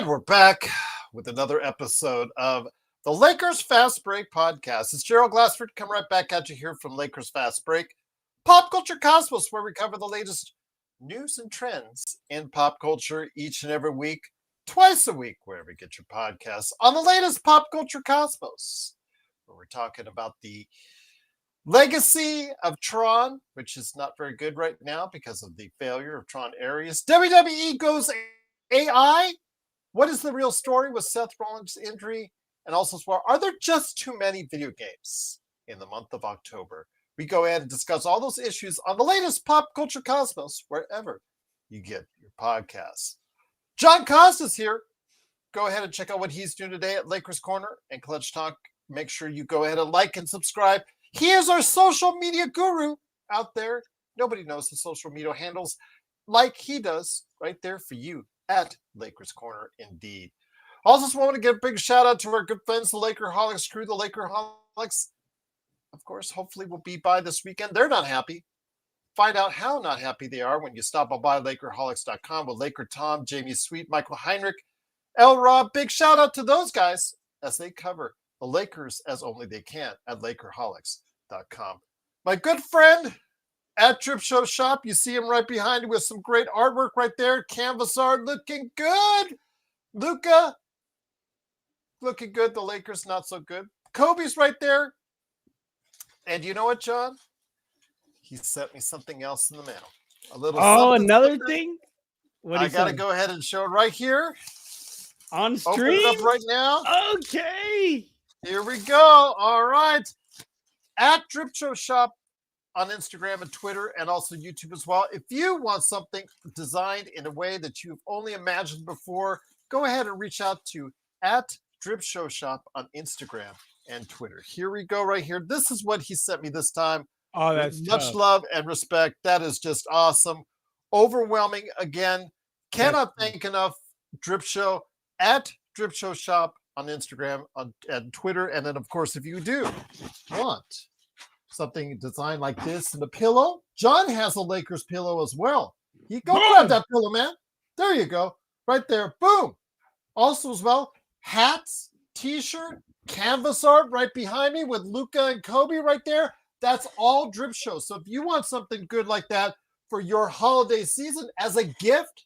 And we're back with another episode of the Lakers Fast Break podcast. It's Gerald Glassford. Come right back at you here from Lakers Fast Break, Pop Culture Cosmos, where we cover the latest news and trends in pop culture each and every week, twice a week, wherever you get your podcasts, on the latest Pop Culture Cosmos, where we're talking about the legacy of Tron, which is not very good right now because of the failure of Tron Ares. WWE goes AI. What is the real story with Seth Rollins' injury? And also, are there just too many video games in the month of October? We go ahead and discuss all those issues on the latest Pop Culture Cosmos, wherever you get your podcasts. John Costa's here. Go ahead and check out what he's doing today at Lakers Corner and Clutch Talk. Make sure you go ahead and like and subscribe. He is our social media guru out there. Nobody knows the social media handles like he does right there for you at Lakers Corner, indeed. Also, just want to give a big shout out to our good friends, the Lakerholics crew. The Lakerholics, of course, hopefully will be by this weekend. They're not happy. Find out how not happy they are when you stop by Lakerholics.com with Laker Tom, Jamie Sweet, Michael Heinrich, L. Rob. Big shout out to those guys as they cover the Lakers as only they can at Lakerholics.com. My good friend at Trip Show Shop, you see him right behind you with some great artwork right there. Canvas art looking good. Luka looking good. The Lakers not so good. Kobe's right there. And you know what, John? He sent me something else in the mail. A little another thing? I got to go ahead and show it right here. On stream? Open it up right now. Okay. Here we go. All right. At Drip Show Shop on Instagram and Twitter and also YouTube as well. If you want something designed in a way that you've only imagined before, go ahead and reach out to at Drip Show Shop on Instagram and Twitter. Here we go right here. This is what he sent me this time. Oh, that's much tough. love and respect. That is just awesome. Overwhelming again. Cannot thank enough Drip Show at Drip Show Shop on Instagram and Twitter. And then, of course, if you do want something designed like this and a pillow, John has a Lakers pillow as well. Grab that pillow, man. There you go. Right there. Boom. Also as well, hats, t-shirt, canvas art right behind me with Luka and Kobe right there. That's all Drip Show. So if you want something good like that for your holiday season as a gift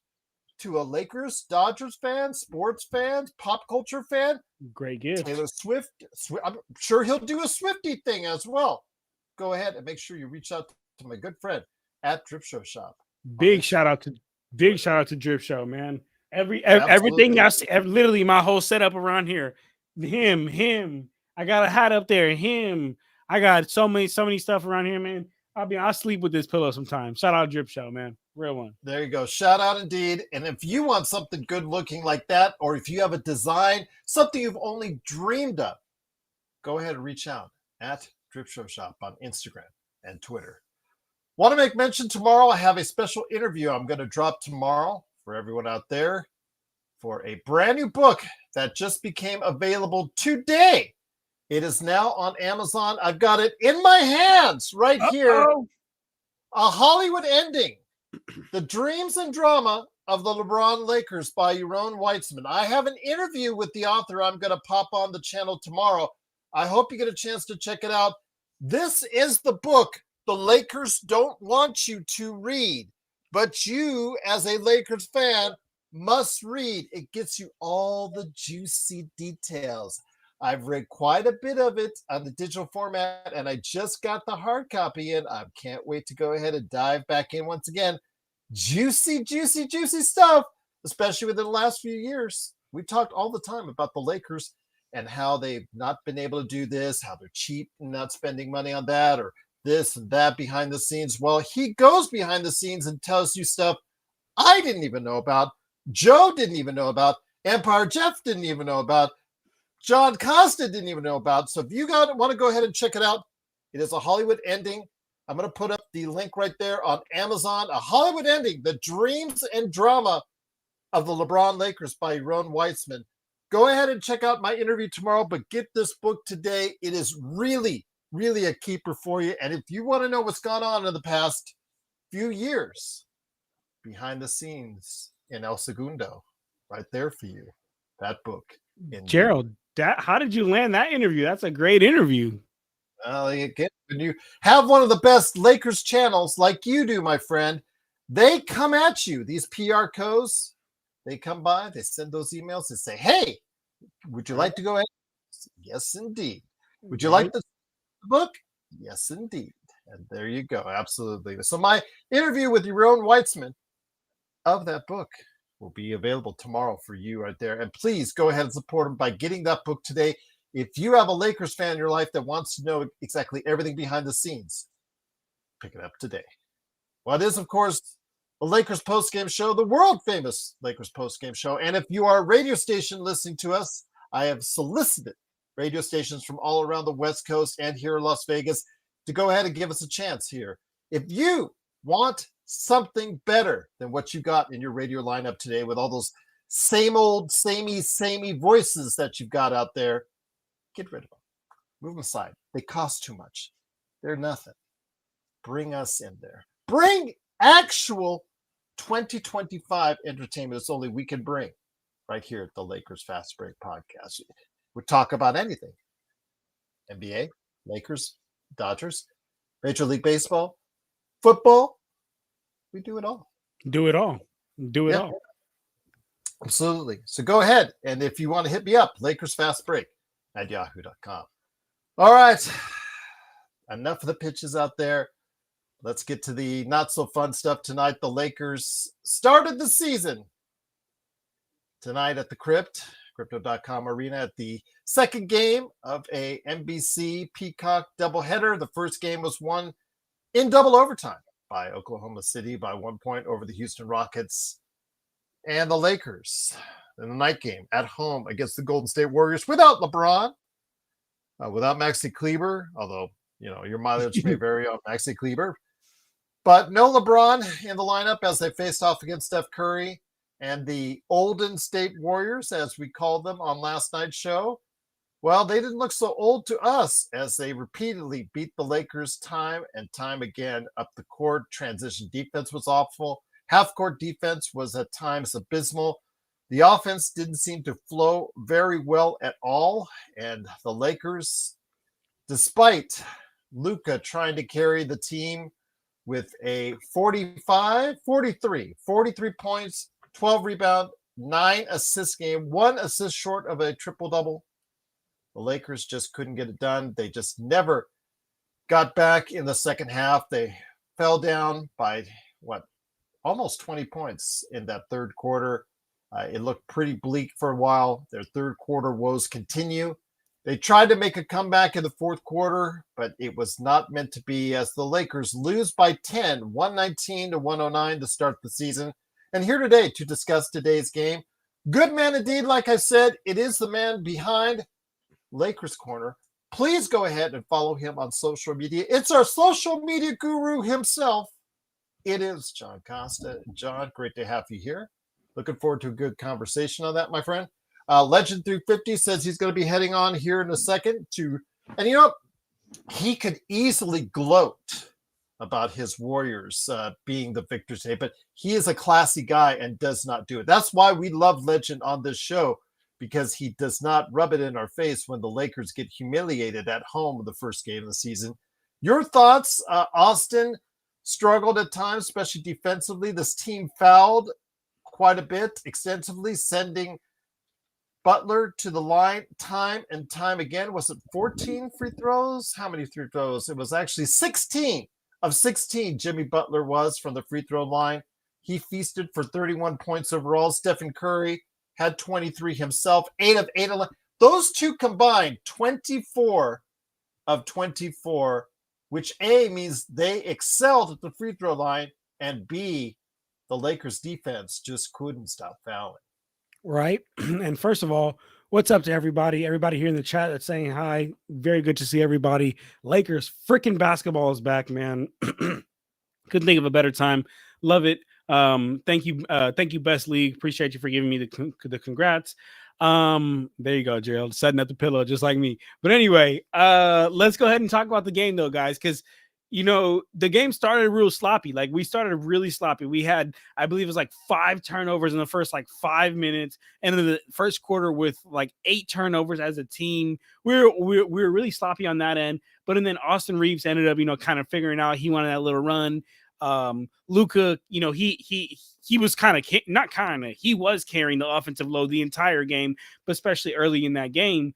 to a Lakers, Dodgers fan, sports fan, pop culture fan, great gift. Taylor Swift, I'm sure he'll do a Swiftie thing as well. Go ahead and make sure you reach out to my good friend at Drip Show Shop. Big shout out to Drip Show, man. Everything I see, literally my whole setup around here. Him. I got a hat up there. Him. I got so many stuff around here, man. I sleep with this pillow sometimes. Shout out Drip Show, man. Real one. There you go. Shout out indeed. And if you want something good looking like that, or if you have a design, something you've only dreamed of, go ahead and reach out at Drip Show Shop on Instagram and Twitter. Want to make mention tomorrow, I have a special interview I'm going to drop tomorrow for everyone out there for a brand new book that just became available today. It is now on Amazon. I've got it in my hands right here. A Hollywood Ending. The Dreams and Drama of the LeBron Lakers by Yaron Weitzman. I have an interview with the author I'm going to pop on the channel tomorrow. I hope you get a chance to check it out. This is the book the Lakers don't want you to read, but you, as a Lakers fan, must read. It gets you all the juicy details. I've read quite a bit of it on the digital format, and I just got the hard copy in. I can't wait to go ahead and dive back in once again. Juicy stuff, especially within the last few years. We talked all the time about the Lakers and how they've not been able to do this, how they're cheap and not spending money on that, or this and that behind the scenes. Well, he goes behind the scenes and tells you stuff I didn't even know about, Joe didn't even know about, Empire Jeff didn't even know about, John Costa didn't even know about. So if you want to go ahead and check it out, it is A Hollywood Ending. I'm going to put up the link right there on Amazon. A Hollywood Ending, The Dreams and Drama of the LeBron Lakers by Yaron Weitzman. Go ahead and check out my interview tomorrow, but get this book today. It is really a keeper for you. And if you want to know what's gone on in the past few years behind the scenes in El Segundo, right there for you. that book. Indeed. Gerald, how did you land that interview? That's a great interview. Well, again, when you have one of the best Lakers channels like you do, my friend, they come at you. These PR codes, they come by, they send those emails, they say, hey, would you like to go ahead? Yes, indeed. Would you like the book? Yes, indeed. And there you go. Absolutely. So my interview with Yaron Weitzman of that book will be available tomorrow for you right there. And please go ahead and support him by getting that book today. If you have a Lakers fan in your life that wants to know exactly everything behind the scenes, pick it up today. Well, it is, of course, the Lakers postgame show, the world famous Lakers postgame show. And if you are a radio station listening to us, I have solicited radio stations from all around the West Coast and here in Las Vegas to go ahead and give us a chance here. If you want something better than what you got in your radio lineup today with all those same old, samey voices that you've got out there, get rid of them. Move them aside. They cost too much. They're nothing. Bring us in there. Bring actual 2025 entertainment. It's only we can bring right here at the Lakers Fast Break Podcast. We talk about anything. NBA, Lakers, Dodgers, Major League Baseball, football. We do it all. Do it all. Do it all. Absolutely. So go ahead. And if you want to hit me up, Lakers Fast Break at yahoo.com. All right. Enough of the pitches out there. Let's get to the not so fun stuff tonight. The started the season tonight at the Crypto.com arena at the second game of a NBC Peacock doubleheader. The first game was won in double overtime by Oklahoma City by 1 point over the Houston Rockets. And the Lakers in the night game at home against the Golden State Warriors without LeBron, without Maxi Kleber, although, your mileage may vary on Maxi Kleber. But no LeBron in the lineup as they faced off against Steph Curry and the Olden State Warriors, as we called them on last night's show. Well, they didn't look so old to us as they repeatedly beat the Lakers time and time again up the court. Transition defense was awful. Half-court defense was at times abysmal. The offense didn't seem to flow very well at all. And the Lakers, despite Luka trying to carry the team with a 43 points, 12 rebound, 9 assist game, 1 assist short of a triple-double. The Lakers just couldn't get it done. They just never got back in the second half. They fell down by, almost 20 points in that third quarter. It looked pretty bleak for a while. Their third quarter woes continue. They tried to make a comeback in the fourth quarter, but it was not meant to be as the Lakers lose by 10, 119-109 to start the season. And here today to discuss today's game. Good man indeed, like I said, it is the man behind Lakers Corner. Please go ahead and follow him on social media. It's our social media guru himself. It is John Costa. John, great to have you here. Looking forward to a good conversation on that, my friend. Legend 350 says he's going to be heading on here in a second and he could easily gloat about his Warriors being the victors today, but he is a classy guy and does not do it. That's why we love Legend on this show, because he does not rub it in our face when the Lakers get humiliated at home in the first game of the season. Your thoughts? Austin struggled at times, especially defensively. This team fouled quite a bit, extensively, sending Butler to the line time and time again. Was it 14 free throws? How many free throws? It was actually 16 of 16 Jimmy Butler was from the free throw line. He feasted for 31 points overall. Stephen Curry had 23 himself, 8 of 8. Those two combined, 24 of 24, which A, means they excelled at the free throw line, and B, the Lakers defense just couldn't stop fouling. Right. And first of all, what's up to everybody? Everybody here in the chat that's saying hi. Very good to see everybody. Lakers freaking basketball is back, man. Couldn't think of a better time. Love it. Thank you, Best League. Appreciate you for giving me the congrats. There you go, Gerald, setting up the pillow just like me. But anyway, let's go ahead and talk about the game though, guys, because the game started real sloppy. Like we started really sloppy. We had, I believe it was like 5 turnovers in the first like 5 minutes, and then the first quarter with like 8 turnovers as a team. We were really sloppy on that end. But and then Austin Reeves ended up, kind of figuring out he wanted that little run. Luka, he was he was carrying the offensive load the entire game, but especially early in that game.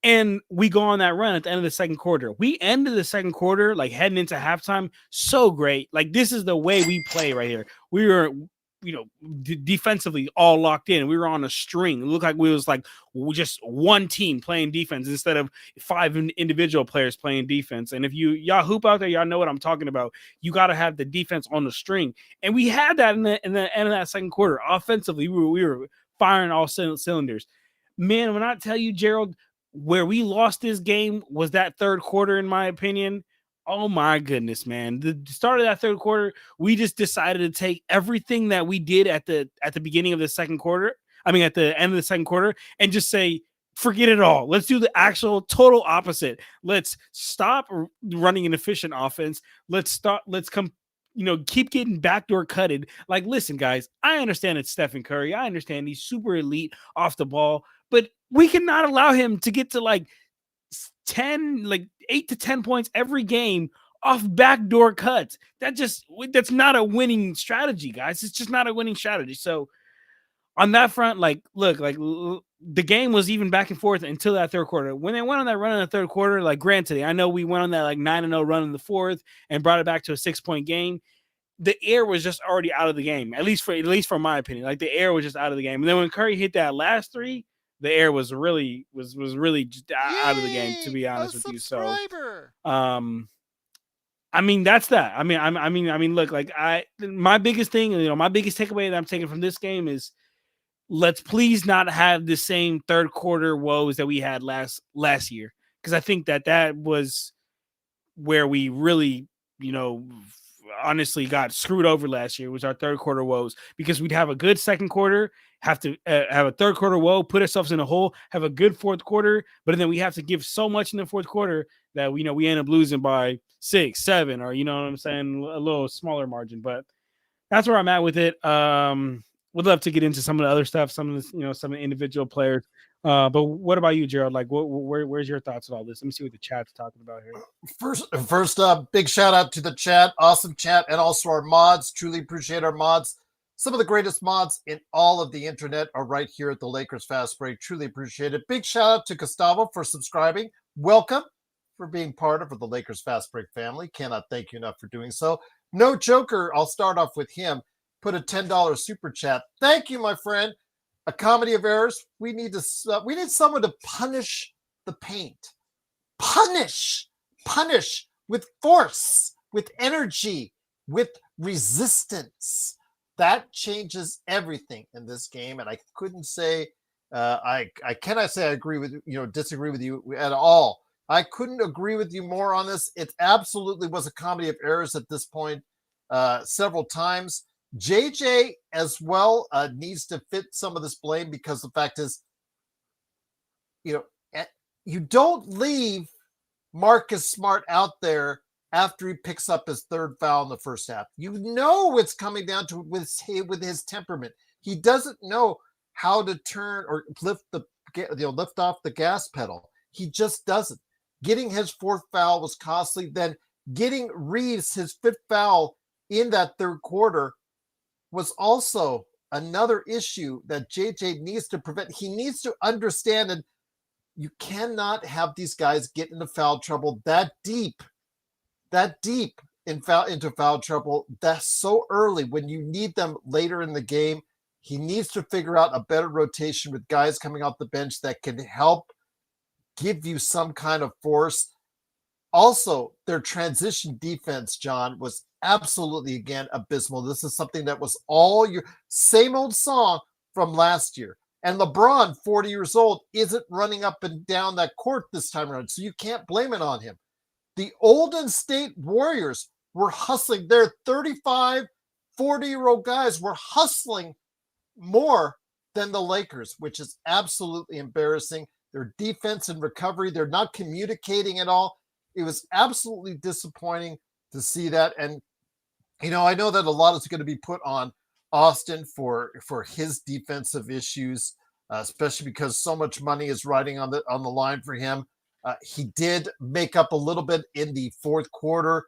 And we go on that run at the end of the second quarter. We ended the second quarter, like heading into halftime, so great. Like this is the way we play right here. We were, defensively all locked in. We were on a string. It looked like we was like just one team playing defense instead of 5 individual players playing defense. And if y'all hoop out there, y'all know what I'm talking about. You got to have the defense on the string, and we had that in the end of that second quarter. Offensively, we were firing all cylinders. Man, when I tell you, Gerald, where we lost this game was that third quarter, in my opinion. Oh my goodness, man. The start of that third quarter, we just decided to take everything that we did at the beginning of the second quarter. I mean, at the end of the second quarter, and just say, forget it all. Let's do the actual total opposite. Let's stop running an efficient offense. Let's keep getting backdoor cutted. Like, listen, guys, I understand it's Stephen Curry. I understand he's super elite off the ball, but we cannot allow him to get to like 8 to 10 points every game off backdoor cuts. That's not a winning strategy, guys. It's just not a winning strategy. So on that front, the game was even back and forth until that third quarter. When they went on that run in the third quarter, like granted, I know we went on that like 9-0 run in the fourth and brought it back to a 6-point game. The air was just already out of the game, at least for my opinion. Like the air was just out of the game. And then when Curry hit that last 3, the air was really just out of the game, to be honest with you. So, I mean, that's that. I mean, look, like my biggest thing, my biggest takeaway that I'm taking from this game is let's please not have the same third quarter woes that we had last year, because I think that was where we really, honestly got screwed over last year. Was our third quarter woes, because we'd have a good second quarter, have to have a third quarter woe, put ourselves in a hole, have a good fourth quarter, but then we have to give so much in the fourth quarter that we end up losing by 6, 7, or what I'm saying, a little smaller margin. But that's where I'm at with it. Would love to get into some of the other stuff, some of the some of the individual players. But what about you, Gerald? Like, where's your thoughts on all this? Let me see what the chat's talking about here. First up, big shout out to the chat, awesome chat, and also our mods. Truly appreciate our mods. Some of the greatest mods in all of the internet are right here at the Lakers Fast Break. Truly appreciate it. Big shout out to Gustavo for subscribing. Welcome for being part of the Lakers Fast Break family. Cannot thank you enough for doing so. No Joker, I'll start off with him. Put a $10 super chat. Thank you, my friend. A comedy of errors. We need someone to punish the paint. Punish with force, with energy, with resistance. That changes everything in this game. And I couldn't say, I cannot say I agree with disagree with you at all. I couldn't agree with you more on this. It absolutely was a comedy of errors at this point, several times. JJ as well needs to fit some of this blame, because the fact is, you don't leave Marcus Smart out there after he picks up his third foul in the first half. It's coming down to with his temperament. He doesn't know how to turn or lift off the gas pedal. He just doesn't. Getting his fourth foul was costly. Then getting Reeves his fifth foul in that third quarter was also another issue that JJ needs to prevent. He needs to understand, and you cannot have these guys get into foul trouble that deep into foul trouble that's so early when you need them later in the game. He needs to figure out a better rotation with guys coming off the bench that can help give you some kind of force. Also, their transition defense, John, was absolutely, again, abysmal. This is something that was all your same old song from last year. And LeBron, 40 years old, isn't running up and down that court this time around, so you can't blame it on him. The Golden State Warriors were hustling. Their 35, 40-year-old guys were hustling more than the Lakers, which is absolutely embarrassing. Their defense and recovery, they're not communicating at all. It was absolutely disappointing to see that. And I know that a lot is going to be put on Austin for his defensive issues, especially because so much money is riding on the line for him. He did make up a little bit in the fourth quarter.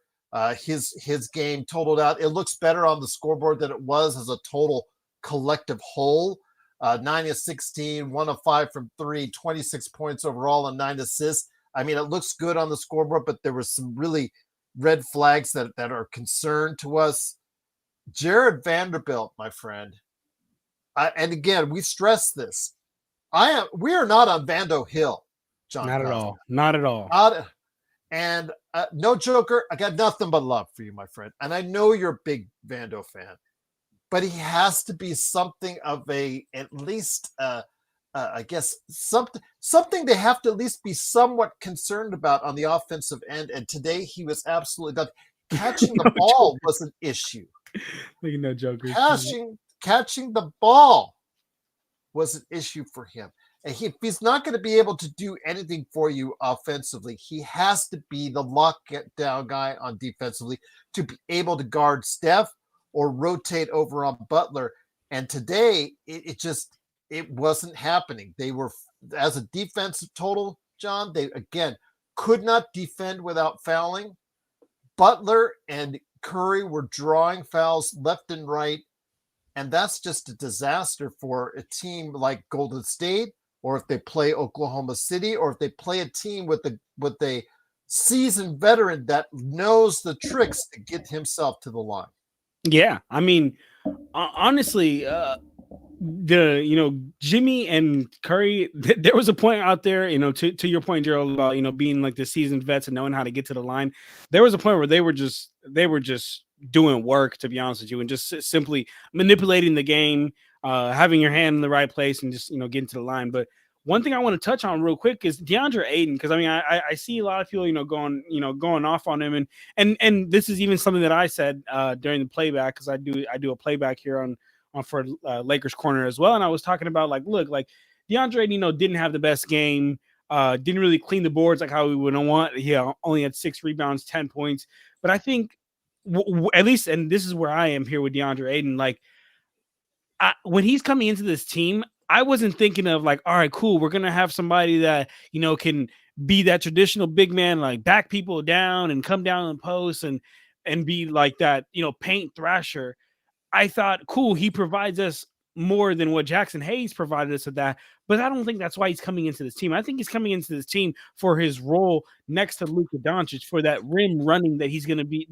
His game totaled out. It looks better on the scoreboard than it was as a total collective whole. 9 of 16, 1 of 5 from 3, 26 points overall, and 9 assists. I mean, it looks good on the scoreboard, but there was some really red flags that are concerned to us. Jared Vanderbilt, my friend, and again, we stress this. We are not on Vando Hill, John. Not Costa. at all. Not at all. And no joker. I got nothing but love for you, my friend. And I know you're a big Vando fan, but he has to be something of at least I guess something they have to at least be somewhat concerned about on the offensive end. And today he was absolutely done. Catching the ball was an issue. No joker. Catching the ball was an issue for him. And if he's not going to be able to do anything for you offensively, he has to be the lock-down guy on defensively to be able to guard Steph or rotate over on Butler. And today, it wasn't happening. They were, as a defensive total, John, they, again, could not defend without fouling. Butler and Curry were drawing fouls left and right. And that's just a disaster for a team like Golden State, or if they play Oklahoma City, or if they play a team with a seasoned veteran that knows the tricks to get himself to the line. Yeah, I mean, honestly, Jimmy and Curry, there was a point out there, to your point, Gerald, about being like the seasoned vets and knowing how to get to the line. There was a point where they were just doing work, to be honest with you, and just simply manipulating the game, having your hand in the right place, and just getting to the line. But one thing I want to touch on real quick is DeAndre Ayton, because I mean I see a lot of people going off on him, and this is even something that I said during the playback, because I do a playback here on for Lakers Corner as well, and I was talking about look, DeAndre Ayton didn't have the best game, didn't really clean the boards like how we would want. He only had 6 rebounds, 10 points, but I think at least, and this is where I am here with DeAndre Ayton, when he's coming into this team, I wasn't thinking of all right, cool, we're gonna have somebody that can be that traditional big man, back people down and come down in post and be like that, paint thrasher. I thought, cool, he provides us more than what Jackson Hayes provided us with that, but I don't think that's why he's coming into this team. I think he's coming into this team for his role next to Luka Doncic, for that rim running that he's gonna be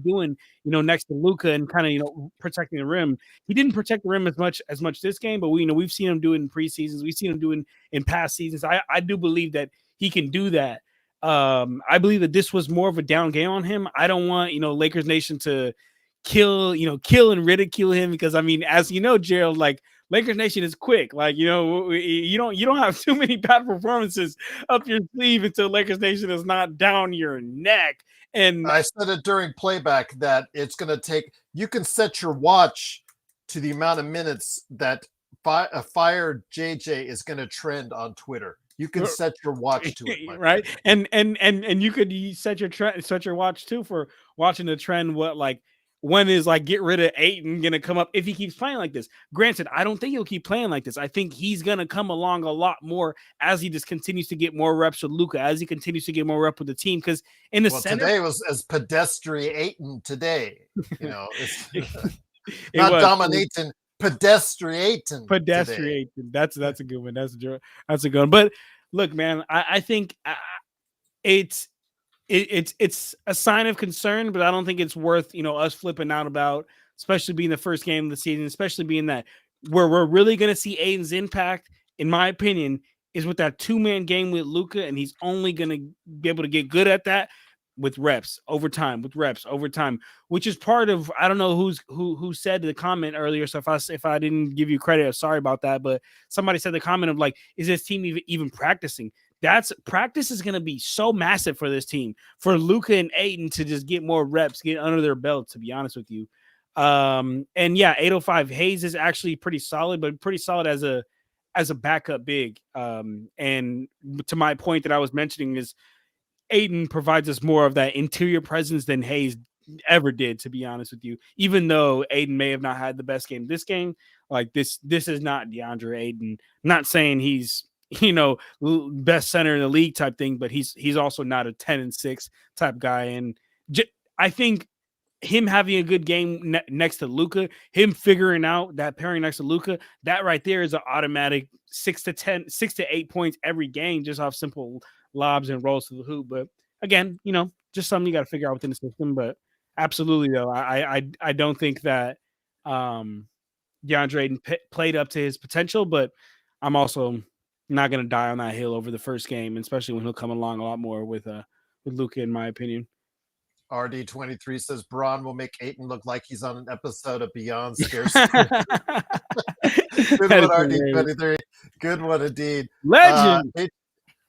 doing, next to Luka, and kind of protecting the rim. He didn't protect the rim as much this game, but we've seen him do it in preseasons. We've seen him do it in past seasons. I do believe that he can do that. I believe that this was more of a down game on him. I don't want Lakers Nation to kill and ridicule him, because I mean, as Gerald, Lakers Nation is quick. You don't have too many bad performances up your sleeve until Lakers Nation is not down your neck. And I said it during playback that it's going to take, you can set your watch to the amount of minutes that fired JJ is going to trend on Twitter. You can set your watch to it, right? And you could set your watch too for watching the trend. When is get rid of Ayton gonna come up if he keeps playing like this? Granted, I don't think he'll keep playing like this. I think he's gonna come along a lot more as he just continues to get more reps with Luka, as he continues to get more reps with the team. Because in the center, today was as pedestrian Ayton today. It's it not was dominating pedestriating. That's a good one. That's a good one. But look, man, I think it's a sign of concern, but I don't think it's worth us flipping out about, especially being the first game of the season, especially being that where we're really going to see Aiden's impact, in my opinion, is with that 2-man game with Luka, and he's only going to be able to get good at that with reps over time, which is part of, I don't know who said the comment earlier. So if I didn't give you credit, I'm sorry about that. But somebody said the comment of is this team even practicing? Practice is going to be so massive for this team, for Luka and Ayton to just get more reps, get under their belt, to be honest with you. And yeah, 805 Hayes is actually pretty solid, but pretty solid as a backup big. And to my point that I was mentioning is Aiden provides us more of that interior presence than Hayes ever did, to be honest with you. Even though Aiden may have not had the best game this game, like this is not DeAndre Aiden. I'm not saying he's best center in the league type thing, but he's also not a 10-6 type guy. And I think him having a good game next to Luka, him figuring out that pairing next to Luka, that right there is an automatic 6 to 8 points every game just off simple lobs and rolls to the hoop. But again, just something you got to figure out within the system. But absolutely, though, I don't think that DeAndre Ayton played up to his potential, but I'm also not going to die on that hill over the first game, especially when he'll come along a lot more with Luka, in my opinion. RD23 says Braun will make Ayton look like he's on an episode of Beyond Scarcity. Good one, RD23. Good one indeed. Legend.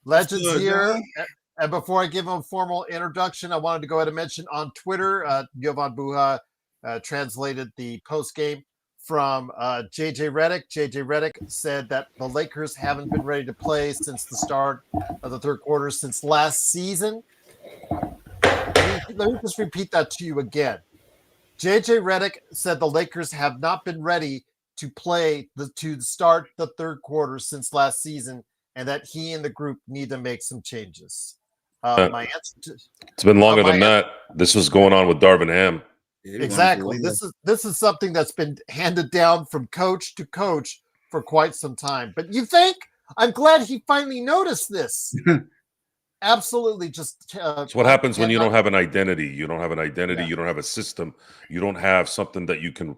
Legend's here. And before I give him a formal introduction, I wanted to go ahead and mention on Twitter, Jovan Buha translated the post game from JJ Redick. JJ Redick said that the Lakers haven't been ready to play since the start of the third quarter since last season. Let me just repeat that to you again. JJ Redick said the Lakers have not been ready to play to start the third quarter since last season, and that he and the group need to make some changes. My answer it's been longer than that. This was going on with Darvin Ham. Exactly. This is something that's been handed down from coach to coach for quite some time. But you think? I'm glad he finally noticed this. Absolutely. Just it's what happens when you don't have an identity. You don't have an identity. Yeah. You don't have a system. You don't have something that you can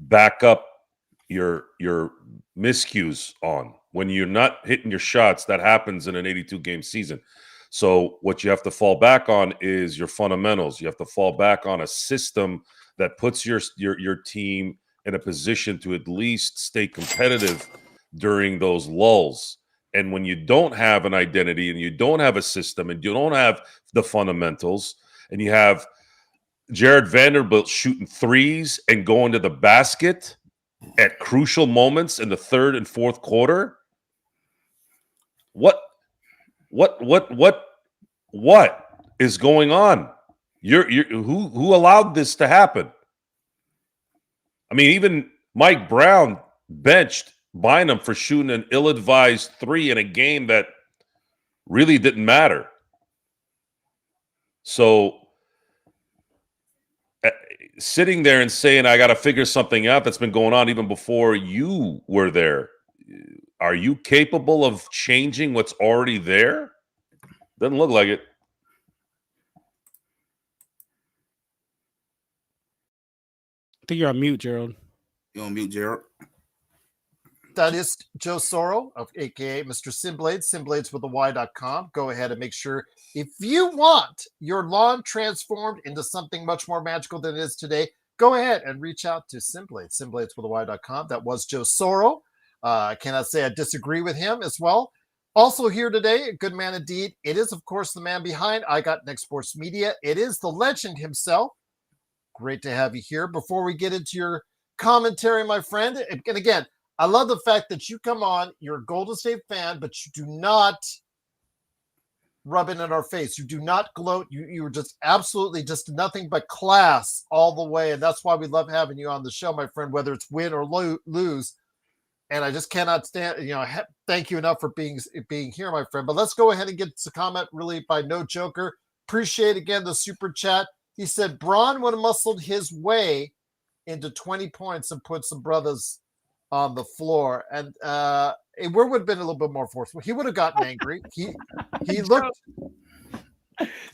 back up your miscues on. When you're not hitting your shots, that happens in an 82-game season. So what you have to fall back on is your fundamentals. You have to fall back on a system that puts your team in a position to at least stay competitive during those lulls. And when you don't have an identity and you don't have a system and you don't have the fundamentals and you have Jared Vanderbilt shooting threes and going to the basket at crucial moments in the third and fourth quarter, what is going on? Who allowed this to happen? I mean, even Mike Brown benched Bynum for shooting an ill-advised three in a game that really didn't matter. So sitting there and saying, I got to figure something out that's been going on even before you were there. Are you capable of changing what's already there? Doesn't look like it. I think you're on mute, Gerald. You're on mute, Gerald. That is Joe Soro, aka Mr. Simblades, simblades.com. Go ahead and make sure if you want your lawn transformed into something much more magical than it is today, go ahead and reach out to Simblades, simblades.com. That was Joe Soro. I cannot say I disagree with him as well. Also here today, a good man indeed. It is, of course, the man behind I Got Next Sports Media. It is the legend himself. Great to have you here. Before we get into your commentary, my friend, and again, I love the fact that you come on, you're a Golden State fan, but you do not rub it in our face. You do not gloat. You were just absolutely just nothing but class all the way. And that's why we love having you on the show, my friend, whether it's win or lose. And I just cannot stand, thank you enough for being here, my friend. But let's go ahead and get to comment really by No Joker. Appreciate again the super chat. He said Braun would have muscled his way into 20 points and put some brothers on the floor, and it would have been a little bit more forceful. He would have gotten angry. He looked.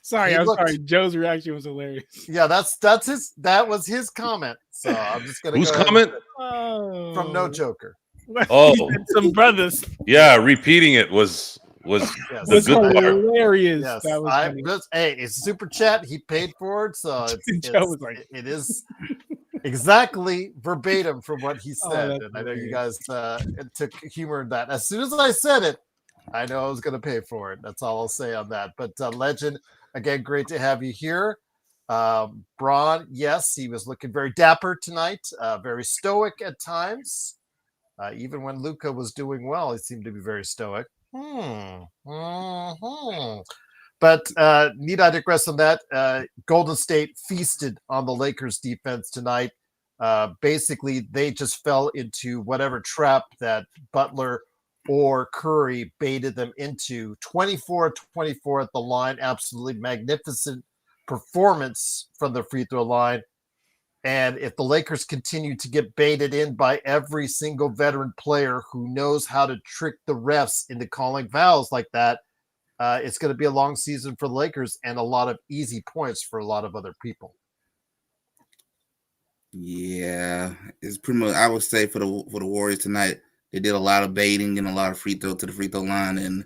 Sorry, I'm sorry. Joe's reaction was hilarious. Yeah, that was his comment. So I'm just gonna. Whose comment? From No Joker. Oh, some brothers. Yeah, repeating it was yes. The good hilarious. Yes, that was hey, it's super chat. He paid for it, so it is. Exactly verbatim from what he said. And I know you guys took humor in that. As soon as I said it, I know I was going to pay for it. That's all I'll say on that. But Legend, again, great to have you here. Braun, yes, he was looking very dapper tonight, very stoic at times. Even when Luka was doing well, he seemed to be very stoic. But need I digress on that? Golden State feasted on the Lakers defense tonight. Basically, they just fell into whatever trap that Butler or Curry baited them into. 24-24 at the line. Absolutely magnificent performance from the free throw line. And if the Lakers continue to get baited in by every single veteran player who knows how to trick the refs into calling fouls like that, it's going to be a long season for the Lakers and a lot of easy points for a lot of other people. Yeah, it's pretty much. I would say for the Warriors tonight, they did a lot of baiting and a lot of free throw to the free throw line. And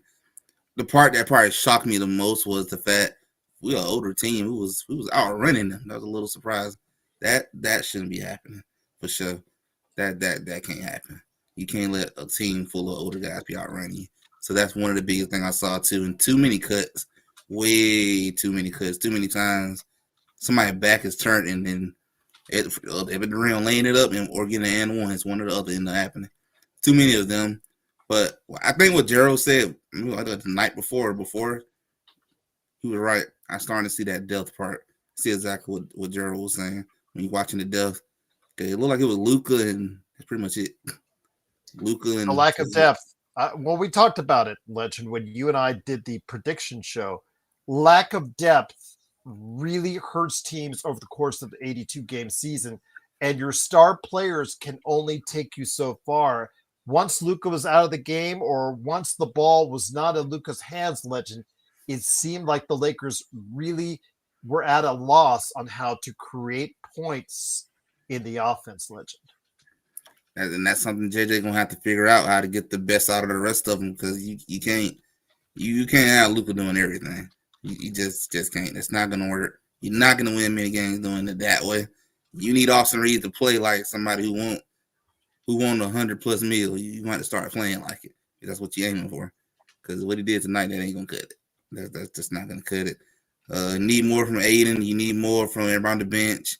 the part that probably shocked me the most was the fact we're an older team who was outrunning them. That was a little surprise. That shouldn't be happening for sure. That can't happen. You can't let a team full of older guys be outrunning you. So that's one of the biggest things I saw too. And too many cuts, way too many cuts, too many times. Somebody's back is turned and then if the rim laying it up or getting an and one, it's one or the other end up happening. Too many of them. But I think what Gerald said the night before, he was right. I'm starting to see that depth part. See exactly what Gerald was saying when you're watching the depth. Okay, it looked like it was Luka, and that's pretty much it. Luka and the lack of depth. Well, we talked about it, Legend, when you and I did the prediction show. Lack of depth really hurts teams over the course of the 82-game season, and your star players can only take you so far. Once Luka was out of the game or once the ball was not in Luka's hands, Legend, it seemed like the Lakers really were at a loss on how to create points in the offense, Legend. And that's something JJ gonna have to figure out how to get the best out of the rest of them because you can't have Luka doing everything. You just can't. It's not gonna work. You're not gonna win many games doing it that way. You need Austin Reeves to play like somebody who won $100+ million. You want to start playing like it. That's what you're aiming for. Because what he did tonight, that ain't gonna cut it. That's just not gonna cut it. You need more from Aiden. You need more from everybody on the bench.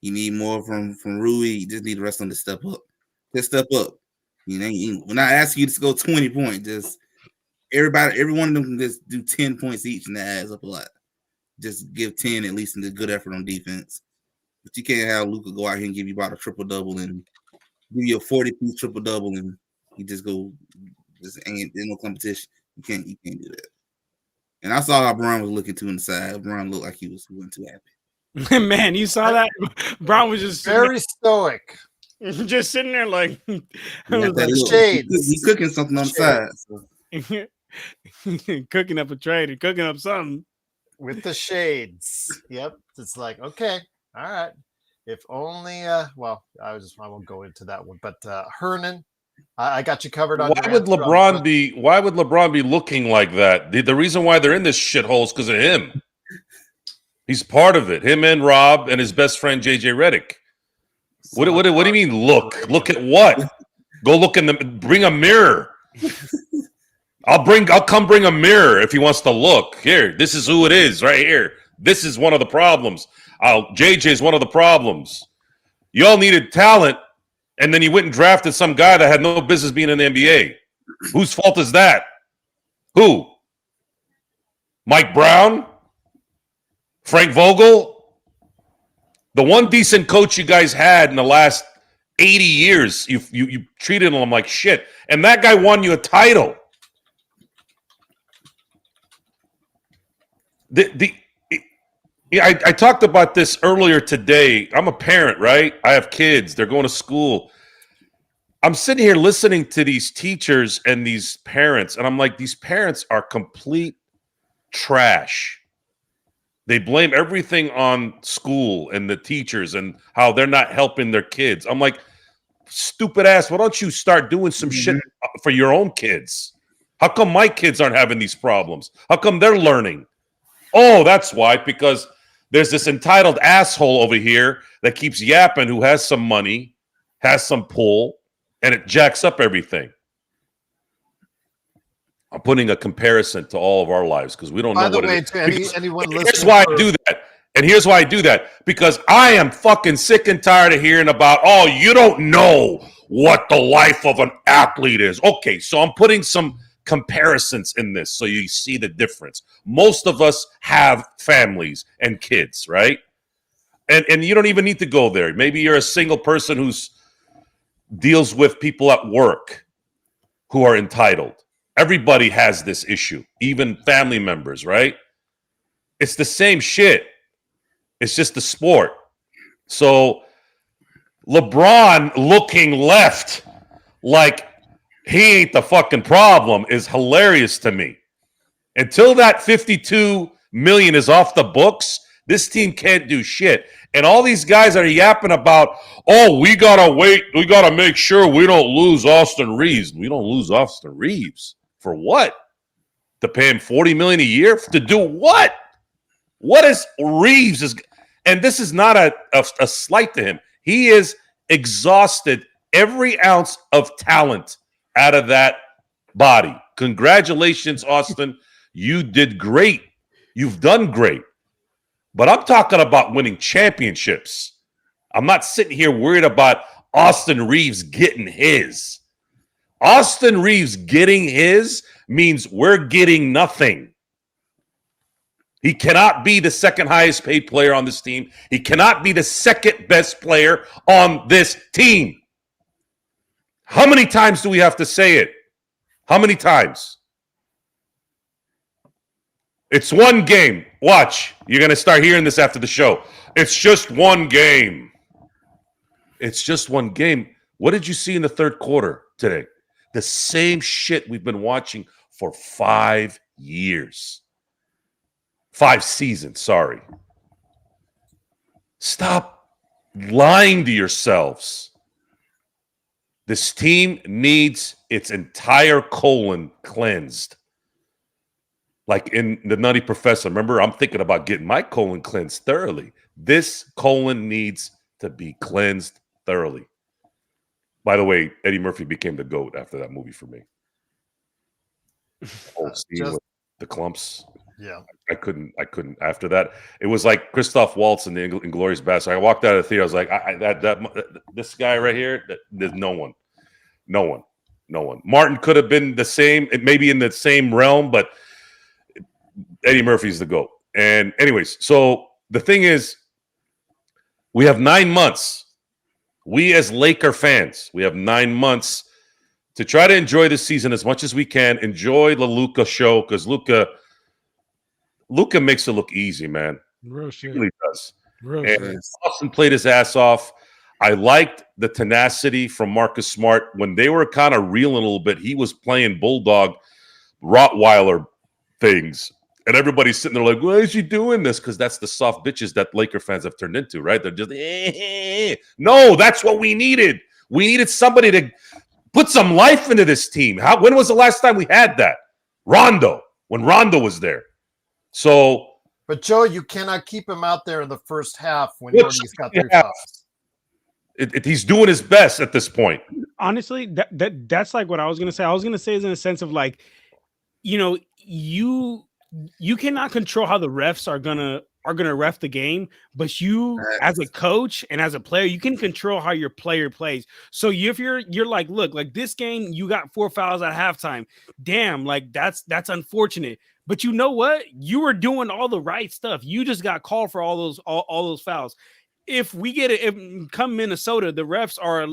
You need more from Rui. You just need the rest of them to step up. Just step up. We're not asking you to go 20 points. Just every one of them can just do 10 points each, and that adds up a lot. Just give 10 at least and a good effort on defense. But you can't have Luka go out here and give you about a triple-double and give you a 40-piece triple-double and you just go, there's no competition. You can't do that. And I saw how Brown was looking too inside. Brown looked like he wasn't too happy. Man, you saw that? Brown was just very stoic. Just sitting there like shades. He's cooking something on the side. So. Cooking up a trade or cooking up something. With the shades. Yep. It's like, okay, all right. If only well, I won't go into that one. But Hernan, I got you covered on why would LeBron be looking like that? The reason why they're in this shithole is because of him. He's part of it. Him and Rob and his best friend JJ Redick. What do you mean look? Look at what? Go look in bring a mirror. I'll come bring a mirror if he wants to look. Here, this is who it is right here. This is one of the problems. JJ is one of the problems. Y'all needed talent, and then you went and drafted some guy that had no business being in the NBA. Whose fault is that? Who? Mike Brown? Frank Vogel? The one decent coach you guys had in the last 80 years, you treated him like shit. And that guy won you a title. I talked about this earlier today. I'm a parent, right? I have kids. They're going to school. I'm sitting here listening to these teachers and these parents, and I'm like, these parents are complete trash. They blame everything on school and the teachers and how they're not helping their kids. I'm like, stupid ass, why don't you start doing some shit for your own kids? How come my kids aren't having these problems? How come they're learning? Oh, that's why, because there's this entitled asshole over here that keeps yapping who has some money, has some pull, and it jacks up everything. I'm putting a comparison to all of our lives because we don't know what it is. Here's why I do that. And here's why I do that. Because I am fucking sick and tired of hearing about, oh, you don't know what the life of an athlete is. Okay, so I'm putting some comparisons in this so you see the difference. Most of us have families and kids, right? And you don't even need to go there. Maybe you're a single person who's deals with people at work who are entitled. Everybody has this issue, even family members, right? It's the same shit. It's just the sport. So LeBron looking left like he ain't the fucking problem is hilarious to me. Until that 52 million is off the books, this team can't do shit. And all these guys are yapping about, oh, we got to wait. We got to make sure we don't lose Austin Reeves. We don't lose Austin Reeves. For what? To pay him $40 million a year? To do what? What is Reeves? And this is not a slight to him. He is exhausted every ounce of talent out of that body. Congratulations, Austin. You did great. You've done great. But I'm talking about winning championships. I'm not sitting here worried about Austin Reeves getting his. Austin Reeves getting his means we're getting nothing. He cannot be the second highest paid player on this team. He cannot be the second best player on this team. How many times do we have to say it? How many times? It's one game. Watch. You're going to start hearing this after the show. It's just one game. It's just one game. What did you see in the third quarter today? The same shit we've been watching for 5 years. 5 seasons, sorry. Stop lying to yourselves. This team needs its entire colon cleansed. Like in the Nutty Professor. Remember, I'm thinking about getting my colon cleansed thoroughly. This colon needs to be cleansed thoroughly. By the way, Eddie Murphy became the GOAT after that movie for me. With the clumps. Yeah. I couldn't after that. It was like Christoph Waltz in the Inglourious Basterds. I walked out of the theater. I was like, this guy right here, there's no one. Martin could have been the same, maybe in the same realm, but Eddie Murphy's the GOAT. And anyways, so the thing is, we have 9 months. We as Laker fans, we have 9 months to try to enjoy this season as much as we can. Enjoy the Luka show because Luka makes it look easy, man. Real shit. He really does. Real and shit. Austin played his ass off. I liked the tenacity from Marcus Smart. When they were kind of reeling a little bit, he was playing Bulldog, Rottweiler things. And everybody's sitting there like, why is he doing this? Because that's the soft bitches that Laker fans have turned into, right? They're just, No, that's what we needed. We needed somebody to put some life into this team. When was the last time we had that? Rondo, when Rondo was there. So, but Joe, you cannot keep him out there in the first half when he's got 3 fouls. He's doing his best at this point. Honestly, that's like what I was gonna say. I was gonna say is in a sense of like, you cannot control how the refs are gonna ref the game, but you as a coach and as a player, you can control how your player plays. So if you're like, look, like this game, you got 4 fouls at halftime. Damn, like that's unfortunate. But you know what? You were doing all the right stuff. You just got called for all those fouls. If we get it, if come Minnesota, the refs are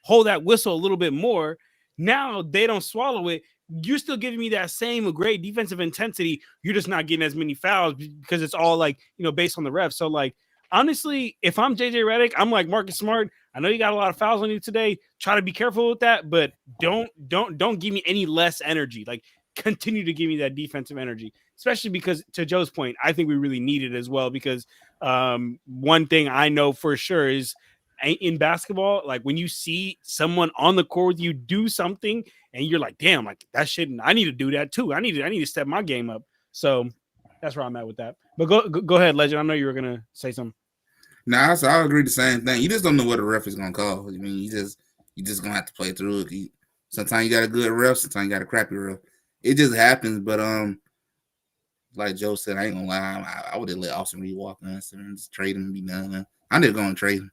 hold that whistle a little bit more. Now they don't swallow it. You're still giving me that same great defensive intensity. You're just not getting as many fouls because it's all like, based on the refs. So like, honestly, if I'm JJ Redick, I'm like Marcus Smart. I know you got a lot of fouls on you today. Try to be careful with that, but don't give me any less energy. Like, continue to give me that defensive energy, especially because, to Joe's point, I think we really need it as well. Because one thing I know for sure is in basketball, like when you see someone on the court with you do something and you're like, damn, like that shit, I need to do that too. I need to step my game up. So that's where I'm at with that. But go ahead, Legend. I know you were gonna say something. Nah, so I agree the same thing. You just don't know what a ref is gonna call. I mean, you just gonna have to play through it. Sometimes you got a good ref, sometimes you got a crappy ref. It just happens. But like Joe said, I ain't gonna lie. I would have let Austin Reed walk in and just trade him and be done. I'm never gonna trade him.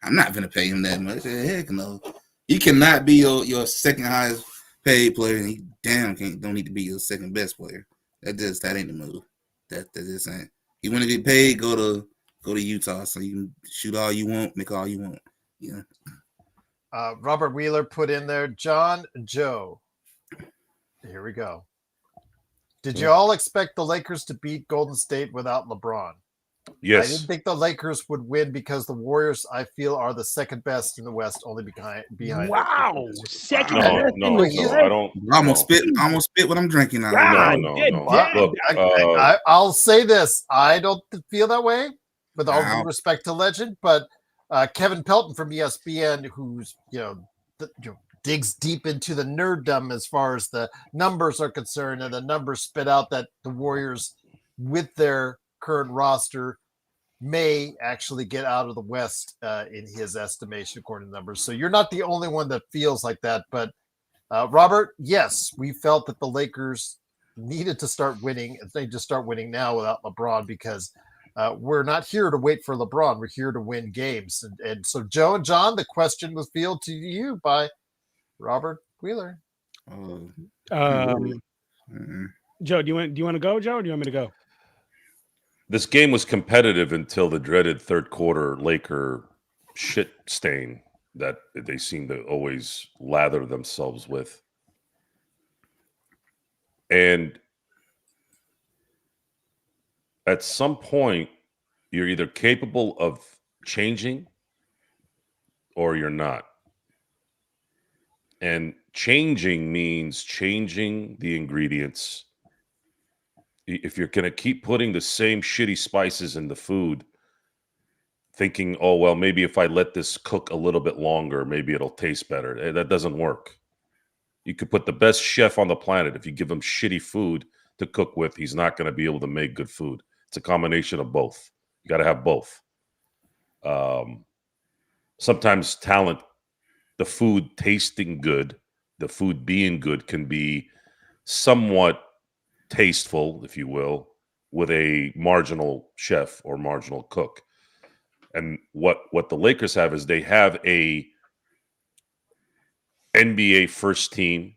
I'm not gonna pay him that much. Heck no. He cannot be your second highest paid player, and he don't need to be your second best player. That ain't the move. That just ain't. You want to get paid, go to Utah, so you can shoot all you want, make all you want. Yeah. Robert Wheeler put in there, John Joe. Here we go. Did you all expect the Lakers to beat Golden State without LeBron? Yes. I didn't think the Lakers would win because the Warriors, I feel, are the second best in the West, only behind. Wow, second No, best in no, the no, West. I don't. I almost spit what I'm drinking out. God, No. damn. Look, I'll say this: I don't feel that way, with all Wow. due respect to Legend. But Kevin Pelton from ESPN, who's digs deep into the nerddom as far as the numbers are concerned, and the numbers spit out that the Warriors, with their current roster, may actually get out of the West in his estimation, according to numbers. So you're not the only one that feels like that. But Robert, yes, we felt that the Lakers needed to start winning. They just start winning now without LeBron, because we're not here to wait for LeBron. We're here to win games. And so, Joe and John, the question was fielded to you by Robert Wheeler. Joe, do you want to go, Joe, or do you want me to go? this game was competitive until the dreaded third quarter Laker shit stain that they seem to always lather themselves with. And at some point, you're either capable of changing or you're not. And changing means changing the ingredients. If you're going to keep putting the same shitty spices in the food, thinking, oh, well, maybe if I let this cook a little bit longer, maybe it'll taste better. That doesn't work. You could put the best chef on the planet. If you give him shitty food to cook with, he's not going to be able to make good food. It's a combination of both. You got to have both. Sometimes talent, the food tasting good, the food being good, can be somewhat tasteful, if you will, with a marginal chef or marginal cook. And what the Lakers have is they have a NBA first team,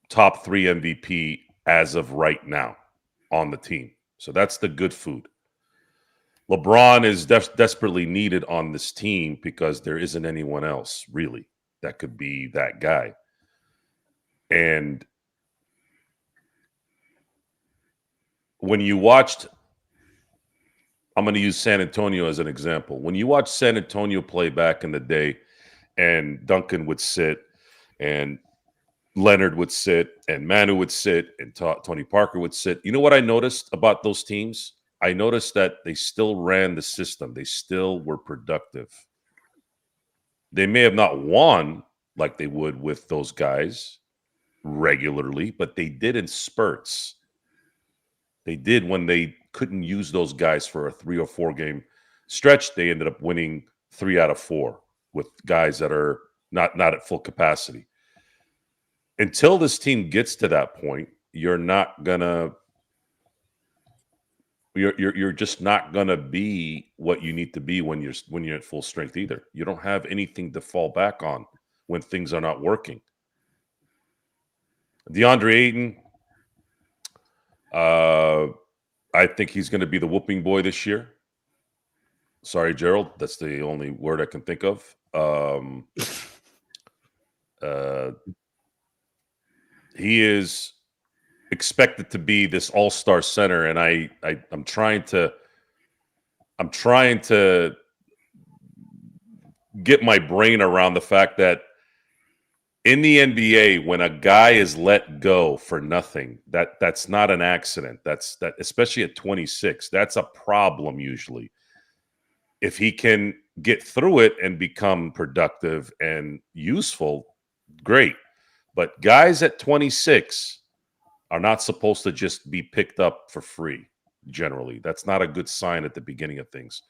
top 3 MVP as of right now on the team. So that's the good food. LeBron is desperately needed on this team because there isn't anyone else really that could be that guy. And when you watched, I'm going to use San Antonio as an example. When you watch San Antonio play back in the day, and Duncan would sit, and Leonard would sit, and Manu would sit, and Tony Parker would sit. You know what I noticed about those teams? I noticed that they still ran the system. They still were productive. They may have not won like they would with those guys regularly, but they did in spurts. They did when they couldn't use those guys for a 3 or 4 game stretch. They ended up winning 3 out of 4 with guys that are not at full capacity. Until this team gets to that point, you're just not gonna be what you need to be when you're at full strength either. You don't have anything to fall back on when things are not working. DeAndre Ayton, I think he's going to be the whooping boy this year. Sorry, Gerald. That's the only word I can think of. He is expected to be this all-star center, and I'm trying to get my brain around the fact that in the NBA, when a guy is let go for nothing, that's not an accident. That especially at 26, that's a problem usually. If he can get through it and become productive and useful, great. But guys at 26 are not supposed to just be picked up for free, generally. That's not a good sign at the beginning of things.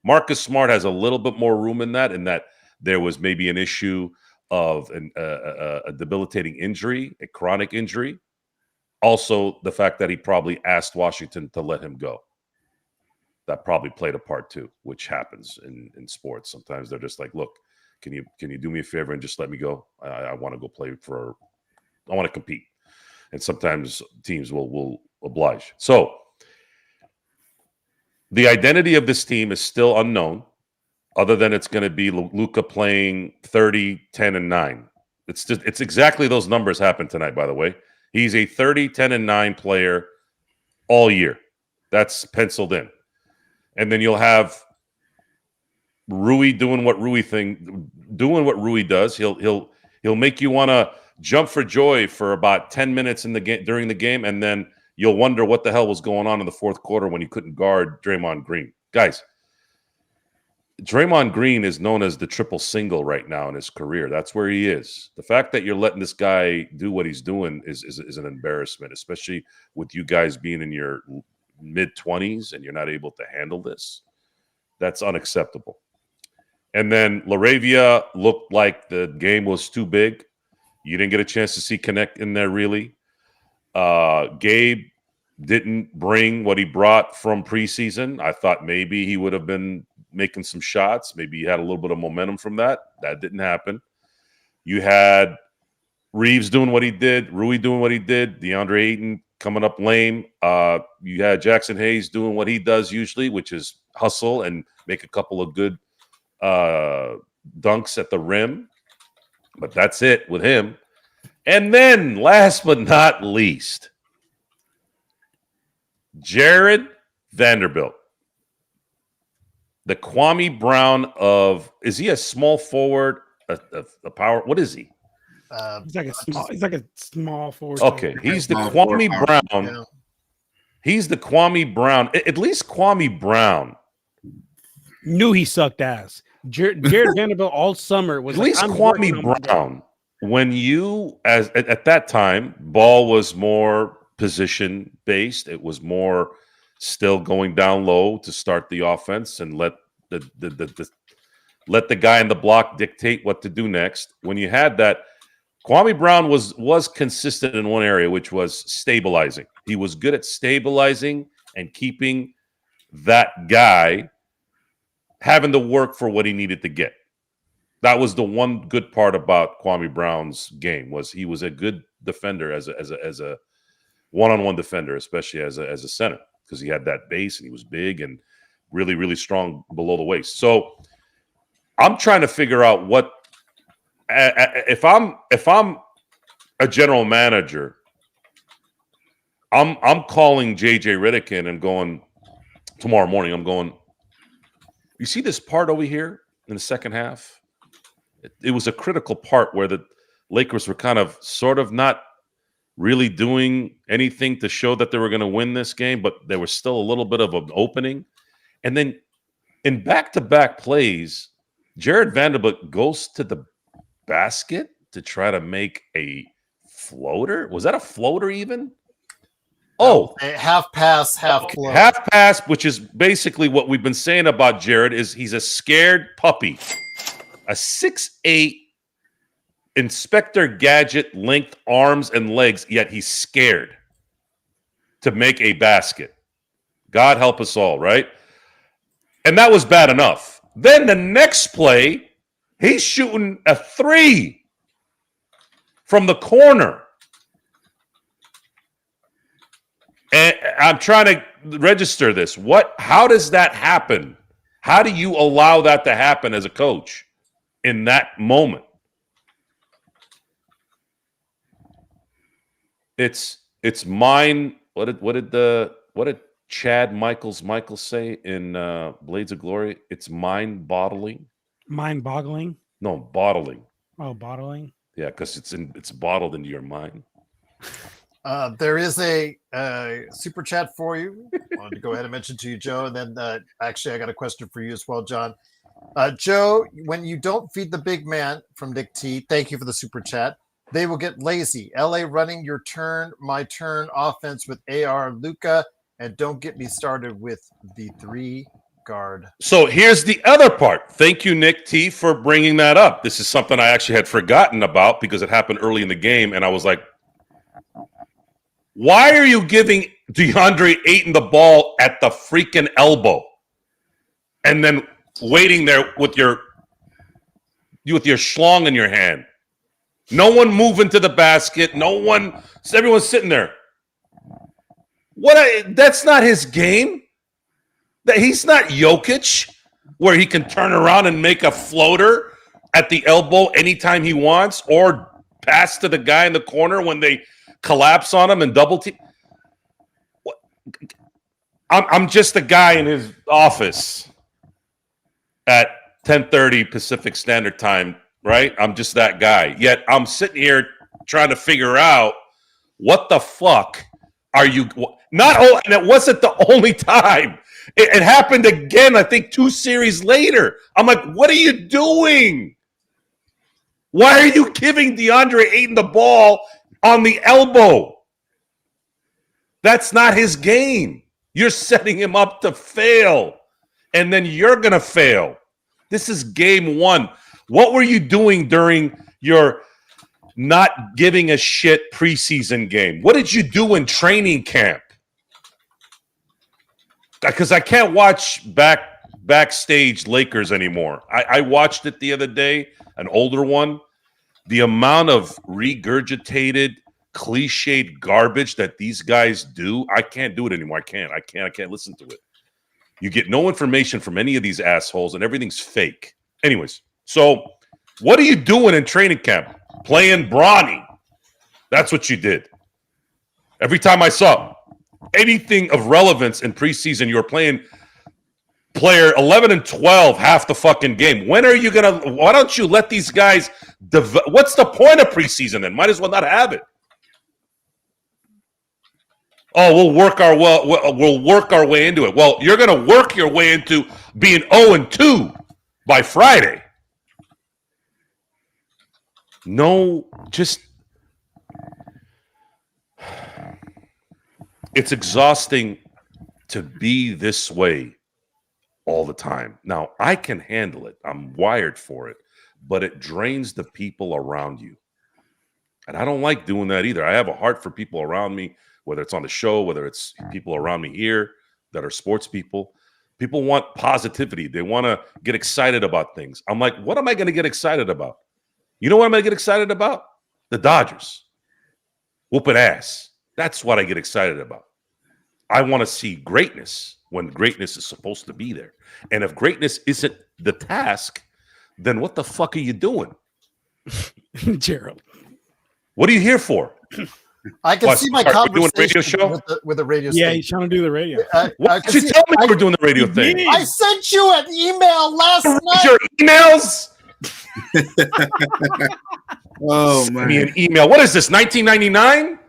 Marcus Smart has a little bit more room in that there was maybe an issue of a debilitating injury, a chronic injury. Also, the fact that he probably asked Washington to let him go. That probably played a part too, which happens in sports. Sometimes they're just like, look, Can you do me a favor and just let me go? I want to go play I want to compete. And sometimes teams will oblige. So the identity of this team is still unknown, other than it's going to be Luka playing 30, 10, and 9. It's exactly those numbers happened tonight, by the way. He's a 30, 10, and 9 player all year. That's penciled in. And then you'll have Rui doing what Rui does. He'll make you want to jump for joy for about 10 minutes in the game during the game, and then you'll wonder what the hell was going on in the fourth quarter when you couldn't guard Draymond Green. Guys, Draymond Green is known as the triple single right now in his career. That's where he is. The fact that you're letting this guy do what he's doing is an embarrassment, especially with you guys being in your mid-20s and you're not able to handle this. That's unacceptable. And then LaRavia looked like the game was too big. You didn't get a chance to see Connect in there, really. Gabe didn't bring what he brought from preseason. I thought maybe he would have been making some shots. Maybe he had a little bit of momentum from that. That didn't happen. You had Reeves doing what he did, Rui doing what he did, DeAndre Ayton coming up lame. You had Jackson Hayes doing what he does usually, which is hustle and make a couple of good dunks at the rim. But that's it with him. And then, last but not least, Jared Vanderbilt. The Kwame Brown is he a small forward, a power? What is he? He's like a small forward. Okay, he's the Kwame Brown. Yeah. He's the Kwame Brown. At least Kwame Brown knew he sucked ass. Jared Vanderbilt all summer was at least Kwame Brown. When you, at that time, ball was more position based. It was more still going down low to start the offense and let the guy in the block dictate what to do next. When you had that, Kwame Brown was consistent in one area, which was stabilizing. He was good at stabilizing and keeping that guy having to work for what he needed to get. That was the one good part about Kwame Brown's game, was he was a good defender as a one-on-one defender, especially as a center, because he had that base and he was big and really, really strong below the waist. So I'm trying to figure out what if I'm a general manager, I'm calling JJ Redick in and going tomorrow morning. I'm going, you see this part over here in the second half? It was a critical part where the Lakers were kind of sort of not really doing anything to show that they were going to win this game, but there was still a little bit of an opening. And then in back-to-back plays, Jared Vanderbilt goes to the basket to try to make a floater. Was that a floater even? Oh, a half pass, half float. Half pass, which is basically what we've been saying about Jared, is he's a scared puppy. A 6'8" Inspector Gadget length arms and legs, yet he's scared to make a basket. God help us all, right? And that was bad enough. Then the next play, he's shooting a 3 from the corner. And I'm trying to register this. How does that happen? How do you allow that to happen as a coach in that moment? It's mine. What did Chad Michael say in Blades of Glory? It's mind-boggling. Mind-boggling? No, bottling. Oh, bottling. Yeah, because it's bottled into your mind. There is a super chat for you. I wanted to go ahead and mention to you, Joe, and then actually I got a question for you as well, John. Joe, when you don't feed the big man from Nick T, thank you for the super chat. They will get lazy. LA running your turn, my turn offense with AR Luka, and don't get me started with the 3-guard. So here's the other part. Thank you, Nick T, for bringing that up. This is something I actually had forgotten about because it happened early in the game, and I was like, why are you giving DeAndre Ayton the ball at the freaking elbow and then waiting there with your You with your schlong in your hand. No one moving to the basket. No one. Everyone's sitting there. That's not his game. He's not Jokic, where he can turn around and make a floater at the elbow anytime he wants, or pass to the guy in the corner when they collapse on him and double team. I'm just a guy in his office at 10:30 Pacific Standard Time, right? I'm just that guy. Yet I'm sitting here trying to figure out what the fuck are you not? Oh, and it wasn't the only time. It happened again, I think 2 series later. I'm like, what are you doing? Why are you giving DeAndre Ayton the ball on the elbow? That's not his game. You're setting him up to fail, and then you're going to fail. This is game 1. What were you doing during your not giving a shit preseason game? What did you do in training camp? Because I can't watch backstage Lakers anymore. I watched it the other day, an older one. The amount of regurgitated, cliched garbage that these guys do, I can't do it anymore. I can't listen to it. You get no information from any of these assholes, and everything's fake. Anyways, so what are you doing in training camp? Playing Bronny. That's what you did. Every time I saw anything of relevance in preseason, you were playing player 11 and 12 half the fucking game. When are you going to – why don't you let these guys – what's the point of preseason then? Might as well not have it. Oh, we'll work our way into it. Well, you're going to work your way into being 0-2 by Friday. No, just it's exhausting to be this way all the time. Now, I can handle it. I'm wired for it, but it drains the people around you. And I don't like doing that either. I have a heart for people around me, whether it's on the show, whether it's people around me here that are sports people. People want positivity. They want to get excited about things. I'm like, what am I going to get excited about? You know what I'm going to get excited about? The Dodgers. Whooping ass. That's what I get excited about. I want to see greatness when greatness is supposed to be there. And if greatness isn't the task, then what the fuck are you doing? Gerald. What are you here for? I can see my conversation doing a radio show? with the radio station. Yeah, he's trying to do the radio. Why did you tell me you were doing the radio thing? I sent you an email last night. Your emails? Oh, man. Send me an email. What is this, 1999?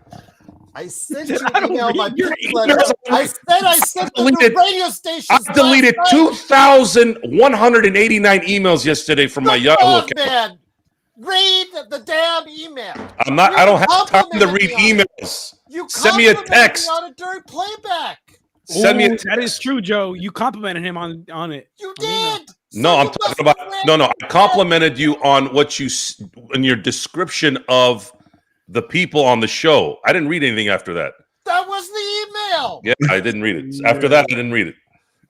I sent you an email. I sent them deleted- to radio stations. I deleted 2,189 emails yesterday from my Yahoo account. Man, read the damn email. I don't have time to read emails. You Send me a text. on it during playback. Send me a text. That is true, Joe. You complimented him on it. You on email. did. No, I'm talking about no. I complimented you on what you in your description of the people on the show. I didn't read anything after that. That was the email. Yeah, I didn't read it. After that, I didn't read it.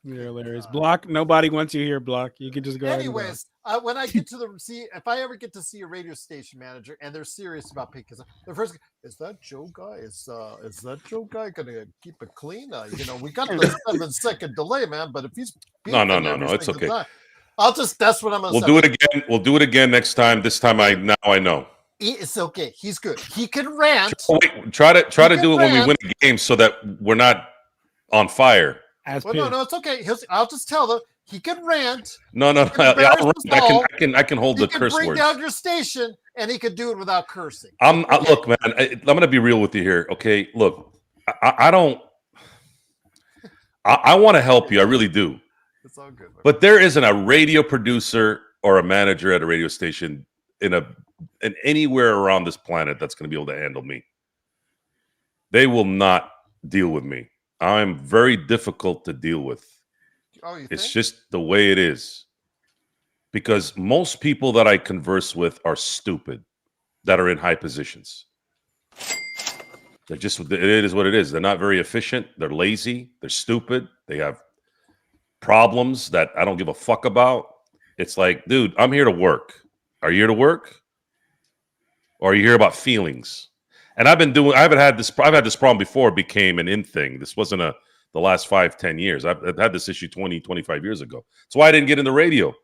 You're hilarious. Block. Nobody wants you here. Block. You can just go. Anyways, when I get to if I ever get to see a radio station manager and they're serious about picking, the first is that Joe guy is that Joe guy gonna keep it clean? We got the 7-second delay, man. But if he's no, it's okay. That's what I'm gonna. We'll do it again. We'll do it again next time. This time I know. It's okay. He's good. He can rant. Wait, try to do it when we win a game so that we're not on fire. No, it's okay. I'll just tell them he can rant. No. I can hold the curse words. He can bring down your station, and he can do it without cursing. Look, man. I'm going to be real with you here. Okay, look, I don't. I want to help you. I really do. It's all good. But there isn't a radio producer or a manager at a radio station in anywhere around this planet that's going to be able to handle me. They will not deal with me. I'm very difficult to deal with. Oh, you it's think? Just the way it is. Because most people that I converse with are stupid that are in high positions. It is what it is. They're not very efficient. They're lazy. They're stupid. They have problems that I don't give a fuck about. It's like, dude, I'm here to work. Are you here to work? Or are you here about feelings? And I've had this problem before it became an in thing. This wasn't the last 5-10 years. I've had this issue 20-25 years ago. That's why I didn't get in the radio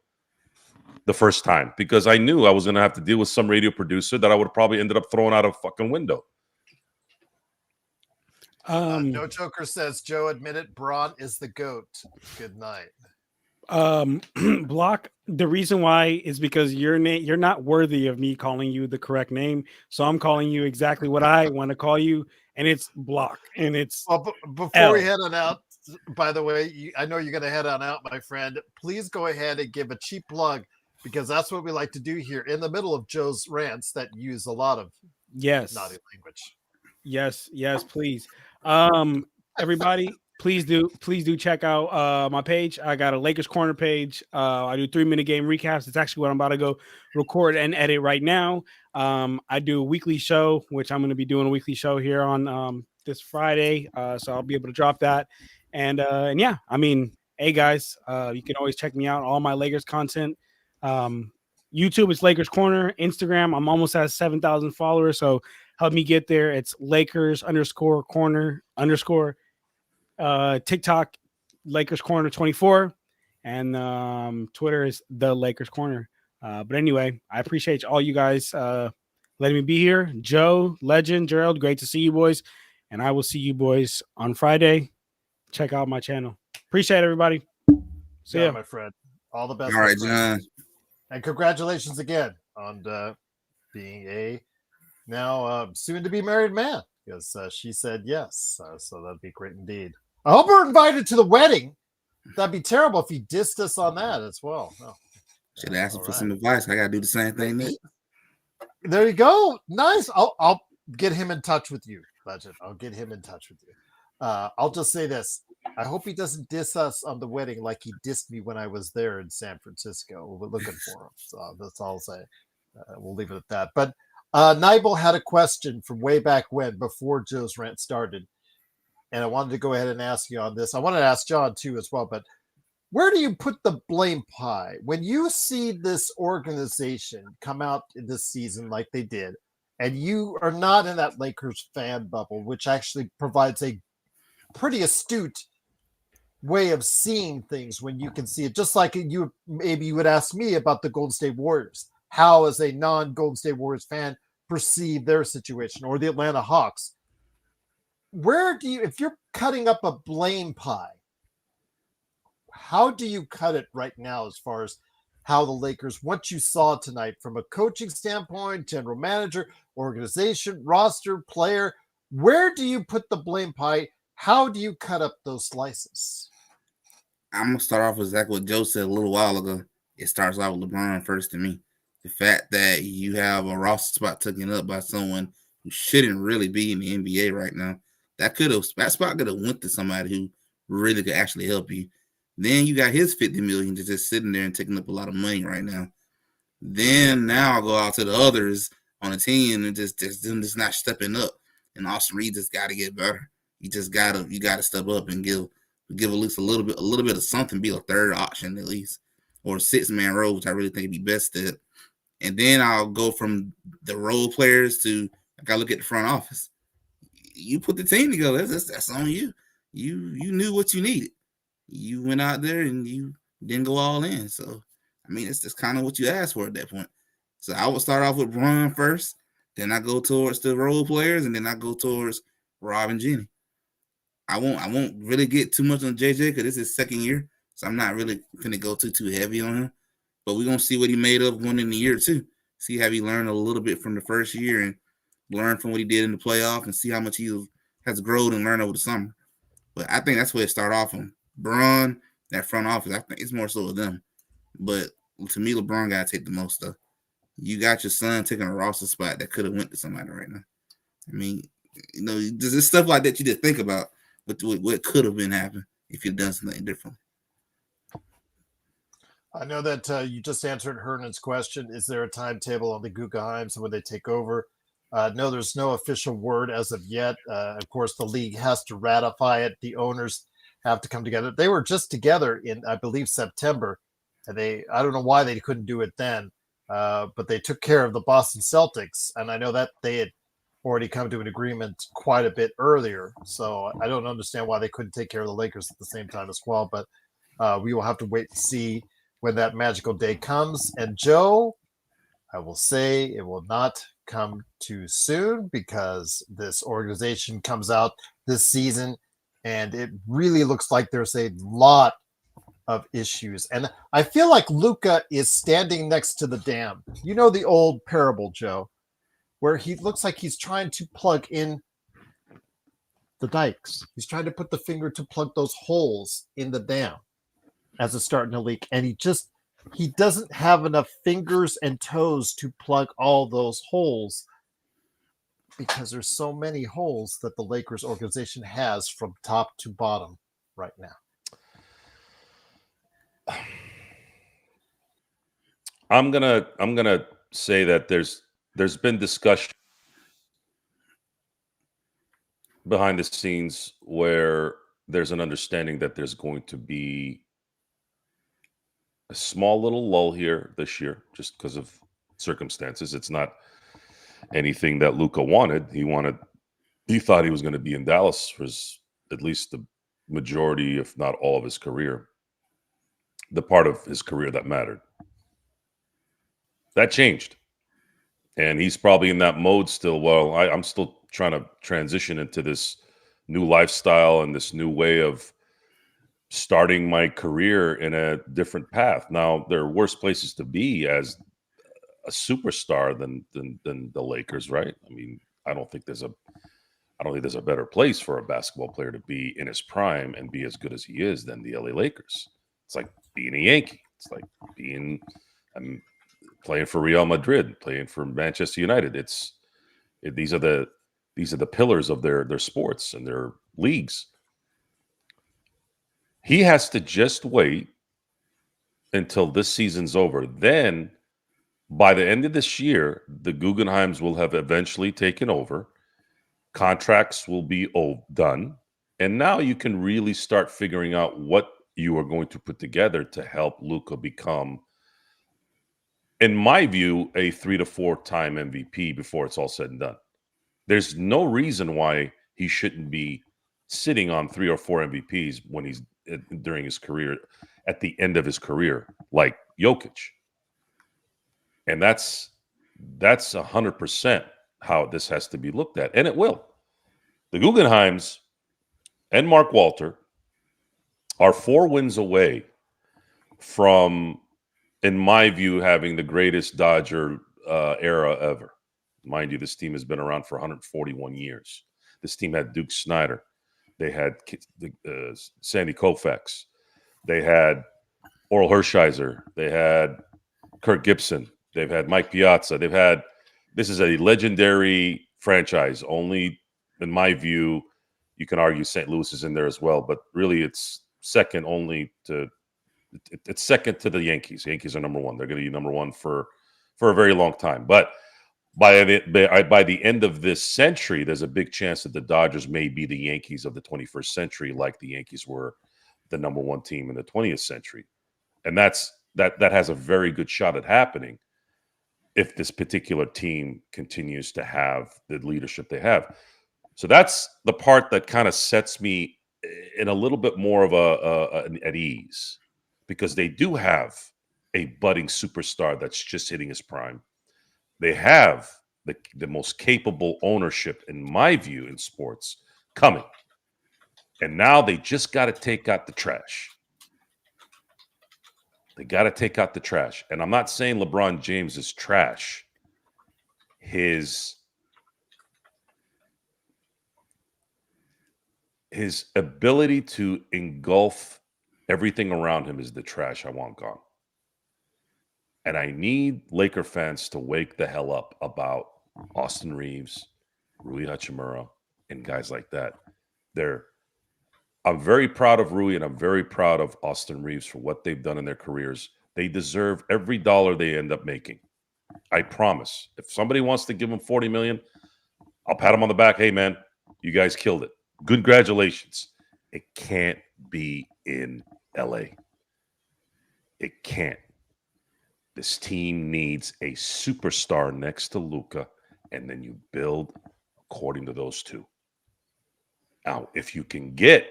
the first time, because I knew I was going to have to deal with some radio producer that I would have probably ended up throwing out a fucking window. No Joker says, Joe admitted Braun is the GOAT. Good night. Block, the reason why is because you're not worthy of me calling you the correct name, so I'm calling you exactly what I want to call you, and it's Block, and it's before we head on out, by the way, I know you're going to head on out, my friend. Please go ahead and give a cheap plug, because that's what we like to do here in the middle of Joe's rants that use a lot of naughty language. Yes, please. Everybody, please do check out my page. I got a Lakers Corner page. I do 3-minute game recaps. It's actually what I'm about to go record and edit right now. I do a weekly show, which I'm going to be doing a weekly show here on this Friday. So I'll be able to drop that. And yeah, I mean, hey guys, you can always check me out. All my Lakers content. YouTube is Lakers Corner. Instagram, I'm almost at 7,000 followers. So help me get there. It's Lakers_Corner_. TikTok, Lakers Corner 24, and Twitter is the Lakers Corner. But anyway, I appreciate all you guys letting me be here. Joe, Legend, Gerald, great to see you boys, and I will see you boys on Friday. Check out my channel. Appreciate everybody. See ya, my friend. All the best. All right, John. And congratulations again on being a now soon to be married man, because she said yes. So that'd be great indeed. I hope we're invited to the wedding. That'd be terrible if he dissed us on that as well. No. Should ask him for some advice. I gotta do the same thing. There you go. Nice. I'll get him in touch with you, Legend. I'll get him in touch with you. I'll just say this. I hope he doesn't diss us on the wedding like he dissed me when I was there in San Francisco. We're looking for him. So that's all I'll say. We'll leave it at that. But Nibel had a question from way back when, before Joe's rant started. And I wanted to go ahead and ask you on this. I wanted to ask John too as well, but where do you put the blame pie when you see this organization come out in this season like they did, and you are not in that Lakers fan bubble, which actually provides a pretty astute way of seeing things when you can see it, just like you would ask me about the Golden State Warriors, how as a non-Golden State Warriors fan perceive their situation, or the Atlanta Hawks. Where do you, if you're cutting up a blame pie, how do you cut it right now as far as how the Lakers, what you saw tonight from a coaching standpoint, general manager, organization, roster, player, where do you put the blame pie? How do you cut up those slices? I'm going to start off with exactly what Joe said a little while ago. It starts off with LeBron first to me. The fact that you have a roster spot taken up by someone who shouldn't really be in the NBA right now. That spot could have went to somebody who really could actually help you. Then you got his $50 million just sitting there and taking up a lot of money right now. Then now I'll go out to the others on the team and just not stepping up. And Austin Reed just got to get better. You got to step up and give at least a little bit of something, be a third option at least, or a 6-man role, which I really think would be best at. And then I'll go from the role players to I got to look at the front office. You put the team together. That's on you. You knew what you needed. You went out there and you didn't go all in. So, I mean, it's just kind of what you asked for at that point. So I would start off with Bron first. Then I go towards the role players, and then I go towards Rob and Jenny. I won't really get too much on JJ because this is his second year. So I'm not really going to go too heavy on him. But we're going to see what he made of going in the year two. See how he learned a little bit from the first year and learn from what he did in the playoff and see how much he has grown and learned over the summer. But I think that's where it started off on. Braun, that front office, I think it's more so with them. But to me, LeBron got to take the most stuff. You got your son taking a roster spot that could have went to somebody right now. I mean, there's stuff like that you just think about what could have been happening if you'd done something differently. I know that you just answered Hernan's question. Is there a timetable on the Guggenheim so when they take over? No, there's no official word as of yet. Of course, the league has to ratify it. The owners have to come together. They were just together in, I believe, September. And I don't know why they couldn't do it then. but they took care of the Boston Celtics, and I know that they had already come to an agreement quite a bit earlier. So I don't understand why they couldn't take care of the Lakers at the same time as well. But we will have to wait to see when that magical day comes. And Joe, I will say it will not come too soon because this organization comes out this season, and it really looks like there's a lot of issues. And I feel like Luka is standing next to the dam. You know the old parable, Joe, where he looks like he's trying to plug in the dikes. He's trying to put the finger to plug those holes in the dam as it's starting to leak. And he doesn't have enough fingers and toes to plug all those holes because there's so many holes that the Lakers organization has from top to bottom right now. I'm gonna say that there's been discussion behind the scenes where there's an understanding that there's going to be a small little lull here this year just because of circumstances. It's not anything that Luka wanted. He thought he was going to be in Dallas for at least the majority, if not all of his career, the part of his career that mattered. That changed. And he's probably in that mode still. Well, I'm still trying to transition into this new lifestyle and this new way of starting my career in a different path. Now, there are worse places to be as a superstar than the Lakers, right? I mean, I don't think there's a better place for a basketball player to be in his prime and be as good as he is than the LA Lakers. It's like being a Yankee. It's like being playing for Real Madrid, playing for Manchester United. These are the pillars of their sports and their leagues. He has to just wait until this season's over. Then, by the end of this year, the Guggenheims will have eventually taken over. Contracts will be done. And now you can really start figuring out what you are going to put together to help Luka become, in my view, a 3 to 4 time MVP before it's all said and done. There's no reason why he shouldn't be sitting on 3 or 4 MVPs when he's during his career, at the end of his career, like Jokic. And that's 100% how this has to be looked at, and it will. The Guggenheims and Mark Walter are 4 wins away from, in my view, having the greatest Dodger era ever. Mind you, this team has been around for 141 years. This team had Duke Snyder. They had Sandy Koufax. They had Oral Hershiser. They had Kirk Gibson. They've had Mike Piazza. This is a legendary franchise. Only, in my view, you can argue St. Louis is in there as well, but really it's second to the Yankees. The Yankees are number 1. They're going to be number 1 for a very long time. But by the end of this century, there's a big chance that the Dodgers may be the Yankees of the 21st century, like the Yankees were the number 1 team in the 20th century. And that has a very good shot at happening if this particular team continues to have the leadership they have. So that's the part that kind of sets me in a little bit more of at ease, because they do have a budding superstar that's just hitting his prime. They have the most capable ownership, in my view, in sports coming. And now they just got to take out the trash. They got to take out the trash. And I'm not saying LeBron James is trash. His ability to engulf everything around him is the trash I want gone. And I need Laker fans to wake the hell up about Austin Reeves, Rui Hachimura, and guys like that. I'm very proud of Rui and I'm very proud of Austin Reeves for what they've done in their careers. They deserve every dollar they end up making. I promise. If somebody wants to give them $40 million, I'll pat them on the back. Hey, man, you guys killed it. Congratulations. It can't be in LA. It can't. This team needs a superstar next to Luka, and then you build according to those two. Now, if you can get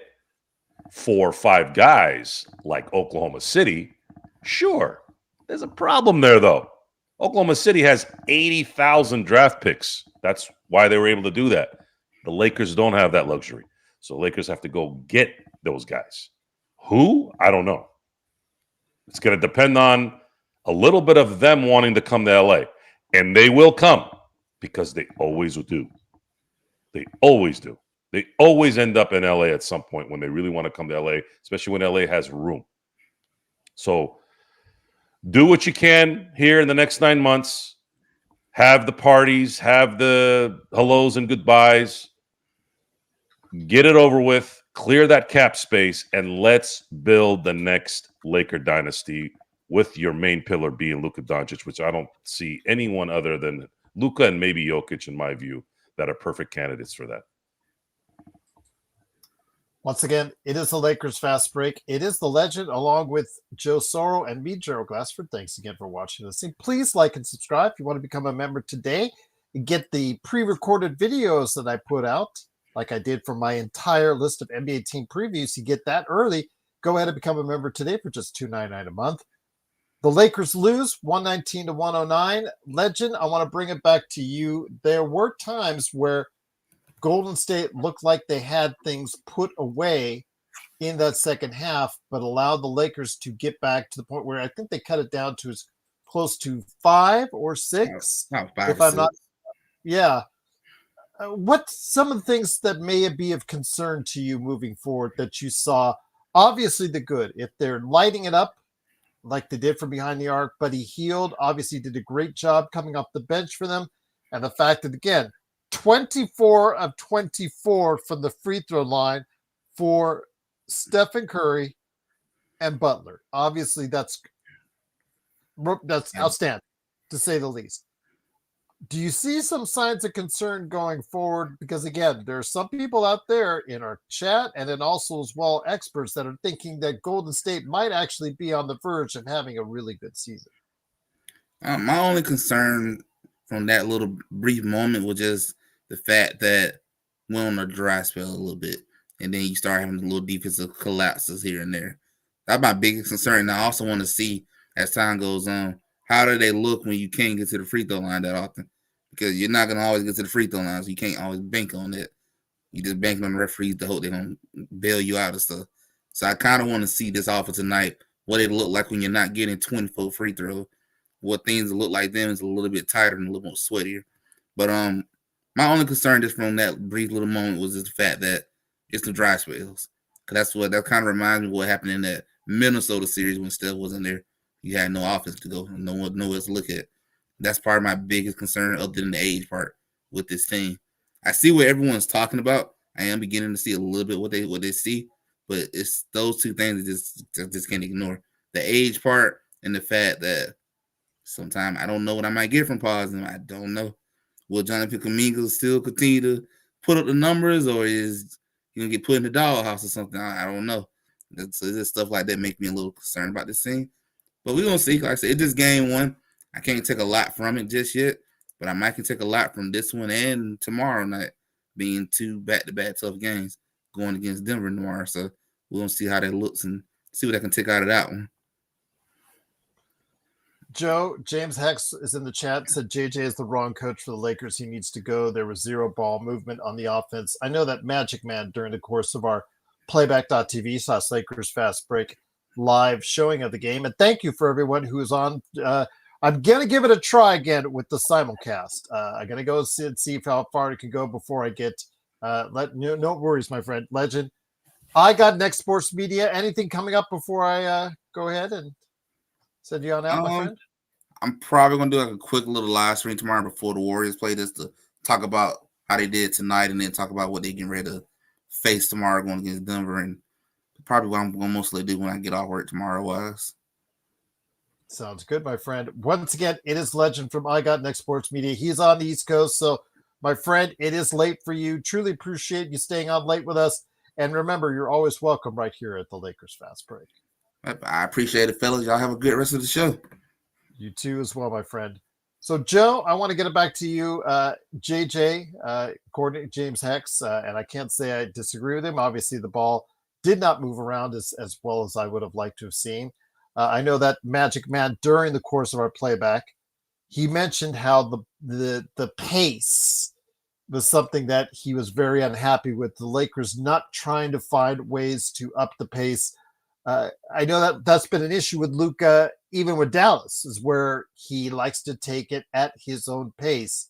4 or 5 guys like Oklahoma City, sure. There's a problem there, though. Oklahoma City has 80,000 draft picks. That's why they were able to do that. The Lakers don't have that luxury. So Lakers have to go get those guys. Who? I don't know. It's going to depend on a little bit of them wanting to come to LA. And they will come because they always do. They always do. They always end up in LA at some point when they really want to come to LA, especially when LA has room. So do what you can here in the next 9 months. Have the parties, have the hellos and goodbyes. Get it over with, clear that cap space, and let's build the next Laker dynasty with your main pillar being Luka Doncic, which I don't see anyone other than Luka and maybe Jokic, in my view, that are perfect candidates for that. Once again, it is the Lakers Fast Break. It is the legend, along with Joe Soro and me, Gerald Glassford. Thanks again for watching this thing. Please like and subscribe if you want to become a member today and get the pre-recorded videos that I put out, like I did for my entire list of NBA team previews. You get that early. Go ahead and become a member today for just $2.99 a month. The Lakers lose 119-109. Legend, I want to bring it back to you. There were times where Golden State looked like they had things put away in that second half, but allowed the Lakers to get back to the point where I think they cut it down to as close to 5 or 6. Not 5 if or I'm 6. not, yeah. What's some of the things that may be of concern to you moving forward that you saw? Obviously, the good. If they're lighting it up like they did from behind the arc, but he healed, obviously did a great job coming off the bench for them. And the fact that, again, 24 of 24 from the free throw line for Stephen Curry and Butler. Obviously, that's outstanding, to say the least. Do you see some signs of concern going forward? Because, again, there are some people out there in our chat and then also as well experts that are thinking that Golden State might actually be on the verge of having a really good season. My only concern from that little brief moment was just the fact that we're on a dry spell a little bit, and then you start having little defensive collapses here and there. That's my biggest concern. And I also want to see, as time goes on, how do they look when you can't get to the free throw line that often? Because you're not going to always get to the free throw line, so you can't always bank on it. You just bank on the referees to hope they're going to bail you out and stuff. So I kind of want to see this offer tonight, what it look like when you're not getting 24 free throws, what things look like them is a little bit tighter and a little more sweatier. But my only concern just from that brief little moment was just the fact that it's the dry spells. Because that kind of reminds me of what happened in that Minnesota series when Steph wasn't there. You had no offense to go, nowhere to look at. That's probably my biggest concern, other than the age part, with this team. I see what everyone's talking about. I am beginning to see a little bit what they see, but it's those two things that just can't ignore. The age part and the fact that sometimes I don't know what I might get from pausing. I don't know. Will Jonathan Kuminga still continue to put up the numbers, or is he going to get put in the doghouse or something? I don't know. So just stuff like that make me a little concerned about this team. But we're going to see. Like I said, it's just game one. I can't take a lot from it just yet, but I might can take a lot from this one and tomorrow night, being 2 back-to-back tough games going against Denver tomorrow. So we're going to see how that looks and see what I can take out of that one. Joe, James Hex is in the chat, said JJ is the wrong coach for the Lakers. He needs to go. There was zero ball movement on the offense. I know that Magic Man, during the course of our playback.tv/Lakers Fast Break live showing of the game. And thank you for everyone who is on. I'm going to give it a try again with the simulcast. I'm going to go see how far it can go before I get no worries, my friend. Legend. I got Next Sports Media. Anything coming up before I go ahead and send you on out, my friend? I'm probably going to do like a quick little live stream tomorrow before the Warriors play, just to talk about how they did tonight and then talk about what they getting ready to face tomorrow going against Denver, and probably what I'm going to mostly do when I get off work tomorrow was. Sounds good, my friend. Once again, it is Legend from I Got Next Sports Media. He's on the East Coast, so my friend, it is late for you. Truly appreciate you staying on late with us. And remember, you're always welcome right here at the Lakers Fast Break. I appreciate it, fellas. Y'all have a good rest of the show. You too as well, my friend. So, Joe, I want to get it back to you. JJ, according to James Hex, and I can't say I disagree with him. Obviously, the ball did not move around as well as I would have liked to have seen. I know that Magic Man, during the course of our playback, he mentioned how the pace was something that he was very unhappy with. The Lakers not trying to find ways to up the pace. I know that that's been an issue with Luka, even with Dallas, is where he likes to take it at his own pace.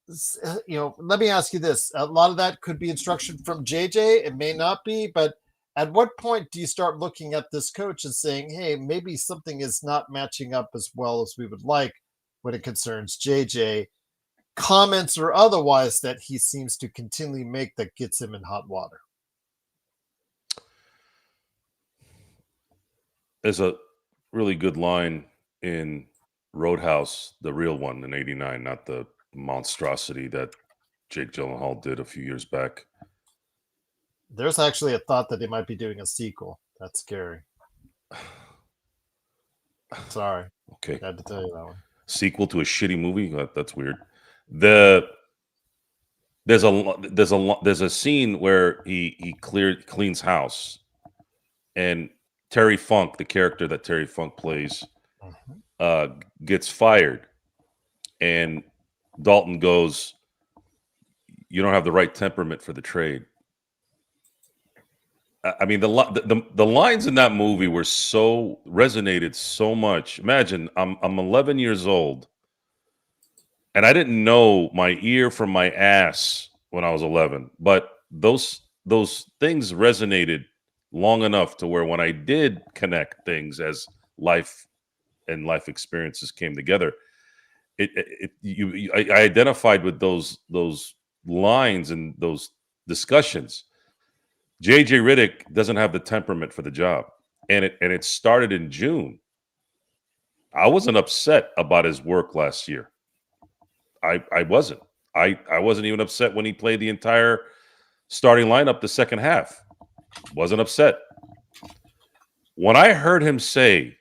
Let me ask you this: a lot of that could be instruction from JJ. It may not be, but at what point do you start looking at this coach and saying, "Hey, maybe something is not matching up as well as we would like when it concerns JJ"? Comments or otherwise that he seems to continually make that gets him in hot water. There's a really good line in Roadhouse, the real one in '89, not the monstrosity that Jake Gyllenhaal did a few years back. There's actually a thought that they might be doing a sequel. That's scary. Sorry. Okay. I had to tell you that one. Sequel to a shitty movie? That's weird. There's a scene where he cleans house, and Terry Funk, the character that Terry Funk plays, gets fired, and Dalton goes, "You don't have the right temperament for the trade." I mean, the lines in that movie were resonated so much. Imagine I'm 11 years old, and I didn't know my ear from my ass when I was 11, but those things resonated long enough to where when I did connect things as life and life experiences came together, I identified with those lines and those discussions. JJ Redick doesn't have the temperament for the job, and it started in June. I wasn't upset about his work last year. I wasn't. I wasn't even upset when he played the entire starting lineup the second half. Wasn't upset. When I heard him say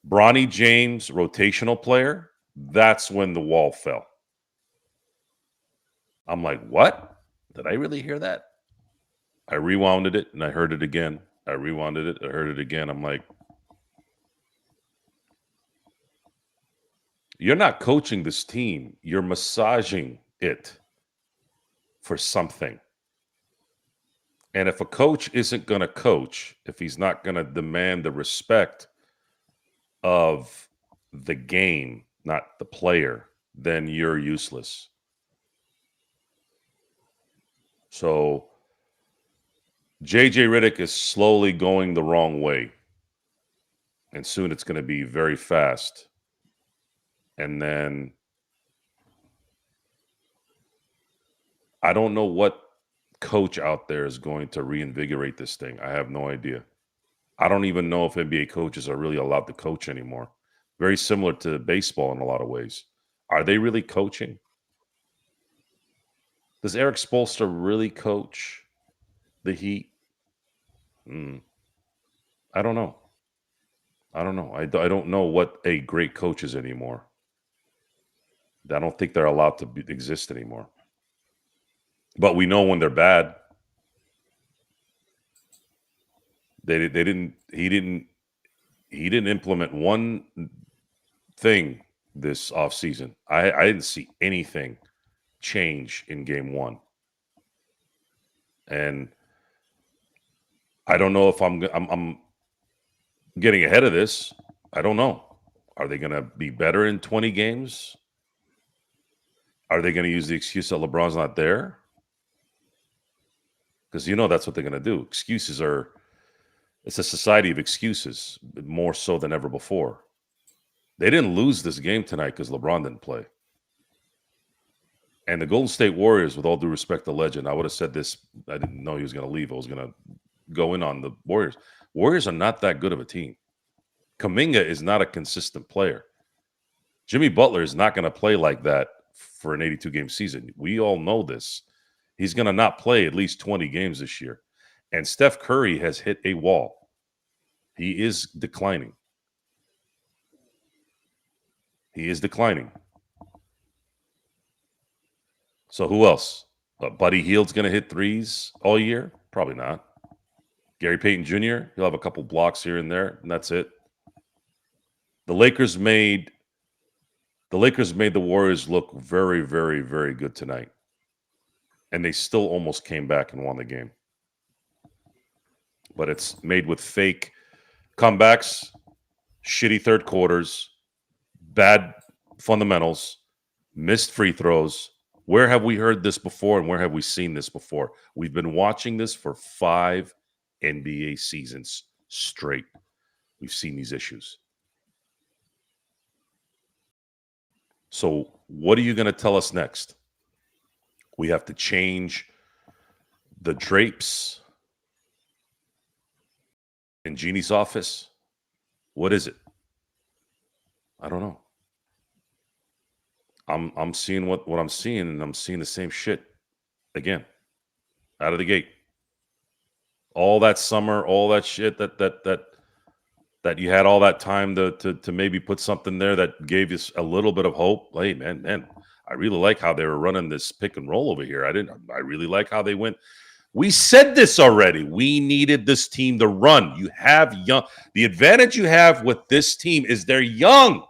Bronny James, rotational player, that's when the wall fell. I'm like, what? Did I really hear that? I rewounded it and I heard it again. I rewounded it. I heard it again. I'm like, you're not coaching this team. You're massaging it for something. And if a coach isn't going to coach, if he's not going to demand the respect of the game, not the player, then you're useless. So JJ Redick is slowly going the wrong way. And soon it's going to be very fast. And then I don't know what coach out there is going to reinvigorate this thing. I have no idea. I don't even know if NBA coaches are really allowed to coach anymore. Very similar to baseball in a lot of ways. Are they really coaching? Does Eric Spoelstra really coach the Heat? I don't know. I don't know. I don't know what a great coach is anymore. I don't think they're allowed to exist anymore. But we know when they're bad. He didn't implement one thing this offseason. I didn't see anything change in game one. And I don't know if I'm getting ahead of this. I don't know. Are they going to be better in 20 games? Are they going to use the excuse that LeBron's not there? Because that's what they're going to do. It's a society of excuses, more so than ever before. They didn't lose this game tonight because LeBron didn't play. And the Golden State Warriors, with all due respect to Legend, I would have said this. I didn't know he was going to leave. I was going to go in on the Warriors. Warriors are not that good of a team. Kuminga is not a consistent player. Jimmy Butler is not going to play like that for an 82-game season. We all know this. He's going to not play at least 20 games this year. And Steph Curry has hit a wall. He is declining. He is declining. So who else? Buddy Hield's going to hit threes all year? Probably not. Gary Payton Jr., he'll have a couple blocks here and there, and that's it. The Lakers made the Warriors look very, very, very good tonight. And they still almost came back and won the game. But it's made with fake comebacks, shitty third quarters, bad fundamentals, missed free throws. Where have we heard this before and where have we seen this before? We've been watching this for 5 NBA seasons straight. We've seen these issues. So what are you going to tell us next? We have to change the drapes in Jeannie's office. What is it? I don't know. I'm seeing what I'm seeing, and I'm seeing the same shit again out of the gate. All that summer, all that shit that you had all that time to maybe put something there that gave us a little bit of hope. Hey, man, I really like how they were running this pick and roll over here. I really like how they went. We said this already. We needed this team to run. You have young. The advantage you have with this team is they're young.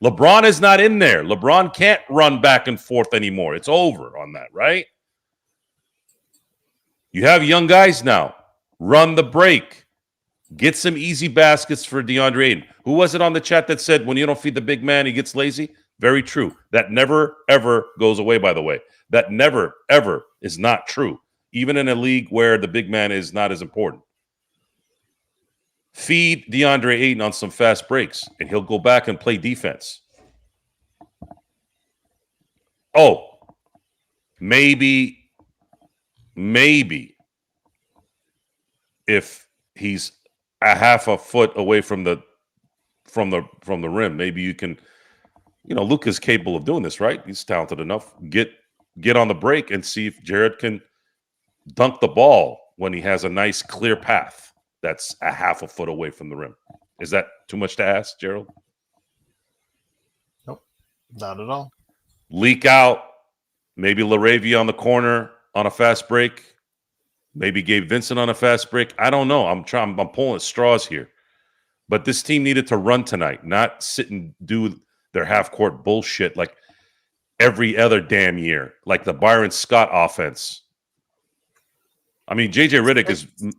LeBron is not in there. LeBron can't run back and forth anymore. It's over on that, right? You have young guys now. Run the break. Get some easy baskets for DeAndre Ayton. Who was it on the chat that said when you don't feed the big man, he gets lazy? Very true. That never, ever goes away, by the way. That never, ever is not true, even in a league where the big man is not as important. Feed DeAndre Ayton on some fast breaks, and he'll go back and play defense. Oh, maybe if he's a half a foot away from the rim, maybe you can, Luka's capable of doing this, right? He's talented enough. Get on the break and see if Jared can dunk the ball when he has a nice clear path that's a half a foot away from the rim. Is that too much to ask, Gerald? Nope, not at all. Leak out. Maybe LaRavia on the corner on a fast break. Maybe Gabe Vincent on a fast break. I don't know. I'm pulling at straws here. But this team needed to run tonight, not sit and do their half-court bullshit like every other damn year, like the Byron Scott offense. I mean, JJ Redick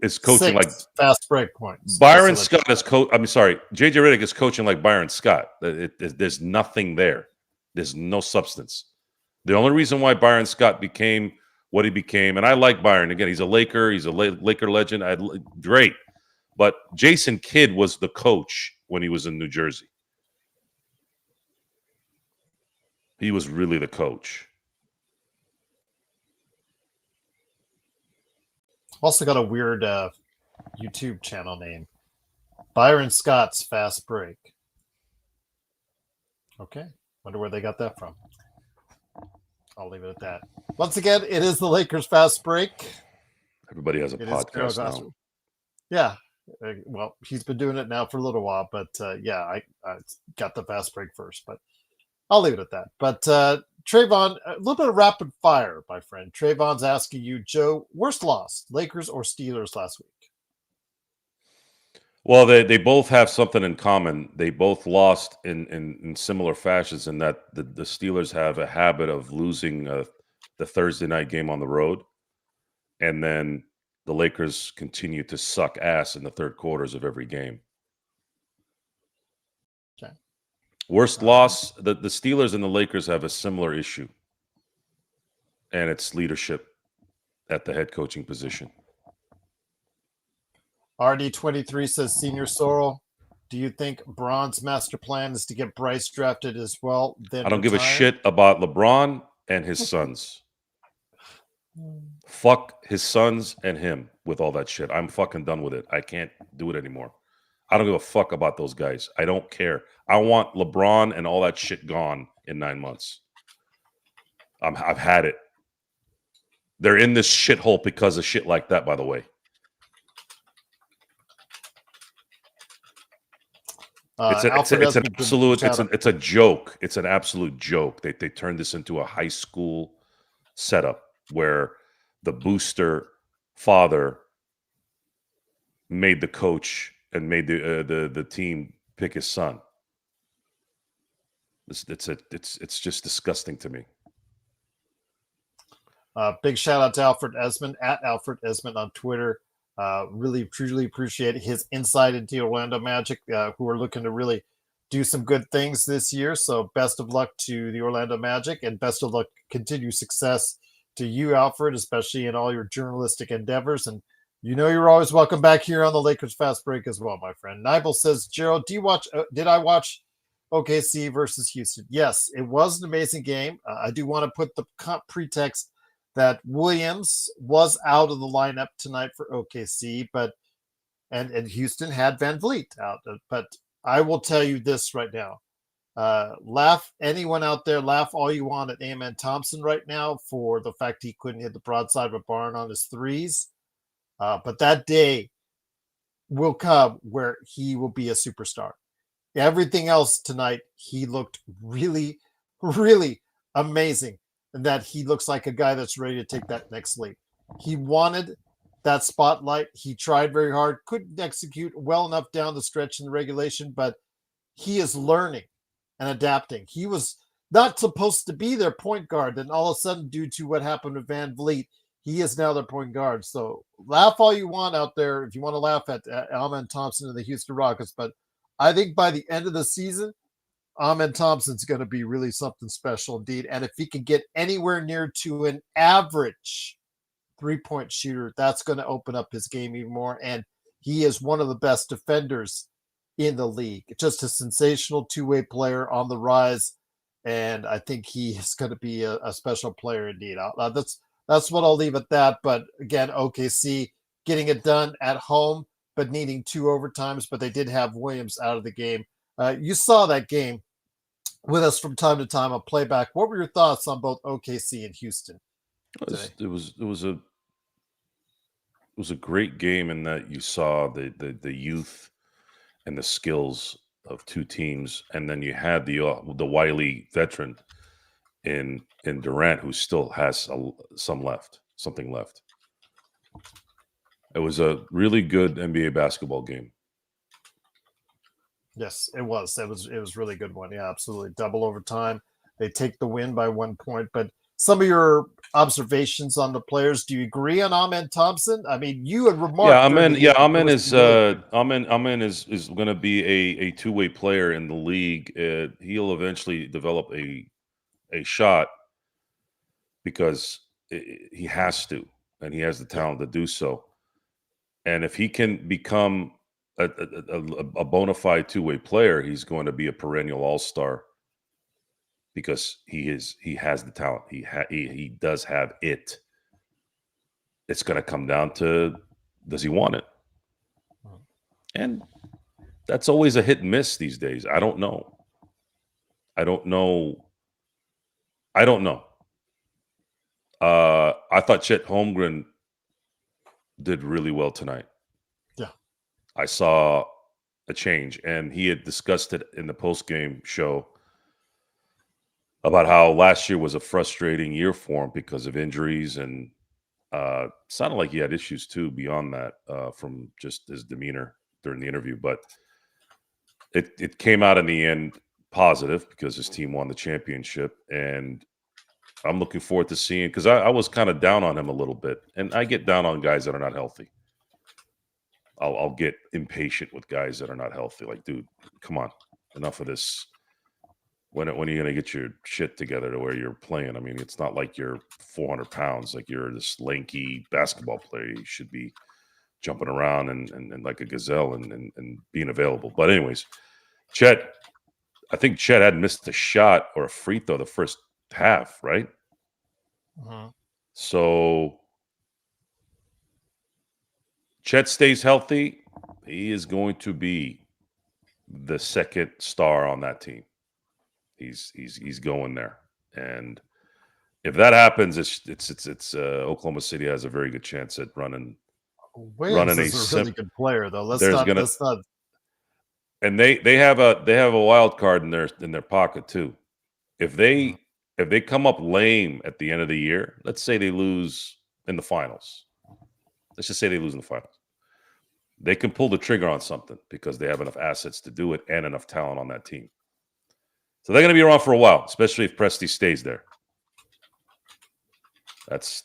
is coaching like fast break points. Byron Scott is JJ Redick is coaching like Byron Scott. There's nothing there. There's no substance. The only reason why Byron Scott became what he became, and I like Byron. Again, he's a Laker. He's a Laker legend. Great. But Jason Kidd was the coach when he was in New Jersey. He was really the coach. Also got a weird YouTube channel name. Byron Scott's Fast Break. Okay. Wonder where they got that from. I'll leave it at that. Once again, it is the Lakers Fast Break. Everybody has a podcast now. Yeah. Well, he's been doing it now for a little while, but I got the Fast Break first, but I'll leave it at that. But Trayvon, a little bit of rapid fire, my friend. Trayvon's asking you, Joe, worst loss, Lakers or Steelers last week? Well, they both have something in common. They both lost in similar fashions in that the Steelers have a habit of losing the Thursday night game on the road. And then the Lakers continue to suck ass in the third quarters of every game. Okay. Worst loss, the Steelers and the Lakers have a similar issue. And it's leadership at the head coaching position. RD23 says, Senior Sorrel, do you think Braun's master plan is to get Bryce drafted as well? Then I don't give a shit about LeBron and his sons. Fuck his sons and him with all that shit. I'm fucking done with it. I can't do it anymore. I don't give a fuck about those guys. I don't care. I want LeBron and all that shit gone in 9 months. I've had it. They're in this shithole because of shit like that, by the way. Alfred an Esmond, absolute shout out. it's a joke. It's an absolute joke. They turned this into a high school setup where the booster father made the coach and made the team pick his son. It's just disgusting to me. Big shout out to Alfred Esmond at Alfred Esmond on Twitter. Really, truly appreciate his insight into Orlando Magic, who are looking to really do some good things this year. So best of luck to the Orlando Magic, and best of luck, continued success to you, Alfred, especially in all your journalistic endeavors. And you know you're always welcome back here on the Lakers Fast Break as well, my friend. Nibel says, Gerald, did I watch OKC versus Houston? Yes, it was an amazing game. I do want to put the pretext that Williams was out of the lineup tonight for OKC, but and Houston had Van Vliet out. But I will tell you this right now. Laugh anyone out there, laugh all you want at Amen Thompson right now for the fact he couldn't hit the broadside of a barn on his threes. But that day will come where he will be a superstar. Everything else tonight, he looked really, really amazing. And that he looks like a guy that's ready to take that next leap. He wanted that spotlight. He tried very hard, couldn't execute well enough down the stretch in the regulation, but he is learning and adapting. He was not supposed to be their point guard. Then all of a sudden, due to what happened with Van Vliet, he is now their point guard. So laugh all you want out there if you want to laugh at Amen Thompson and the Houston Rockets. But I think by the end of the season, Amen Thompson's going to be really something special indeed. And if he can get anywhere near to an average three-point shooter, that's going to open up his game even more. And he is one of the best defenders in the league. Just a sensational two-way player on the rise. And I think he is going to be a special player indeed. That's what I'll leave at that. But again, OKC getting it done at home, but needing 2 overtimes. But they did have Williams out of the game. You saw that game with us from time to time on playback. What were your thoughts on both OKC and Houston? It was a great game in that you saw the youth and the skills of two teams, and then you had the wily veteran in Durant, who still has something left. It was a really good NBA basketball game. Yes, it was. It was really good one. Yeah, absolutely. Double overtime. They take the win by 1 point. But some of your observations on the players, do you agree on Amen Thompson? I mean, you had remarked. Amen is going to be a two-way player in the league. He'll eventually develop a shot because he has to, and he has the talent to do so. And if he can become a bona fide two-way player, he's going to be a perennial all-star because he has the talent. He does have it. It's going to come down to, does he want it? And that's always a hit and miss these days. I don't know. I thought Chet Holmgren did really well tonight. Yeah. I saw a change, and he had discussed it in the post-game show about how last year was a frustrating year for him because of injuries, and sounded like he had issues too beyond that from just his demeanor during the interview. But it came out in the end positive because his team won the championship, and I'm looking forward to seeing, because I was kind of down on him a little bit, and I get down on guys that are not healthy. I'll get impatient with guys that are not healthy. Like, dude, come on, enough of this. When are you going to get your shit together to where you're playing? I mean, it's not like you're 400 pounds, like you're this lanky basketball player. You should be jumping around and like a gazelle and being available. But anyways, I think Chet had missed a shot or a free throw the first half, right? Uh-huh. So Chet stays healthy, he is going to be the second star on that team. He's going there, and if that happens, it's Oklahoma City has a very good chance at running. Williams is a really good player, though. Let's not. And they have a wild card in their pocket too. If they come up lame at the end of the year, let's say they lose in the finals. Let's just say they lose in the finals. They can pull the trigger on something because they have enough assets to do it and enough talent on that team. So they're going to be around for a while, especially if Presti stays there. That's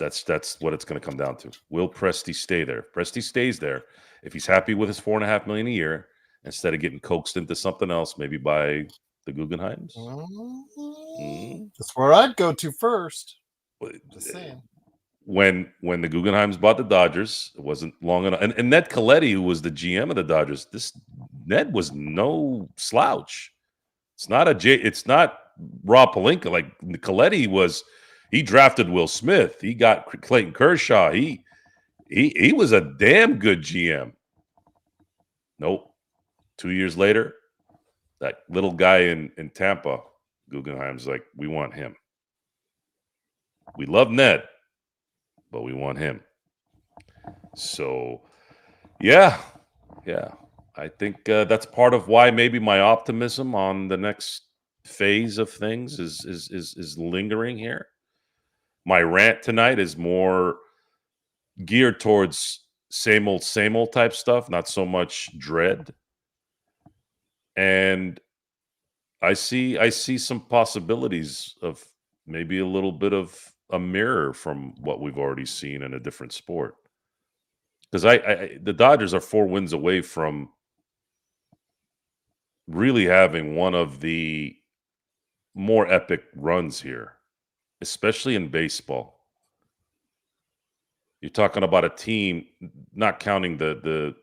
what it's going to come down to. Will Presti stay there? If Presti stays there, if he's happy with his $4.5 million a year, instead of getting coaxed into something else, maybe by the Guggenheims. That's where I'd go to first. Just saying. When the Guggenheims bought the Dodgers, it wasn't long enough. And Ned Colletti, who was the GM of the Dodgers, Ned was no slouch. It's not Rob Pelinka. Like Colletti he drafted Will Smith. He got Clayton Kershaw. He was a damn good GM. Nope. 2 years later, that little guy in Tampa, Guggenheim's like, we want him. We love Ned, but we want him. So, yeah. I think that's part of why maybe my optimism on the next phase of things is lingering here. My rant tonight is more geared towards same old type stuff, not so much dread. And I see some possibilities of maybe a little bit of a mirror from what we've already seen in a different sport. Because the Dodgers are 4 wins away from really having one of the more epic runs here, especially in baseball. You're talking about a team, not counting the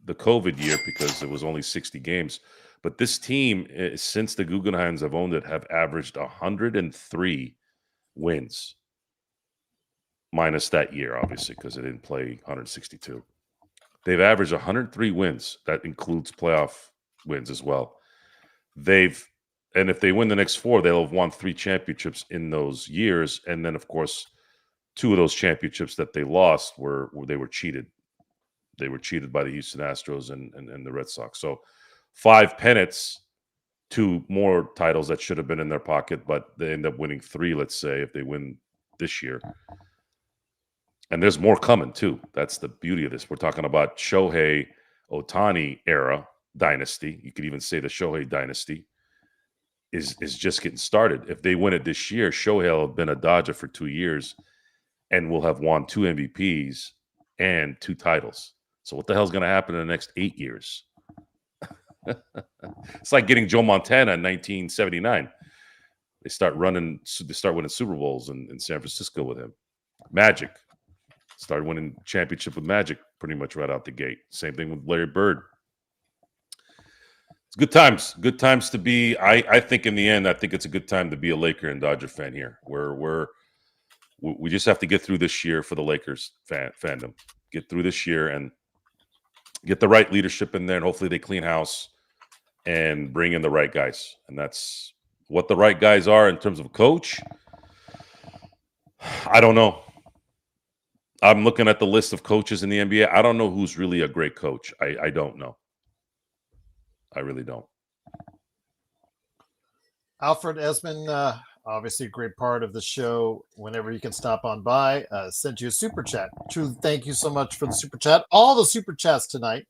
COVID year because it was only 60 games, but this team, since the Guggenheims have owned it, have averaged 103 wins, minus that year, obviously, because they didn't play 162. They've averaged 103 wins. That includes playoff wins as well. And if they win the next 4, they'll have won 3 championships in those years. And then, of course, 2 of those championships that they lost were they were cheated. They were cheated by the Houston Astros and the Red Sox. So 5 pennants, 2 more titles that should have been in their pocket, but they end up winning 3, let's say, if they win this year. And there's more coming, too. That's the beauty of this. We're talking about Shohei Ohtani era dynasty. You could even say the Shohei dynasty is just getting started. If they win it this year, Shohei will have been a Dodger for 2 years and will have won 2 MVPs and 2 titles. So what the hell's going to happen in the next 8 years? It's like getting Joe Montana in 1979. They start winning Super Bowls in San Francisco with him. Magic. Started winning championship with Magic pretty much right out the gate. Same thing with Larry Bird. It's good times. Good times to be. I think in the end, I think it's a good time to be a Laker and Dodger fan here. We just have to get through this year for the Lakers fandom. Get through this year and get the right leadership in there, and hopefully they clean house and bring in the right guys. And that's what the right guys are in terms of a coach. I don't know. I'm looking at the list of coaches in the NBA. I don't know who's really a great coach. I don't know. I really don't. Alfred Esmond, obviously a great part of the show. Whenever you can stop on by, sent you a super chat. Truly, thank you so much for the super chat. All the super chats tonight.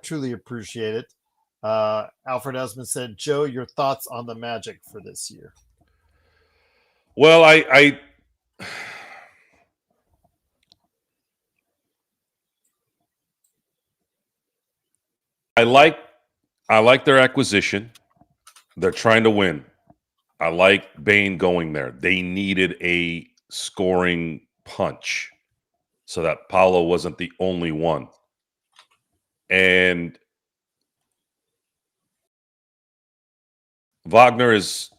Truly appreciate it. Alfred Esmond said, Joe, your thoughts on the Magic for this year? Well, I like their acquisition. They're trying to win. I like Bane going there. They needed a scoring punch so that Paolo wasn't the only one. And Wagner is,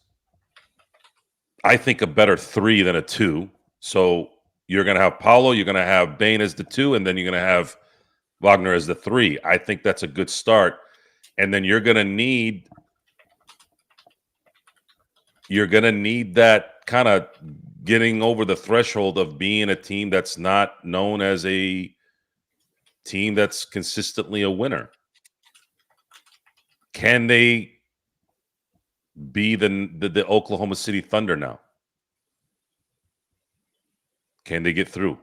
I think, a better 3 than a 2. So you're going to have Paolo, you're going to have Bane as the 2, and then you're going to have Wagner as the 3. I think that's a good start. And then you're going to need that kind of getting over the threshold of being a team that's not known as a team that's consistently a winner. Can they be the Oklahoma City Thunder now? Can they get through?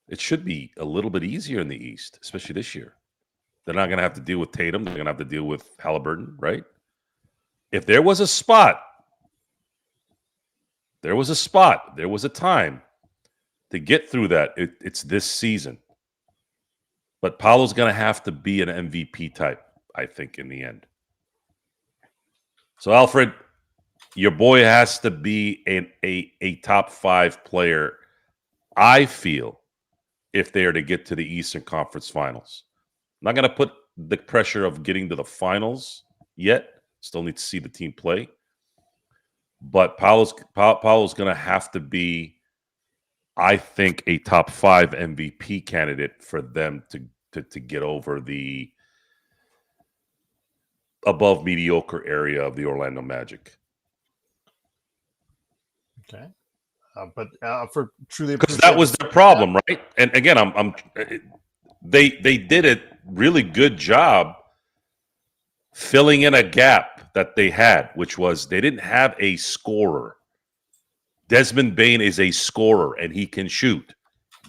It should be a little bit easier in the East, especially this year. They're not going to have to deal with Tatum. They're going to have to deal with Halliburton, right? If there was a spot, there was a time to get through that, it's this season. But Paolo's going to have to be an MVP type, I think, in the end. So, Alfred, your boy has to be a top 5 player, I feel, if they are to get to the Eastern Conference Finals. I'm not going to put the pressure of getting to the finals yet. Still need to see the team play. But Paolo's going to have to be, I think, a top 5 MVP candidate for them to get over the above mediocre area of the Orlando Magic. Okay. But for truly, because that was their problem, right? And again, they did a really good job filling in a gap that they had, which was they didn't have a scorer. Desmond Bane is a scorer and he can shoot.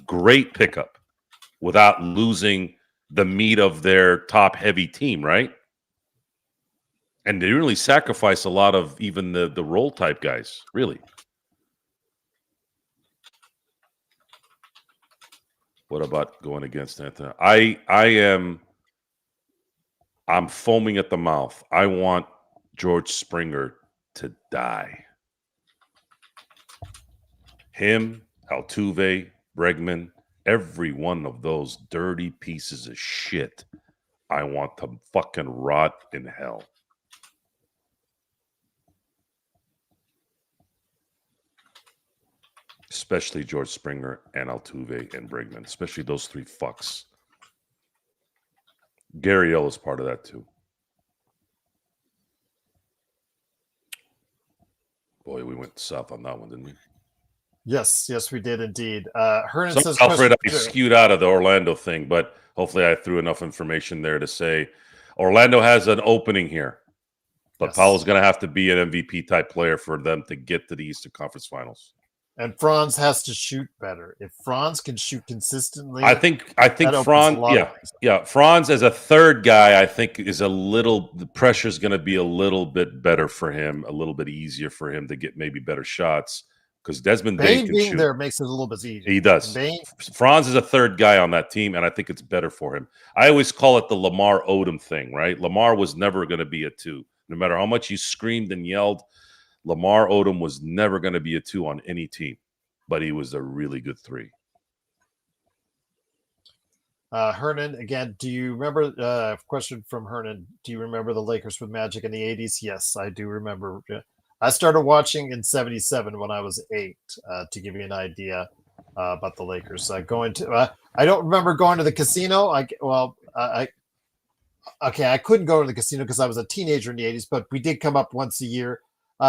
Great pickup without losing the meat of their top heavy team, right? And they really sacrifice a lot of even the role type guys, really. What about going against Anthony? I'm foaming at the mouth. I want George Springer to die. Him, Altuve, Bregman, every one of those dirty pieces of shit, I want to fucking rot in hell. Especially George Springer and Altuve and Bregman, especially those 3 fucks. Gary Hill is part of that too. Boy, we went south on that one, didn't we? Yes, we did indeed. Hernan says, Alfred, I skewed out of the Orlando thing, but hopefully I threw enough information there to say Orlando has an opening here. But yes. Paolo's going to have to be an MVP type player for them to get to the Eastern Conference Finals. And Franz has to shoot better. If Franz can shoot consistently, I think Franz, Franz as a third guy, I think is the pressure's going to be a little bit better for him, a little bit easier for him to get maybe better shots because Desmond Bane can being shoot. There makes it a little bit easier. He does. Franz is a third guy on that team, and I think it's better for him. I always call it the Lamar Odom thing, right? Lamar was never going to be a 2. No matter how much you screamed and yelled, Lamar Odom was never going to be a 2 on any team, but he was a really good 3. Hernan, again, do you remember, question from Hernan, do you remember the Lakers with Magic in the 80s? Yes, I do remember. I started watching in 77 when I was 8, to give you an idea about the Lakers. I don't remember going to the casino. I couldn't go to the casino because I was a teenager in the 80s, but we did come up once a year.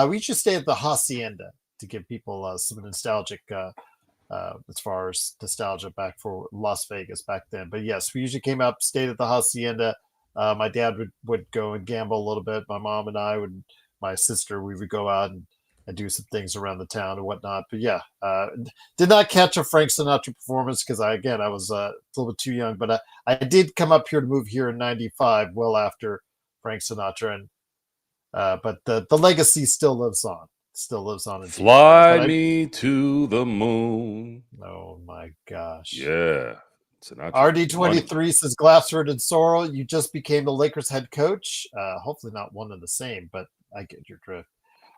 We used to stay at the Hacienda to give people some nostalgic, as far as nostalgia back for Las Vegas back then. But yes, we usually came up, stayed at the Hacienda. My dad would go and gamble a little bit. My mom and my sister, we would go out and do some things around the town and whatnot. But yeah, did not catch a Frank Sinatra performance because I was a little bit too young. But I did come up here to move here in '95, well after Frank Sinatra, and but the legacy still lives on. Fly me to the moon. Oh my gosh. Yeah. RD23 says Glassford and Sorrell, you just became the Lakers head coach. Hopefully not one and the same, but I get your drift.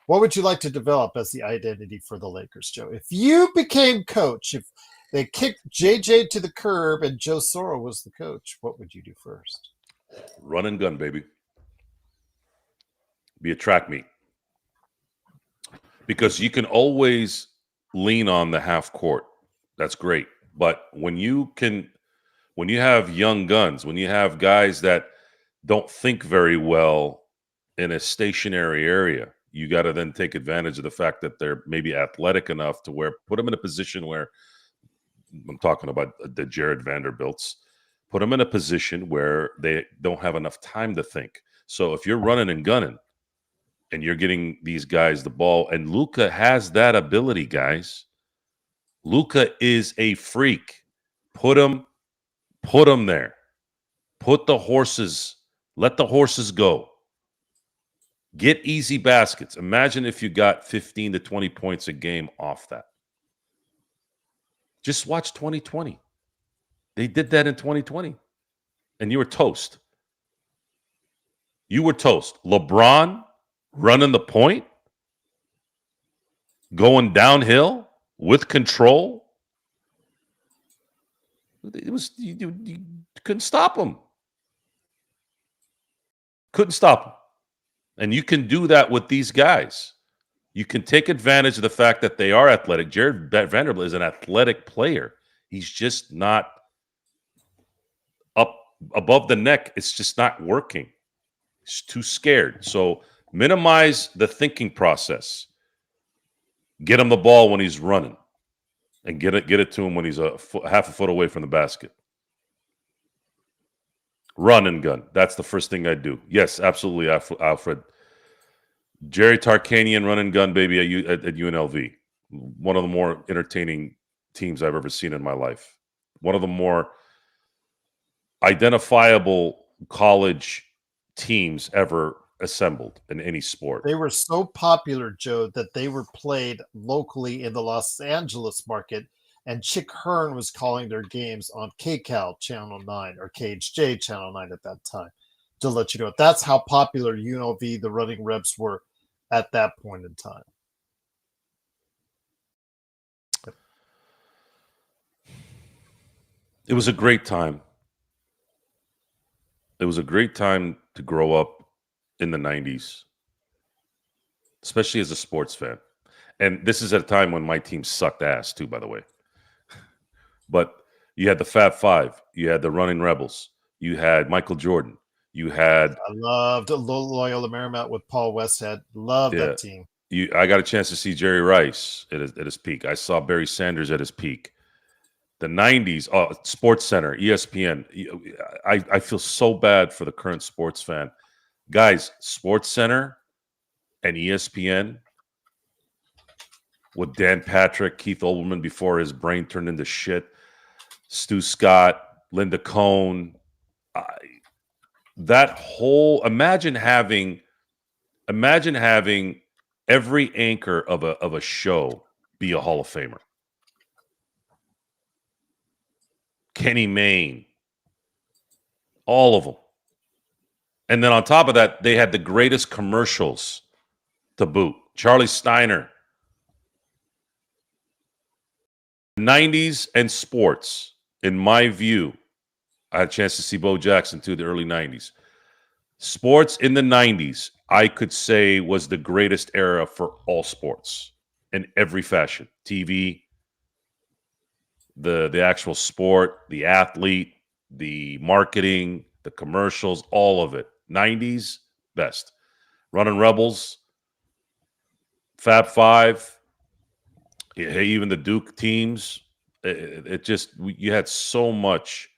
What would you like to develop as the identity for the Lakers, Joe? If you became coach, if they kicked JJ to the curb and Joe Sorrell was the coach, what would you do first? Run and gun, baby. Be a track meet. Because you can always lean on the half court. That's great. But when you have young guns, when you have guys that don't think very well in a stationary area, you got to then take advantage of the fact that they're maybe athletic enough to put them in a position where I'm talking about the Jared Vanderbilts, Put them in a position where they don't have enough time to think. So if you're running and gunning and you're getting these guys the ball, and Luka has that ability, guys. Luka is a freak. Put him there. Let the horses go. Get easy baskets. Imagine if you got 15 to 20 points a game off that. Just watch 2020. They did that in 2020. And you were toast. You were toast. LeBron running the point, going downhill with control. It was you couldn't stop him. Couldn't stop him. And you can do that with these guys. You can take advantage of the fact that they are athletic. Jared Vanderbilt is an athletic player. He's just not up above the neck. It's just not working. He's too scared. So minimize the thinking process. Get him the ball when he's running, and get it to him when he's half a foot away from the basket. Run and gun. That's the first thing I do. Yes, absolutely, Alfred. Jerry Tarkanian run and gun, baby, at UNLV. One of the more entertaining teams I've ever seen in my life. One of the more identifiable college teams ever assembled in any sport. They were so popular, Joe, that they were played locally in the Los Angeles market, and Chick Hearn was calling their games on KCAL Channel 9 or KHJ Channel 9 at that time, to let you know. That's how popular UNLV, the Running Rebs, were at that point in time. It was a great time. It was a great time to grow up in the 90s, especially as a sports fan. And this is at a time when my team sucked ass too, by the way. But you had the Fab Five, you had the Running Rebels, you had Michael Jordan, you had... I loved Loyola Marymount with Paul Westhead. Loved that team. I got a chance to see Jerry Rice at his peak. I saw Barry Sanders at his peak. The 90s, Sports Center, ESPN. I feel so bad for the current sports fan. Guys, Sports Center and ESPN with Dan Patrick, Keith Olbermann before his brain turned into shit, Stu Scott, Linda Cohn. That whole, imagine having every anchor of a show be a Hall of Famer. Kenny Mayne, all of them. And then on top of that, they had the greatest commercials to boot. Charlie Steiner. 90s and sports, in my view, I had a chance to see Bo Jackson too, the early 90s. Sports in the 90s, I could say, was the greatest era for all sports in every fashion. TV, the actual sport, the athlete, the marketing, the commercials, all of it. 90s, best. Running Rebels, Fab Five, even the Duke teams. It just, you had so much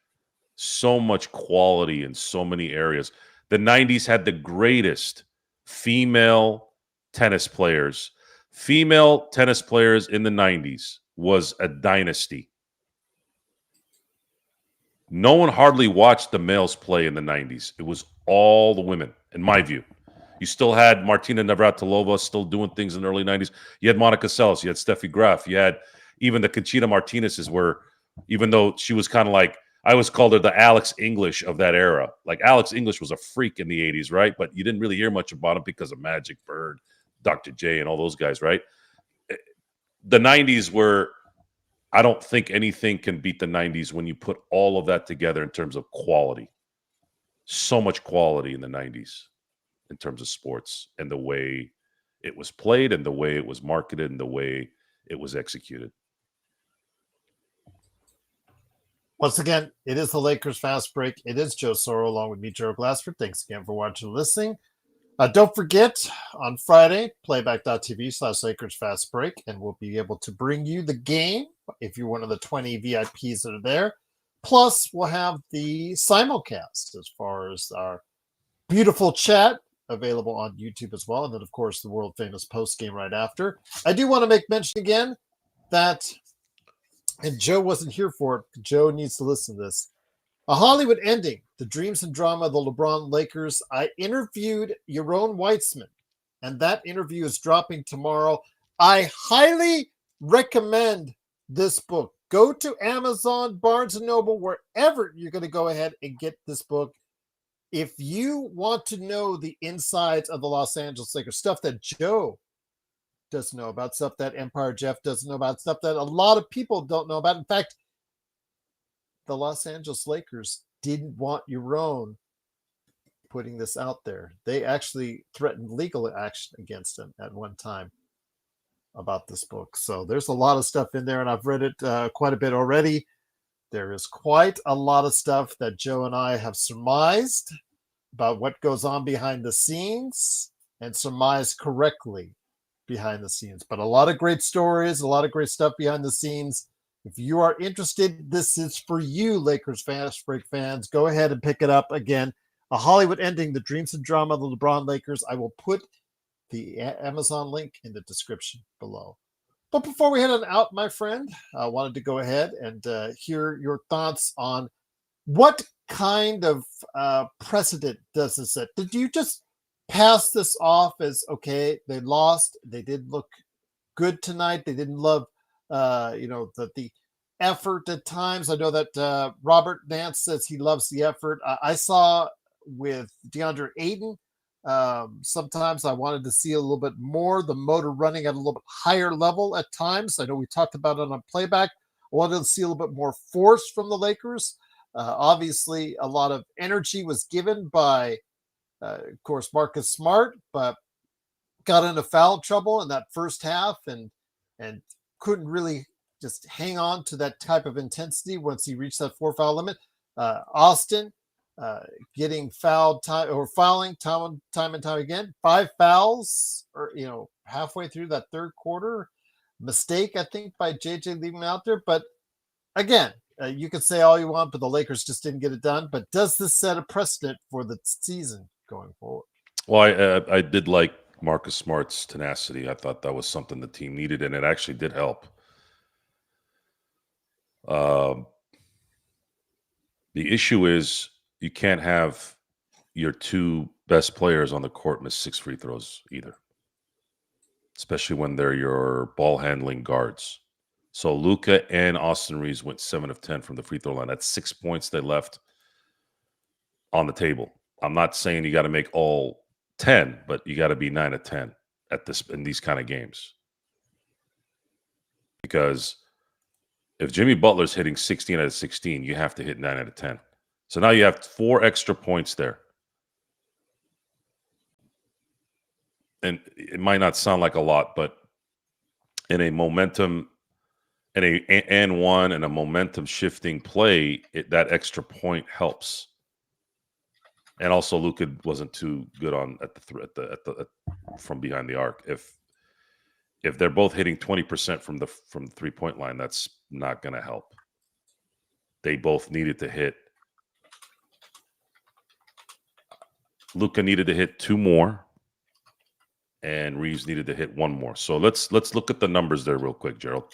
quality in so many areas. The 90s had the greatest female tennis players. Female tennis players in the 90s was a dynasty. No one hardly watched the males play in the 90s. It was all the women, in my view. You still had Martina Navratilova still doing things in the early 90s. You had Monica Seles. You had Steffi Graf. You had even the Conchita Martinez's, where even though she was kind of like, I always called her the Alex English of that era. Like, Alex English was a freak in the 80s, right? But you didn't really hear much about him because of Magic Bird, Dr. J, and all those guys, right? The 90s were... I don't think anything can beat the 90s when you put all of that together in terms of quality. So much quality in the 90s in terms of sports and the way it was played and the way it was marketed and the way it was executed. Once again, it is the Lakers Fast Break. It is Joe Soro along with me, Joe Glassford. Thanks again for watching and listening. Don't forget, on Friday, playback.tv/Lakers Fast Break, and we'll be able to bring you the game if you're one of the 20 VIPs that are there. Plus, we'll have the simulcast as far as our beautiful chat available on YouTube as well. And then, of course, the world famous post game right after. I do want to make mention again that, and Joe wasn't here for it. Joe needs to listen to this. A Hollywood ending, the dreams and drama of the LeBron Lakers. I interviewed Yaron Weitzman, and that interview is dropping tomorrow. I highly recommend this book. Go to Amazon, Barnes & Noble, wherever you're going to go ahead and get this book. If you want to know the insides of the Los Angeles Lakers, stuff that Joe doesn't know about, stuff that Empire Jeff doesn't know about, stuff that a lot of people don't know about. In fact, the Los Angeles Lakers didn't want Yaron putting this out there. They actually threatened legal action against him at one time about this book. So there's a lot of stuff in there, and I've read it quite a bit already. There is quite a lot of stuff that Joe and I have surmised about what goes on behind the scenes and surmised correctly behind the scenes. But a lot of great stories, a lot of great stuff behind the scenes. If you are interested, this is for you, Lakers Fast Break fans. Go ahead and pick it up. Again, A Hollywood Ending, the dreams and drama of the LeBron Lakers. I will put the Amazon link in the description below. But before we head on out, my friend, I wanted to go ahead and hear your thoughts on what kind of precedent does this set? Did you just pass this off as, okay, they lost, they didn't look good tonight, they didn't love the effort at times? I know that Robert Nance says he loves the effort. I saw with DeAndre Ayton, sometimes I wanted to see a little bit more, the motor running at a little bit higher level at times. I know we talked about it on playback. I wanted to see a little bit more force from the Lakers. Obviously, a lot of energy was given by, of course, Marcus Smart, but got into foul trouble in that first half and couldn't really just hang on to that type of intensity once he reached that 4 foul limit. Austin getting fouled fouling time and time again. 5 fouls, or halfway through that third quarter. Mistake, I think, by JJ leaving him out there. But again, you can say all you want, but the Lakers just didn't get it done. But does this set a precedent for the season going forward? Well, I did like Marcus Smart's tenacity. I thought that was something the team needed, and it actually did help. The issue is you can't have your 2 best players on the court miss 6 free throws either, especially when they're your ball handling guards. So Luka and Austin Reeves went 7 of 10 from the free throw line. That's 6 points they left on the table. I'm not saying you got to make all 10, but you got to be 9 of 10 in these kind of games. Because if Jimmy Butler's hitting 16 out of 16, you have to hit 9 out of 10. So now you have 4 extra points there. And it might not sound like a lot, but in a momentum and a momentum shifting play, that extra point helps. And also, Luka wasn't too good from behind the arc. If they're both hitting 20% from the 3-point line, that's not going to help. They both needed to hit. Luka needed to hit 2 more, and Reeves needed to hit 1 more. So let's look at the numbers there real quick, Gerald.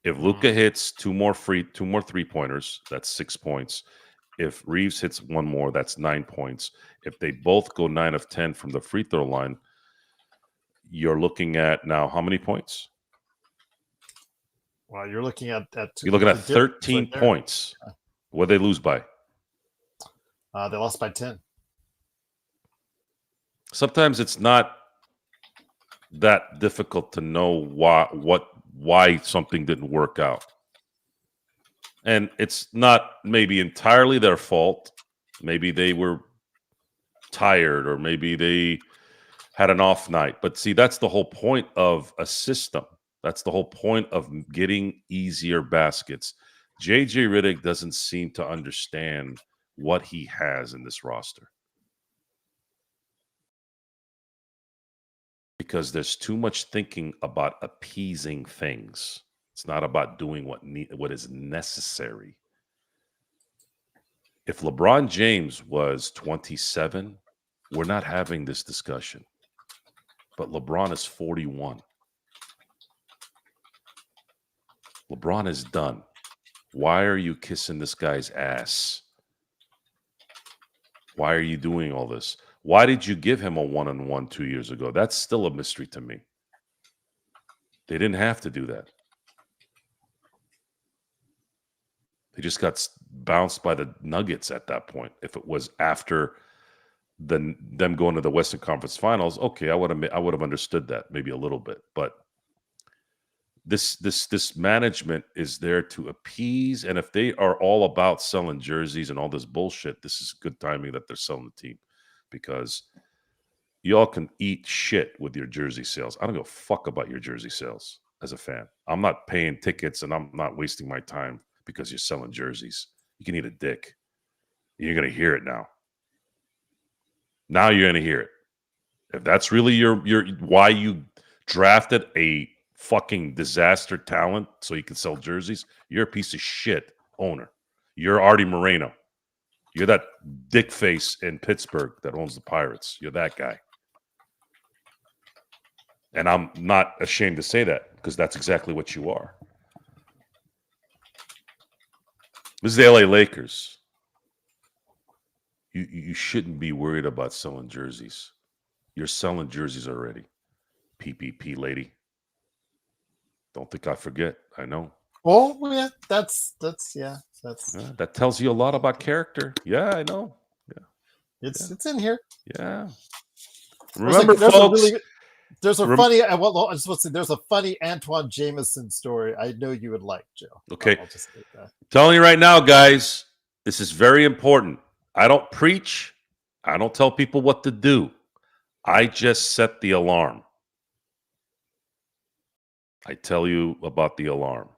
If Luka hits 2 more 3-pointers, that's 6 points. If Reeves hits 1 more, that's 9 points. If they both go 9 of 10 from the free throw line, you're looking at now how many points? Well, you're looking at 13 right points. What did they lose by? They lost by 10. Sometimes it's not that difficult to know why something didn't work out. And it's not maybe entirely their fault. Maybe they were tired, or maybe they had an off night. But see, that's the whole point of a system. That's the whole point of getting easier baskets. JJ Redick doesn't seem to understand what he has in this roster, because there's too much thinking about appeasing things. It's not about doing what is necessary. If LeBron James was 27, we're not having this discussion. But LeBron is 41. LeBron is done. Why are you kissing this guy's ass? Why are you doing all this? Why did you give him a 1-on-1 2 years ago? That's still a mystery to me. They didn't have to do that. They just got bounced by the Nuggets at that point. If it was after them going to the Western Conference Finals, okay, I would have understood that maybe a little bit. But this management is there to appease, and if they are all about selling jerseys and all this bullshit, this is good timing that they're selling the team, because y'all can eat shit with your jersey sales. I don't give a fuck about your jersey sales as a fan. I'm not paying tickets and I'm not wasting my time because you're selling jerseys. You can eat a dick. You're gonna hear it now. Now you're gonna hear it. If that's really your why you drafted a fucking disaster talent so you can sell jerseys, you're a piece of shit owner. You're Artie Moreno. You're that dick face in Pittsburgh that owns the Pirates. You're that guy. And I'm not ashamed to say that, because that's exactly what you are. This is the LA Lakers. You shouldn't be worried about selling jerseys. You're selling jerseys already. PPP lady. Don't think I forget. I know. Oh, yeah, that's That tells you a lot about character. Yeah, I know. Yeah, it's in here. yeah. Remember, folks. There's a funny. I just want to say, there's a funny Antoine Jameson story I know you would like, Joe. Okay. I'll just say that. Telling you right now, guys, this is very important. I don't preach. I don't tell people what to do. I just set the alarm. I tell you about the alarm.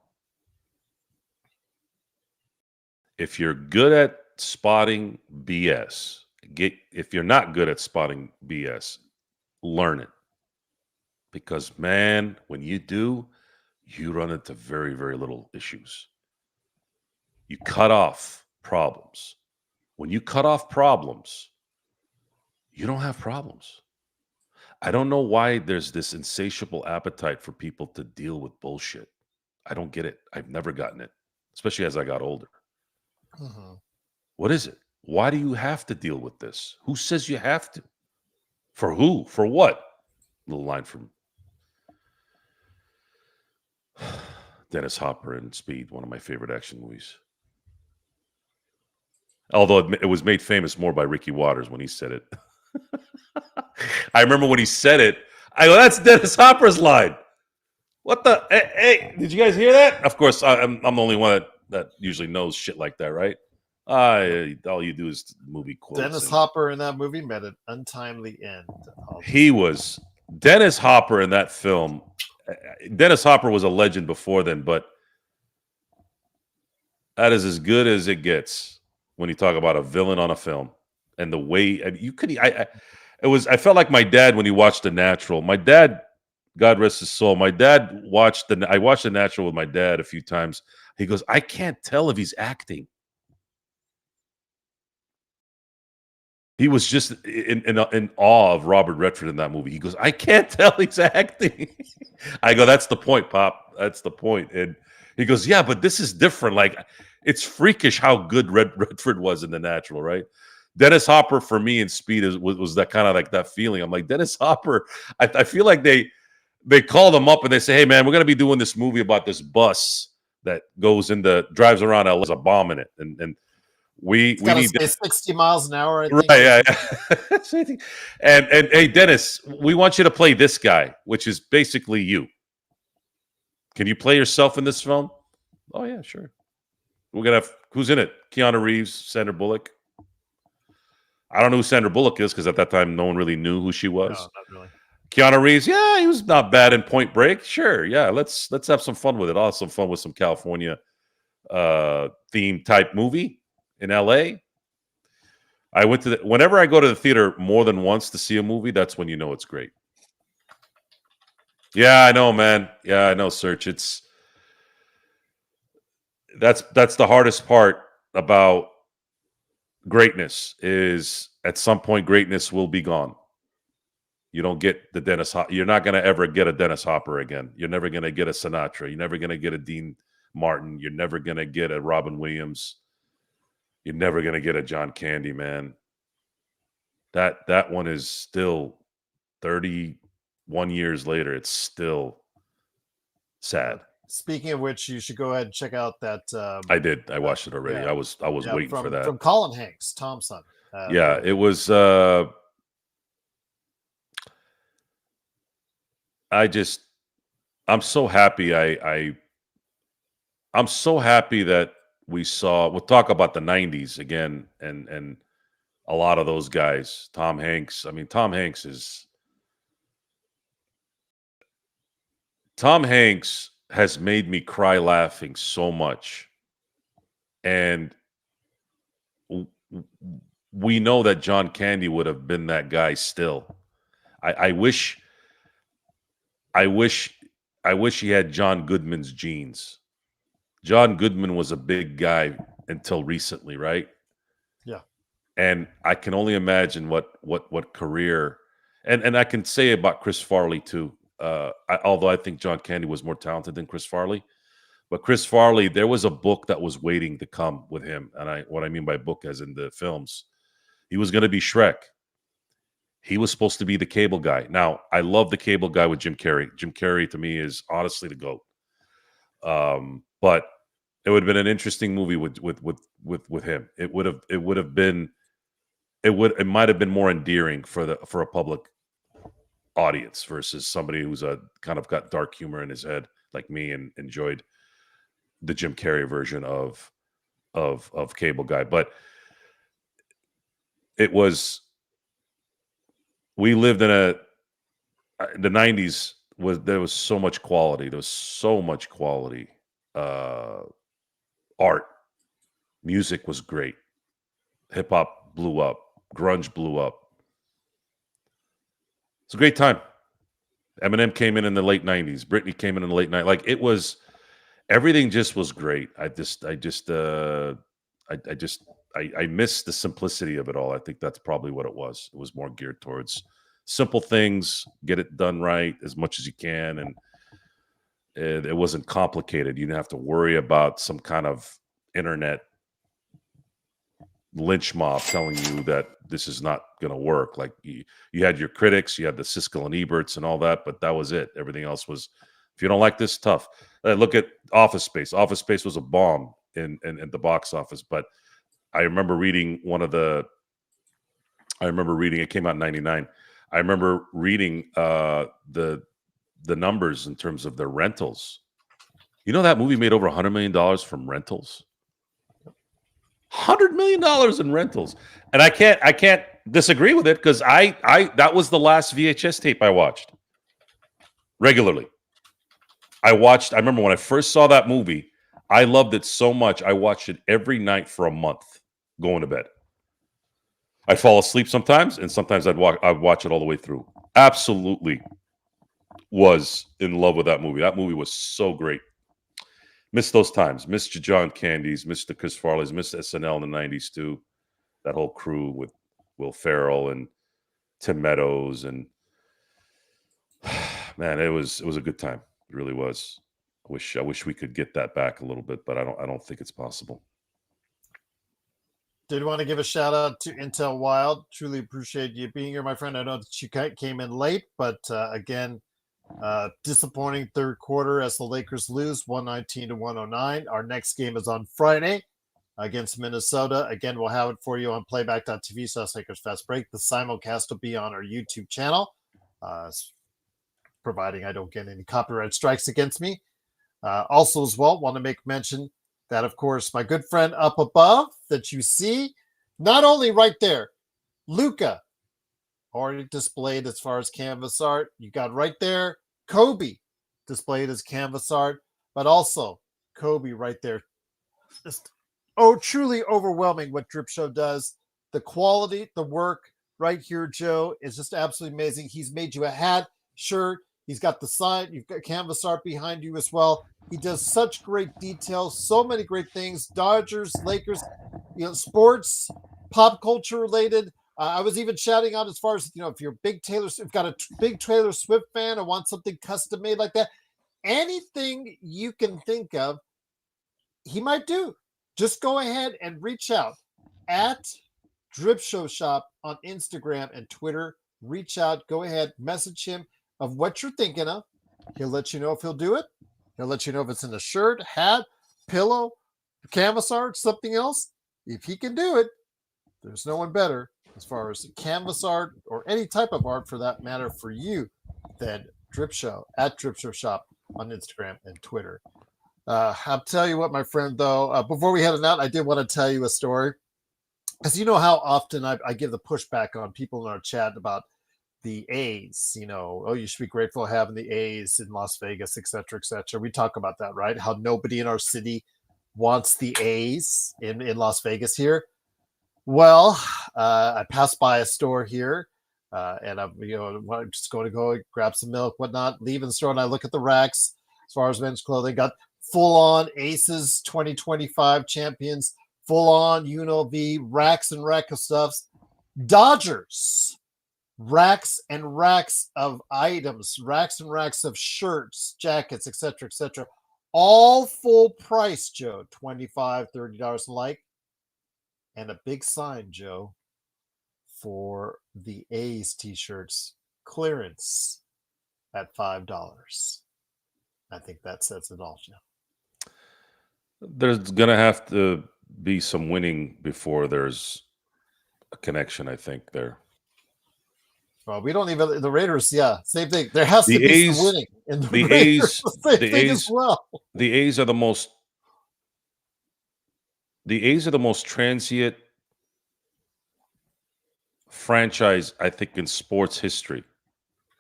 If you're good at spotting BS, if you're not good at spotting BS, learn it. Because, man, when you do, you run into very, very little issues. You cut off problems. When you cut off problems, you don't have problems. I don't know why there's this insatiable appetite for people to deal with bullshit. I don't get it. I've never gotten it, especially as I got older. Mhm. What is it? Why do you have to deal with this? Who says you have to? For who? For what? Little line from Dennis Hopper in Speed, one of my favorite action movies. Although it was made famous more by Ricky Waters when he said it. I remember when he said it, I go, that's Dennis Hopper's line. What the? Hey, did you guys hear that? Of course, I'm the only one that usually knows shit like that, right? All you do is movie quotes. Dennis Hopper in that movie met an untimely end. Dennis Hopper in that film. Dennis Hopper was a legend before then, but that is as good as it gets when you talk about a villain on a film. And the way I felt like my dad when he watched The Natural. My dad, God rest his soul, I watched The Natural with my dad a few times. He goes, I can't tell if he's acting. He was just in awe of Robert Redford in that movie. He goes, I can't tell he's acting. I go, that's the point, Pop. That's the point. And he goes, yeah, but this is different. Like, it's freakish how good Redford was in The Natural, right? Dennis Hopper for me in Speed was that kind of like that feeling. I'm like, Dennis Hopper, I feel like they called him up and they say, hey, man, we're going to be doing this movie about this bus that drives around LA, there's a bomb in it. And we need 60 miles an hour. I think. Right, yeah. and hey, Dennis, we want you to play this guy, which is basically you. Can you play yourself in this film? Oh yeah, sure. We're gonna have who's in it? Keanu Reeves, Sandra Bullock. I don't know who Sandra Bullock is because at that time no one really knew who she was. No, not really. Keanu Reeves, yeah, he was not bad in Point Break. Sure, yeah, let's have some fun with it. I'll have some fun with some California theme type movie in LA. I went to whenever I go to the theater more than once to see a movie, that's when you know it's great. Yeah, I know, man. Yeah, I know, Search. That's the hardest part about greatness is at some point greatness will be gone. You don't get the Dennis Hopper. You're not going to ever get a Dennis Hopper again. You're never going to get a Sinatra. You're never going to get a Dean Martin. You're never going to get a Robin Williams. You're never going to get a John Candy, man. That one is still 31 years later. It's still sad. Speaking of which, you should go ahead and check out that. I did. I watched it already. Yeah. I was waiting for that. From Colin Hanks, Tom's son. Yeah, it was. I'm so happy. I'm so happy that we saw. We'll talk about the '90s again, and a lot of those guys. Tom Hanks. I mean, Tom Hanks has made me cry laughing so much, and we know that John Candy would have been that guy still. I wish he had John Goodman's genes. John Goodman was a big guy until recently, right? Yeah. And I can only imagine what career, and I can say about Chris Farley too. Although I think John Candy was more talented than Chris Farley, but Chris Farley, there was a book that was waiting to come with him, and what I mean by book, as in the films, he was going to be Shrek. He was supposed to be the cable guy. Now, I love the cable guy with Jim Carrey. Jim Carrey to me is honestly the GOAT. But it would have been an interesting movie with him. It might have been more endearing for a public audience versus somebody who's kind of got dark humor in his head like me and enjoyed the Jim Carrey version of Cable Guy. But it was, we lived in the 90s there was so much quality. There was so much quality. Art, music was great. Hip hop blew up. Grunge blew up. It's a great time. Eminem came in the late 90s. Britney came in the late 90s. Like, it was, everything just was great. I miss the simplicity of it all. I think that's probably what it was. It was more geared towards simple things, get it done right as much as you can, and it wasn't complicated. You didn't have to worry about some kind of internet lynch mob telling you that this is not going to work. Like, you had your critics, you had the Siskel and Eberts and all that, but that was it. Everything else was, if you don't like this, tough. Look at Office Space. Office Space was a bomb in the box office, but I remember reading it came out in 99. I remember reading the numbers in terms of their rentals. You know, that movie made over $100 million from rentals. $100 million in rentals. And I can't disagree with it, because that was the last VHS tape I watched regularly. I remember when I first saw that movie, I loved it so much. I watched it every night for a month going to bed. I'd fall asleep sometimes, and sometimes I'd watch it all the way through. Absolutely was in love with that movie. That movie was so great. Missed those times. Missed John Candy's, missed the Chris Farley's, missed SNL in the 90s too. That whole crew with Will Ferrell and Tim Meadows, and man, it was a good time. It really was. I wish we could get that back a little bit, but I don't think it's possible. Did want to give a shout out to Intel Wild. Truly appreciate you being here, my friend. I know that you came in late, but again, disappointing third quarter as the Lakers lose 119-109. Our next game is on Friday against Minnesota. Again, we'll have it for you on playback.tv/Lakers Fast Break. The simulcast will be on our YouTube channel, providing I don't get any copyright strikes against me. Also, as well, want to make mention that, of course, my good friend up above that you see, not only right there, Luca, already displayed as far as canvas art. You got right there, Kobe displayed as canvas art, but also Kobe right there. Just, truly overwhelming what Drip Show does. The quality, the work right here, Joe, is just absolutely amazing. He's made you a hat, shirt. He's got the sign. You've got canvas art behind you as well. He does such great details, so many great things. Dodgers, Lakers, sports, pop culture related. I was even shouting out as far as, if you're a big got a big Taylor Swift fan or want something custom made like that, anything you can think of, he might do. Just go ahead and reach out at Drip Show Shop on Instagram and Twitter. Reach out, go ahead, message him of what you're thinking of. He'll let you know if he'll do it. He'll let you know if it's in a shirt, hat, pillow, canvas art, something else. If he can do it, there's no one better as far as canvas art or any type of art for that matter for you than Drip Show at Drip Show Shop on Instagram and Twitter. I'll tell you what, my friend, though, before we head out, I did want to tell you a story. Because you know how often I give the pushback on people in our chat about the A's, you should be grateful having the A's in Las Vegas, et cetera, et cetera. We talk about that, right? How nobody in our city wants the A's in Las Vegas here. Well, I passed by a store here, and I'm just going to go grab some milk, whatnot, leaving the store, and I look at the racks as far as men's clothing. Got full-on Aces 2025 champions, full-on UNLV racks and rack of stuffs. Dodgers, racks and racks of items, racks and racks of shirts, jackets, etc., etc. All full price, Joe, $25, $30 alike. And a big sign, Joe, for the A's t-shirts, clearance at $5. I think that says it all, Joe. There's going to have to be some winning before there's a connection, I think, there. Well, we don't even the Raiders. Yeah, same thing. There has to be A's, some winning in the Raiders. Same thing as well. The A's are the most. The A's are the most transient franchise, I think, in sports history.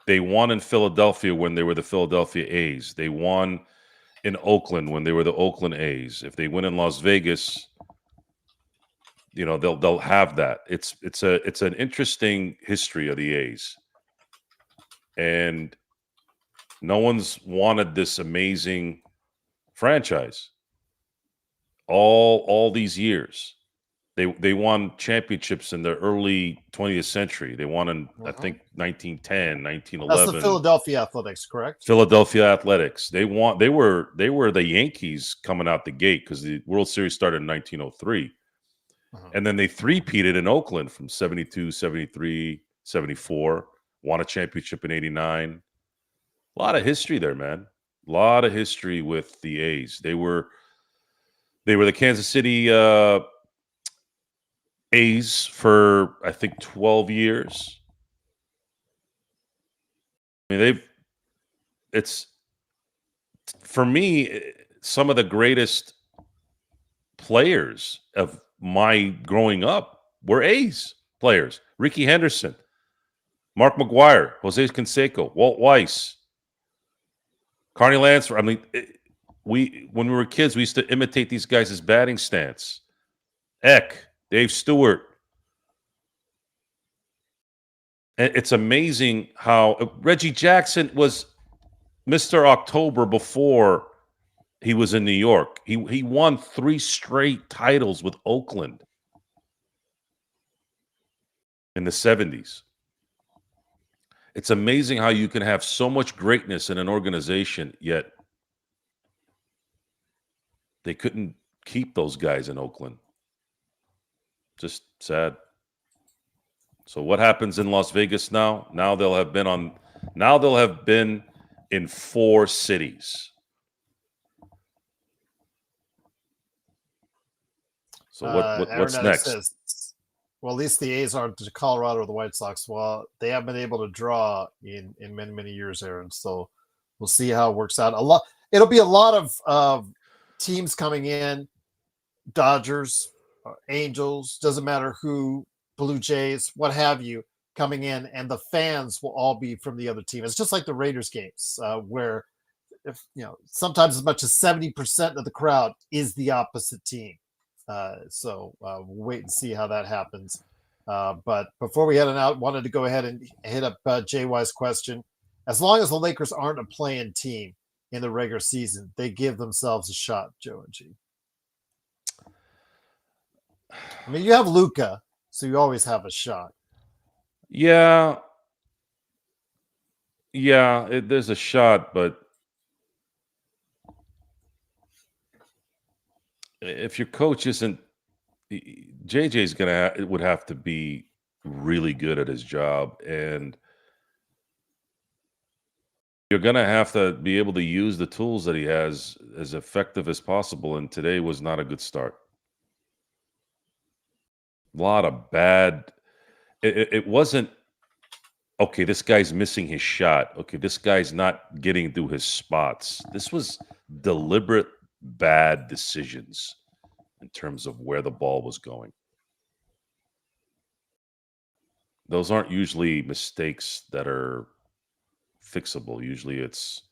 They won in Philadelphia when they were the Philadelphia A's. They won in Oakland when they were the Oakland A's. If they win in Las Vegas, they'll have that. It's an interesting history of the A's, and no one's wanted this amazing franchise all these years. They won championships in the early 20th century. They won in I think 1910, 1911. That's the Philadelphia Athletics, correct? Philadelphia Athletics. They were the Yankees coming out the gate because the World Series started in 1903. And then they three-peated in Oakland from 72, 73, 74, won a championship in 89. A lot of history there, man. A lot of history with the A's. They were the Kansas City A's for, I think, 12 years. I mean, it's, for me, some of the greatest players of my growing up were A's players. Ricky Henderson, Mark McGuire, Jose Canseco, Walt Weiss, Carney Lansford. I mean, when we were kids, we used to imitate these guys' batting stance. Eck, Dave Stewart. And it's amazing how Reggie Jackson was Mr. October before he was in New York. He won 3 straight titles with Oakland in the 70s. It's amazing how you can have so much greatness in an organization, yet they couldn't keep those guys in Oakland. Just sad. So what happens in Las Vegas now? Now they'll have been in 4 cities. So what's next? Says, well, at least the A's aren't to Colorado or the White Sox. Well, they haven't been able to draw in many, many years, Aaron. So we'll see how it works out. It'll be a lot of teams coming in. Dodgers, Angels, doesn't matter who, Blue Jays, what have you, coming in, and the fans will all be from the other team. It's just like the Raiders games, where sometimes as much as 70% of the crowd is the opposite team. So we'll wait and see how that happens. But before we head out, wanted to go ahead and hit up JY's question. As long as the Lakers aren't a play-in team in the regular season, they give themselves a shot, Joe and G. I mean, you have Luka. So you always have a shot. Yeah. Yeah, there's a shot, but if your coach isn't, JJ's would have to be really good at his job, and you're gonna have to be able to use the tools that he has as effective as possible. And today was not a good start. A lot of bad. It wasn't okay. This guy's missing his shot. Okay, this guy's not getting through his spots. This was deliberate bad decisions in terms of where the ball was going. Those aren't usually mistakes that are fixable. Usually it's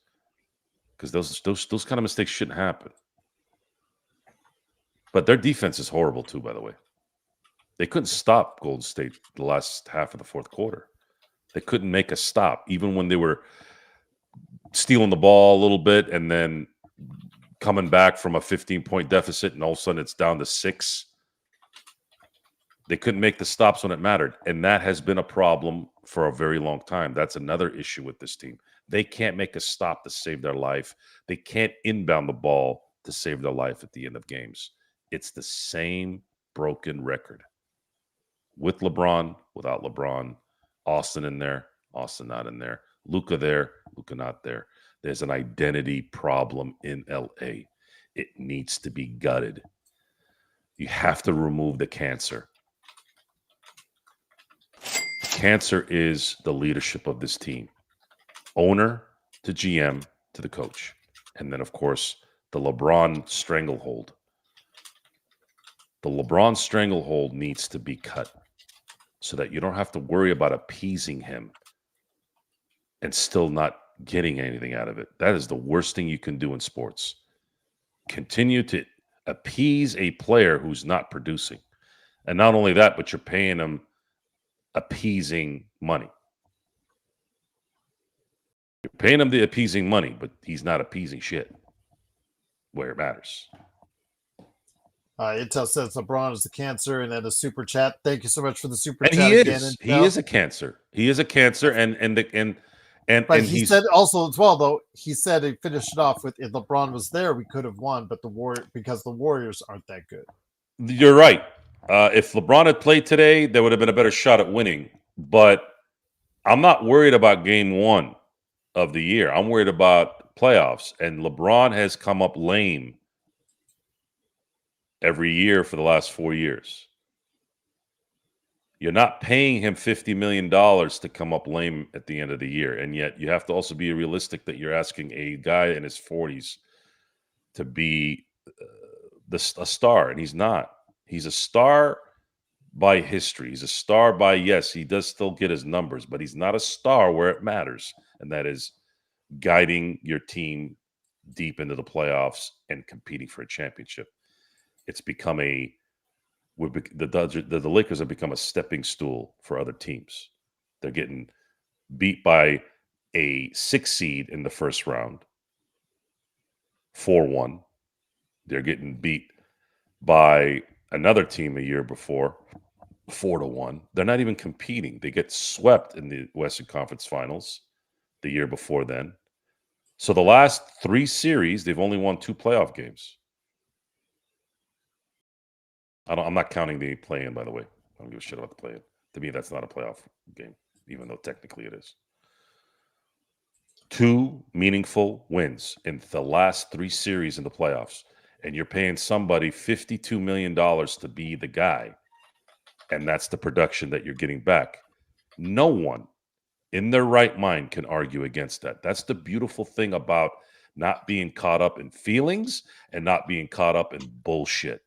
because those kind of mistakes shouldn't happen. But their defense is horrible too, by the way. They couldn't stop Golden State the last half of the fourth quarter. They couldn't make a stop, even when they were stealing the ball a little bit and then coming back from a 15-point deficit, and all of a sudden it's down to 6. They couldn't make the stops when it mattered. And that has been a problem for a very long time. That's another issue with this team. They can't make a stop to save their life. They can't inbound the ball to save their life at the end of games. It's the same broken record. With LeBron, without LeBron, Austin in there, Austin not in there, Luka there, Luka not there. There's an identity problem in LA. It needs to be gutted. You have to remove the cancer. Cancer is the leadership of this team. Owner to GM to the coach. And then, of course, the LeBron stranglehold. The LeBron stranglehold needs to be cut so that you don't have to worry about appeasing him and still not getting anything out of it. That is the worst thing you can do in sports. Continue to appease a player who's not producing. And not only that, but you're paying him appeasing money. You're paying him the appeasing money, but he's not appeasing shit where it matters. Intel says LeBron is the cancer, and then a super chat. Thank you so much for the super And chat he again. is. Intel. He is a cancer. He is a cancer, But he said also as well, though, he said he finished it off with, if LeBron was there, we could have won, but because the Warriors aren't that good. You're right. If LeBron had played today, there would have been a better shot at winning. But I'm not worried about game 1 of the year. I'm worried about playoffs. And LeBron has come up lame every year for the last 4 years. You're not paying him $50 million to come up lame at the end of the year. And yet you have to also be realistic that you're asking a guy in his 40s to be a star. And he's not. He's a star by history. He's a star by, yes, he does still get his numbers, but he's not a star where it matters. And that is guiding your team deep into the playoffs and competing for a championship. It's become the Lakers have become a stepping stool for other teams. They're getting beat by a 6 seed in the first round, 4-1. They're getting beat by another team a year before, 4-1. They're not even competing. They get swept in the Western Conference Finals the year before then. So the last 3 series, they've only won 2 playoff games. I'm not counting the play-in, by the way. I don't give a shit about the play-in. To me, that's not a playoff game, even though technically it is. 2 meaningful wins in the last 3 series in the playoffs. And you're paying somebody $52 million to be the guy. And that's the production that you're getting back. No one in their right mind can argue against that. That's the beautiful thing about not being caught up in feelings and not being caught up in bullshit.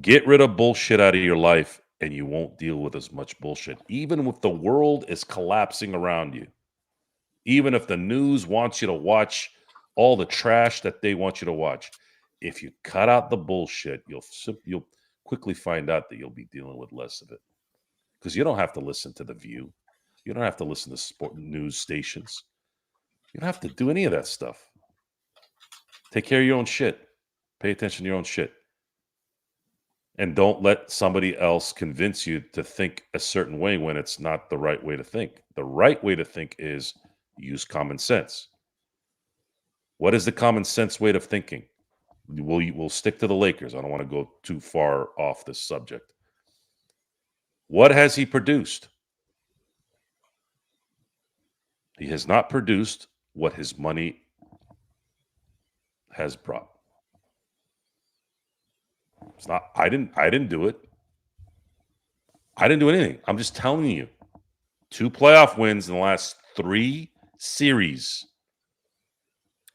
Get rid of bullshit out of your life and you won't deal with as much bullshit. Even if the world is collapsing around you, even if the news wants you to watch all the trash that they want you to watch, if you cut out the bullshit, you'll quickly find out that you'll be dealing with less of it. Because you don't have to listen to The View. You don't have to listen to sport news stations. You don't have to do any of that stuff. Take care of your own shit. Pay attention to your own shit. And don't let somebody else convince you to think a certain way when it's not the right way to think. The right way to think is use common sense. What is the common sense way of thinking? We'll stick to the Lakers. I don't want to go too far off this subject. What has he produced? He has not produced what his money has brought. It's not. I didn't do it. I didn't do anything. I'm just telling you. 2 playoff wins in the last 3 series.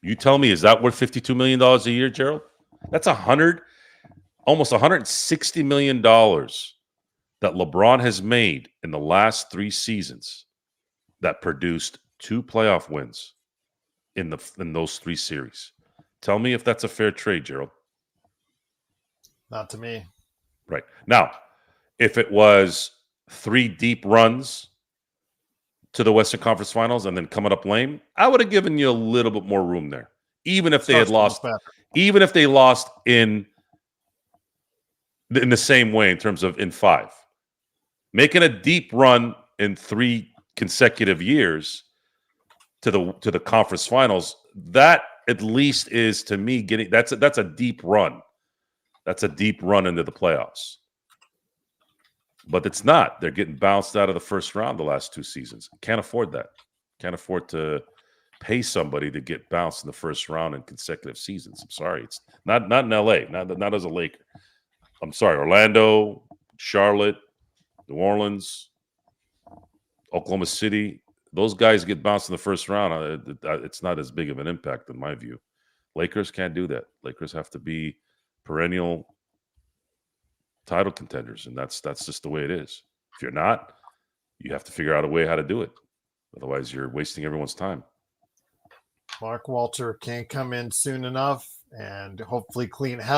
You tell me, is that worth $52 million a year, Gerald? That's almost $160 million that LeBron has made in the last 3 seasons that produced 2 playoff wins in those 3 series. Tell me if that's a fair trade, Gerald. Not to me. Right. Now, if it was 3 deep runs to the Western Conference Finals and then coming up lame, I would have given you a little bit more room there. Even if they had lost, even if they lost in the same way in terms of in 5. Making a deep run in 3 consecutive years to the conference finals, that at least is, to me, that's a deep run. That's a deep run into the playoffs. But it's not. They're getting bounced out of the first round the last 2 seasons. Can't afford that. Can't afford to pay somebody to get bounced in the first round in consecutive seasons. I'm sorry. It's not in LA, not as a Laker. I'm sorry. Orlando, Charlotte, New Orleans, Oklahoma City, those guys get bounced in the first round. It's not as big of an impact in my view. Lakers can't do that. Lakers have to be perennial title contenders, and that's just the way it is. If you're not, you have to figure out a way how to do it. Otherwise, you're wasting everyone's time. Mark Walter can't come in soon enough, and hopefully cleaning of the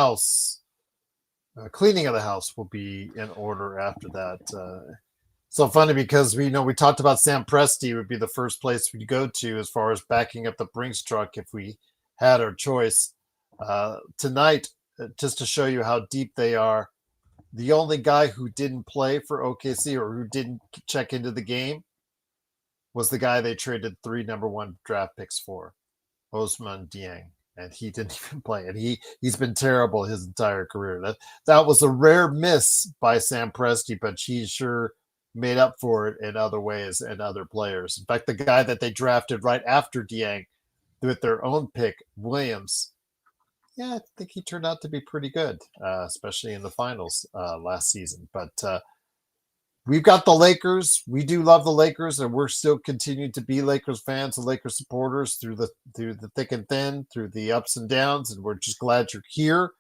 house will be in order after that. So funny because we talked about Sam Presti would be the first place we'd go to as far as backing up the Brinks truck if we had our choice. Tonight, just to show you how deep they are, the only guy who didn't play for OKC or who didn't check into the game was the guy they traded 3 number 1 draft picks for, Ousmane Dieng, and he didn't even play. And he's been terrible his entire career. That was a rare miss by Sam Presti, but he sure made up for it in other ways and other players. In fact, the guy that they drafted right after Dieng with their own pick, Williams, I think he turned out to be pretty good, especially in the finals last season. But we've got the Lakers. We do love the Lakers, and we're still continuing to be Lakers fans and Lakers supporters through the thick and thin, through the ups and downs. And we're just glad you're here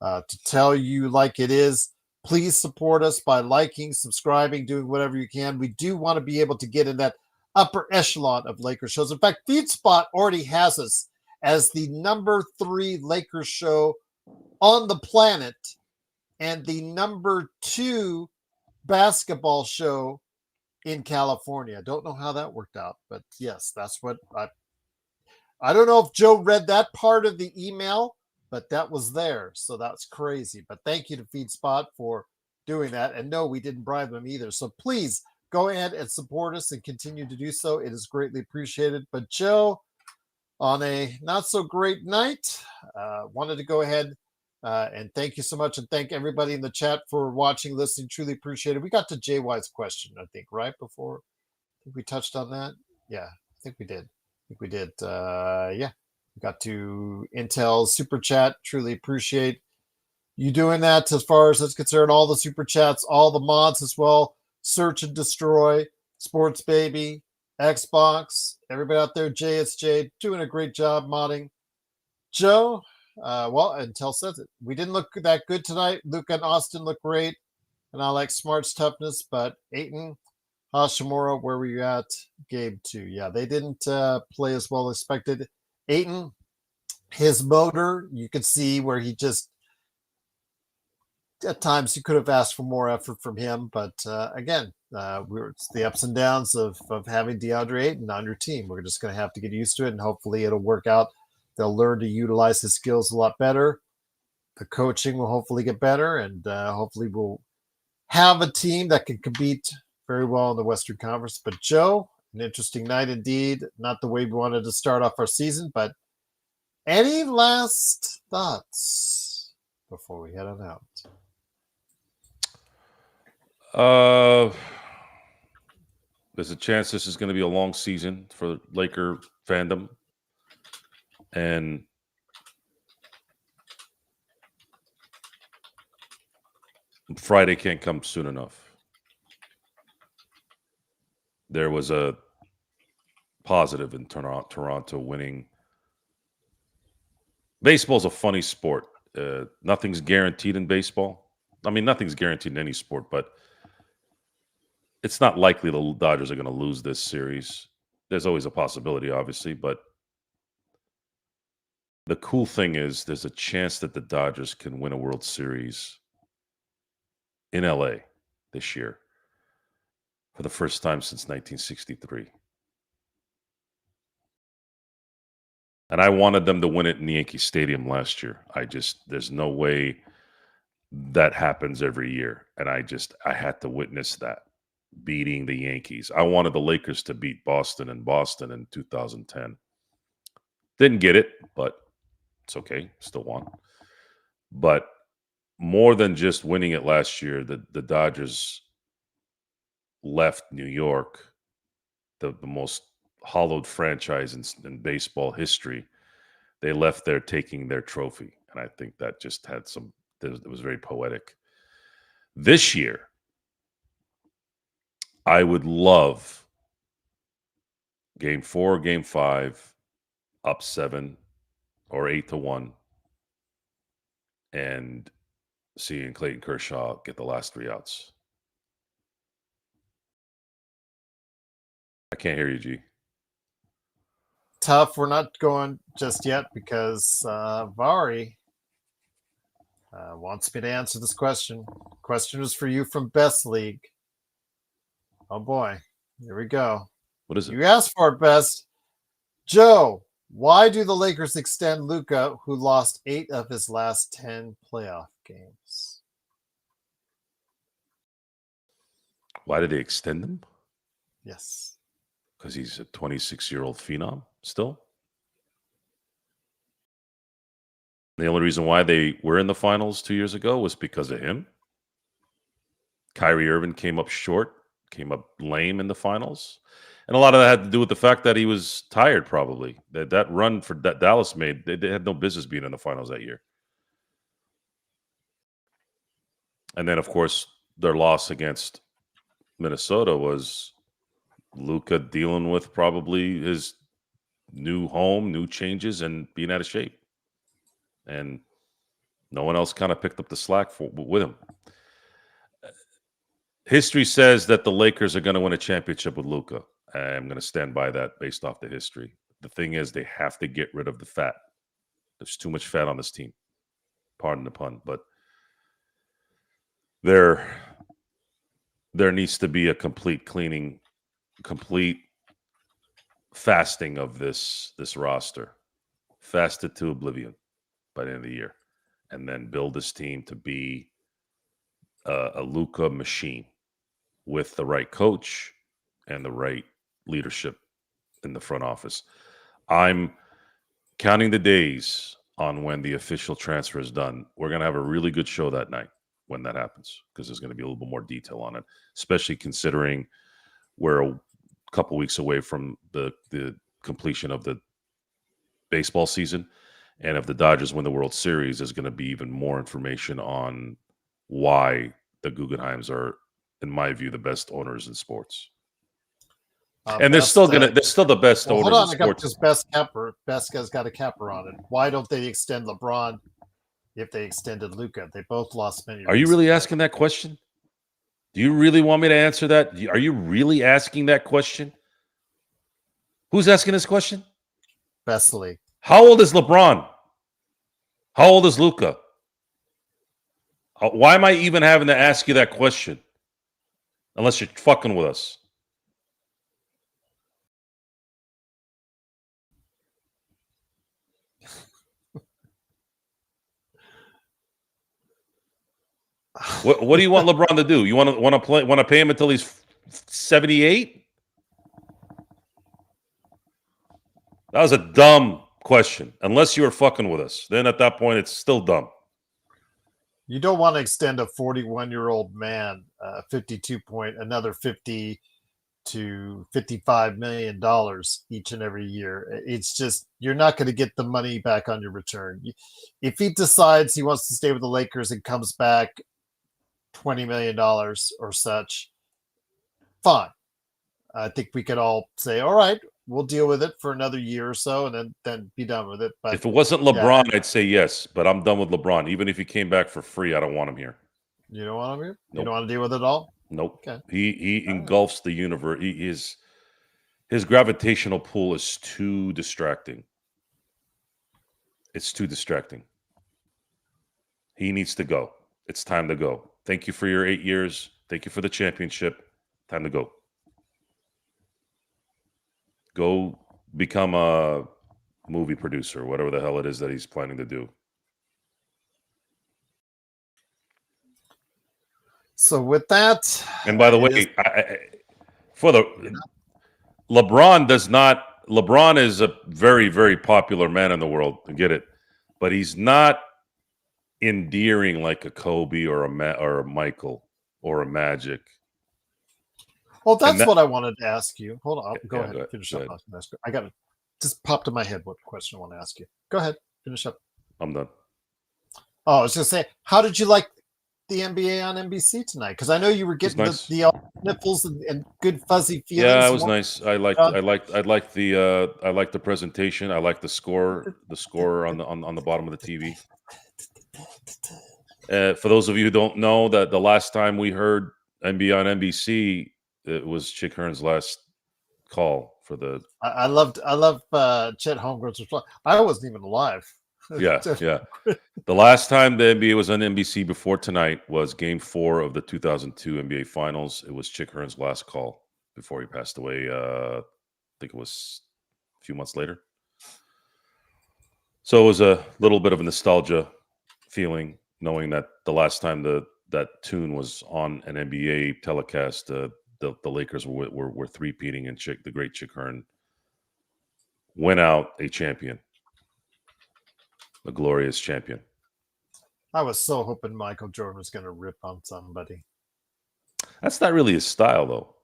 to tell you like it is. Please support us by liking, subscribing, doing whatever you can. We do want to be able to get in that upper echelon of Lakers shows. In fact, FeedSpot already has us as the number 3 Lakers show on the planet and the number 2 basketball show in California. Don't know how that worked out, but yes, that's what I don't know if Joe read that part of the email, but that was there. So that's crazy. But thank you to FeedSpot for doing that. And no, we didn't bribe them either. So please go ahead and support us and continue to do so. It is greatly appreciated. But Joe, on a not so great night, wanted to go ahead and thank you so much, and thank everybody in the chat for watching, listening. Truly appreciate it. We got to JY's question, I think, right before. I think we touched on that. Yeah, I think we did. Yeah, we got to Intel's super chat. Truly appreciate you doing that. As far as it's concerned, all the super chats, all the mods as well. Search and Destroy, Sports Baby, Xbox, everybody out there, JSJ, doing a great job modding. Joe, well, Intel says it. We didn't look that good tonight. Luke and Austin look great, and I like Smart's toughness, but Aiton, Hashimura, where were you at? Gabe, too. Yeah, they didn't play as well as expected. Aiton, his motor, you could see where he just, at times you could have asked for more effort from him, but again, it's the ups and downs of having DeAndre Ayton on your team. We're just going to have to get used to it, and hopefully it'll work out. They'll learn to utilize his skills a lot better. the coaching will hopefully get better, and hopefully we'll have a team that can compete very well in the Western Conference. But Joe, an interesting night indeed. Not the way we wanted to start off our season, but any last thoughts before we head on out? There's a chance this is going to be a long season for Laker fandom. And Friday can't come soon enough. There was a positive in Toronto winning. Baseball's a funny sport. Nothing's guaranteed in baseball. I mean, nothing's guaranteed in any sport, but it's not likely the Dodgers are going to lose this series. There's always a possibility, obviously, but the cool thing is there's a chance that the Dodgers can win a World Series in LA this year for the first time since 1963. And I wanted them to win it in the Yankee Stadium last year. There's no way that happens every year. And I had to witness that, beating the Yankees. I wanted the Lakers to beat Boston in 2010. Didn't get it, but it's okay. Still won. But more than just winning it last year, the Dodgers left New York, the most hollowed franchise in baseball history. They left there taking their trophy. And I think that just had it was very poetic. This year, I would love Game 4, Game 5, up 7 or 8-1, and seeing Clayton Kershaw get the last 3 outs. I can't hear you, G. Tough. We're not going just yet because Vari wants me to answer this question. Question is for you from Best League. Oh boy, here we go. What is it? You asked for it, Best. Joe, why do the Lakers extend Luka, who lost 8 of his last 10 playoff games? Why did they extend him? Yes. Because he's a 26-year-old phenom still. The only reason why they were in the finals 2 years ago was because of him. Kyrie Irving came up short, came up lame in the finals. And a lot of that had to do with the fact that he was tired, probably. That run that Dallas made, they had no business being in the finals that year. And then, of course, their loss against Minnesota was Luka dealing with probably his new home, new changes, and being out of shape. And no one else kind of picked up the slack with him. History says that the Lakers are going to win a championship with Luka. I'm going to stand by that based off the history. The thing is, they have to get rid of the fat. There's too much fat on this team. Pardon the pun, but there needs to be a complete cleaning, complete fasting of this roster. Fast it to oblivion by the end of the year, and then build this team to be a Luka machine with the right coach and the right leadership in the front office. I'm counting the days on when the official transfer is done. We're going to have a really good show that night when that happens, because there's going to be a little bit more detail on it, especially considering we're a couple weeks away from the completion of the baseball season. And if the Dodgers win the World Series, there's going to be even more information on why the Guggenheims are, in my view, the best owners in sports. And they're still the best owners hold on, in sports. I got this Best capper. Best has got a capper on it. Why don't they extend LeBron if they extended Luka? They both lost many. Are you really asking that question? Do you really want me to answer that? Are you really asking that question? Who's asking this question? Best League. How old is LeBron? How old is Luka? Why am I even having to ask you that question? Unless you're fucking with us. What do you want LeBron to do? You want to pay him until he's 78? That was a dumb question. Unless you were fucking with us, then at that point it's still dumb. You don't want to extend a 41-year-old man, 52 point, another 50 to $55 million each and every year. It's just, you're not going to get the money back on your return. If he decides he wants to stay with the Lakers and comes back $20 million or such, fine. I think we could all say, all right, we'll deal with it for another year or so and then be done with it. But if it wasn't LeBron, I'd say yes, but I'm done with LeBron. Even if he came back for free, I don't want him here. You don't want him here? Nope. You don't want to deal with it all? Nope. Okay. He engulfs the universe. His gravitational pull is too distracting. It's too distracting. He needs to go. It's time to go. Thank you for your 8 years. Thank you for the championship. Time to go. Go become a movie producer, whatever the hell it is that he's planning to do. So with that, and by the way, LeBron is a very, very popular man in the world. I get it, but he's not endearing like a Kobe or a Michael or a Magic. Well, that's what I wanted to ask you. Hold on. Go ahead. Finish up. Ahead. I got it. Just popped in my head what question I want to ask you. Go ahead. Finish up. I'm done. Oh, I was just saying, how did you like the NBA on NBC tonight? Because I know you were getting the nipples and good fuzzy feelings. Yeah, it was nice. I liked the presentation. I liked the score on the bottom of the TV. For those of you who don't know, that the last time we heard NBA on NBC, it was Chick Hearn's last call for the. I love Chet Holmgren's reply. I wasn't even alive. Yeah. The last time the NBA was on NBC before tonight was Game 4 of the 2002 NBA Finals. It was Chick Hearn's last call before he passed away. I think it was a few months later. So it was a little bit of a nostalgia feeling, knowing that the last time that tune was on an NBA telecast, the Lakers were three-peating, and the great Chick Hearn went out a champion. A glorious champion. I was so hoping Michael Jordan was going to rip on somebody. That's not really his style, though.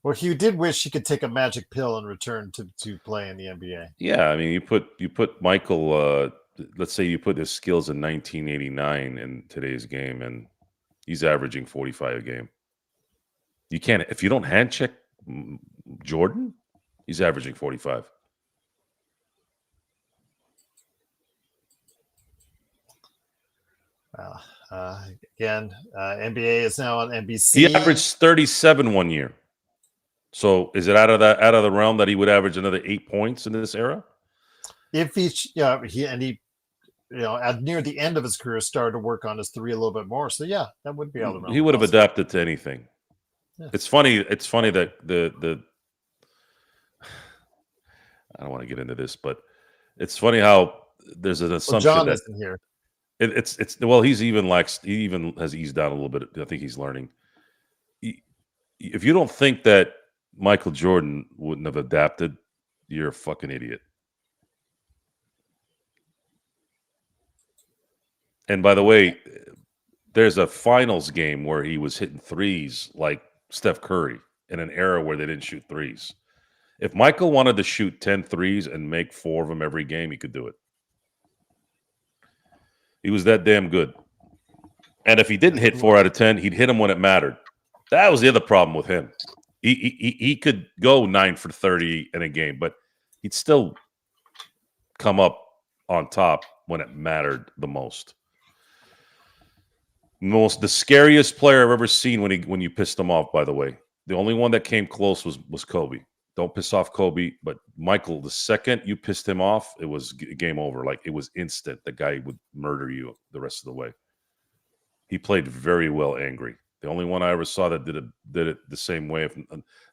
Well, he did wish he could take a magic pill and return to play in the NBA. Yeah, I mean, you put Michael. Let's say you put his skills in 1989 in today's game, and he's averaging 45 a game. You can't, if you don't hand check Jordan, he's averaging 45. Again, NBA is now on NBC. He averaged 37 one year. So is it out of the realm that he would average another 8 points in this era? If he near the end of his career started to work on his three a little bit more. So yeah, that would be out of the realm. He would have adapted to anything. Yeah. It's funny that the I don't want to get into this, but it's funny how there's an assumption John that isn't here. He even has eased down a little bit. I think he's learning. If you don't think that Michael Jordan wouldn't have adapted, you're a fucking idiot. And by the way, there's a finals game where he was hitting threes like Steph Curry in an era where they didn't shoot threes. If Michael wanted to shoot 10 threes and make 4 of them every game, he could do it. He was that damn good. And if he didn't hit 4 out of 10, he'd hit them when it mattered. That was the other problem with him. He could go 9 for 30 in a game, but he'd still come up on top when it mattered the most. The scariest player I've ever seen when you pissed him off, by the way. The only one that came close was Kobe. Don't piss off Kobe, but Michael, the second you pissed him off, it was game over. Like, it was instant. The guy would murder you the rest of the way. He played very well angry. The only one I ever saw that did it the same way,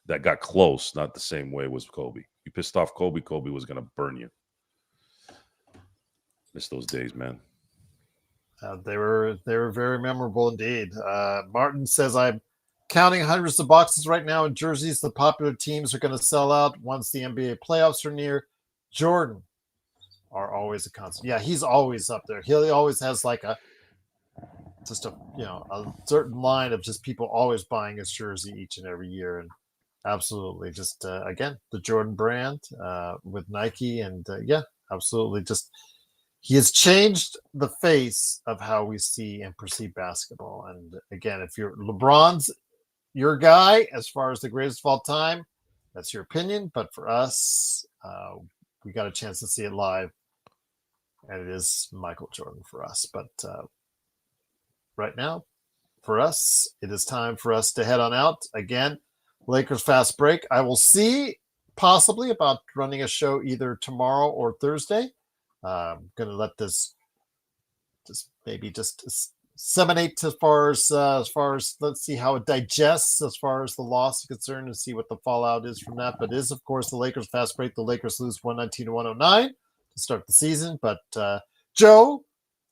that got close, not the same way, was Kobe. You pissed off Kobe, Kobe was going to burn you. Miss those days, man. They were very memorable indeed. Martin says, I'm counting hundreds of boxes right now in jerseys. The popular teams are going to sell out once the NBA playoffs are near. Jordan are always a constant. Yeah, he's always up there. He always has like a certain line of just people always buying his jersey each and every year. And absolutely, just again, the Jordan brand with Nike, and yeah, absolutely, just he has changed the face of how we see and perceive basketball. And again, if you're LeBron's your guy as far as the greatest of all time, that's your opinion. But for us, we got a chance to see it live, and it is Michael Jordan for us. But right now, for us, it is time for us to head on out. Again, Lakers fast break. I will see possibly about running a show either tomorrow or Thursday. I'm going to let this just disseminate as far as let's see how it digests as far as the loss is concerned and see what the fallout is from that. But it is, of course, the Lakers fast break. The Lakers lose 119-109 to start the season. But Joe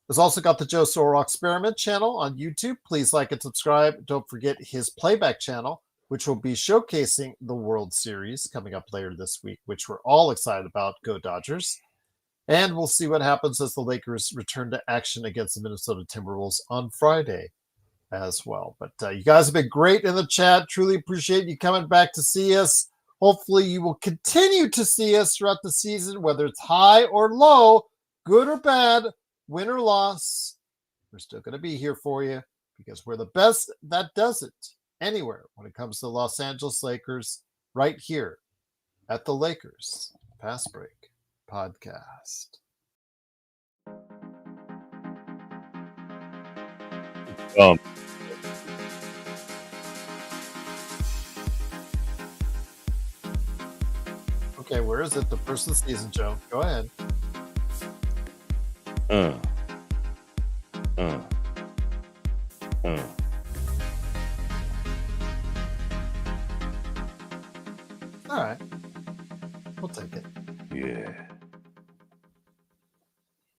has also got the Joe Sorrell Experiment channel on YouTube. Please like and subscribe. Don't forget his playback channel, which will be showcasing the World Series coming up later this week, which we're all excited about. Go Dodgers. And we'll see what happens as the Lakers return to action against the Minnesota Timberwolves on Friday as well. But you guys have been great in the chat. Truly appreciate you coming back to see us. Hopefully you will continue to see us throughout the season, whether it's high or low, good or bad, win or loss. We're still going to be here for you because we're the best that does it anywhere when it comes to the Los Angeles Lakers, right here at the Lakers Fast Break Podcast. Okay, where is it? The first of the season, Joe. Go ahead. All right. We'll take it. Yeah.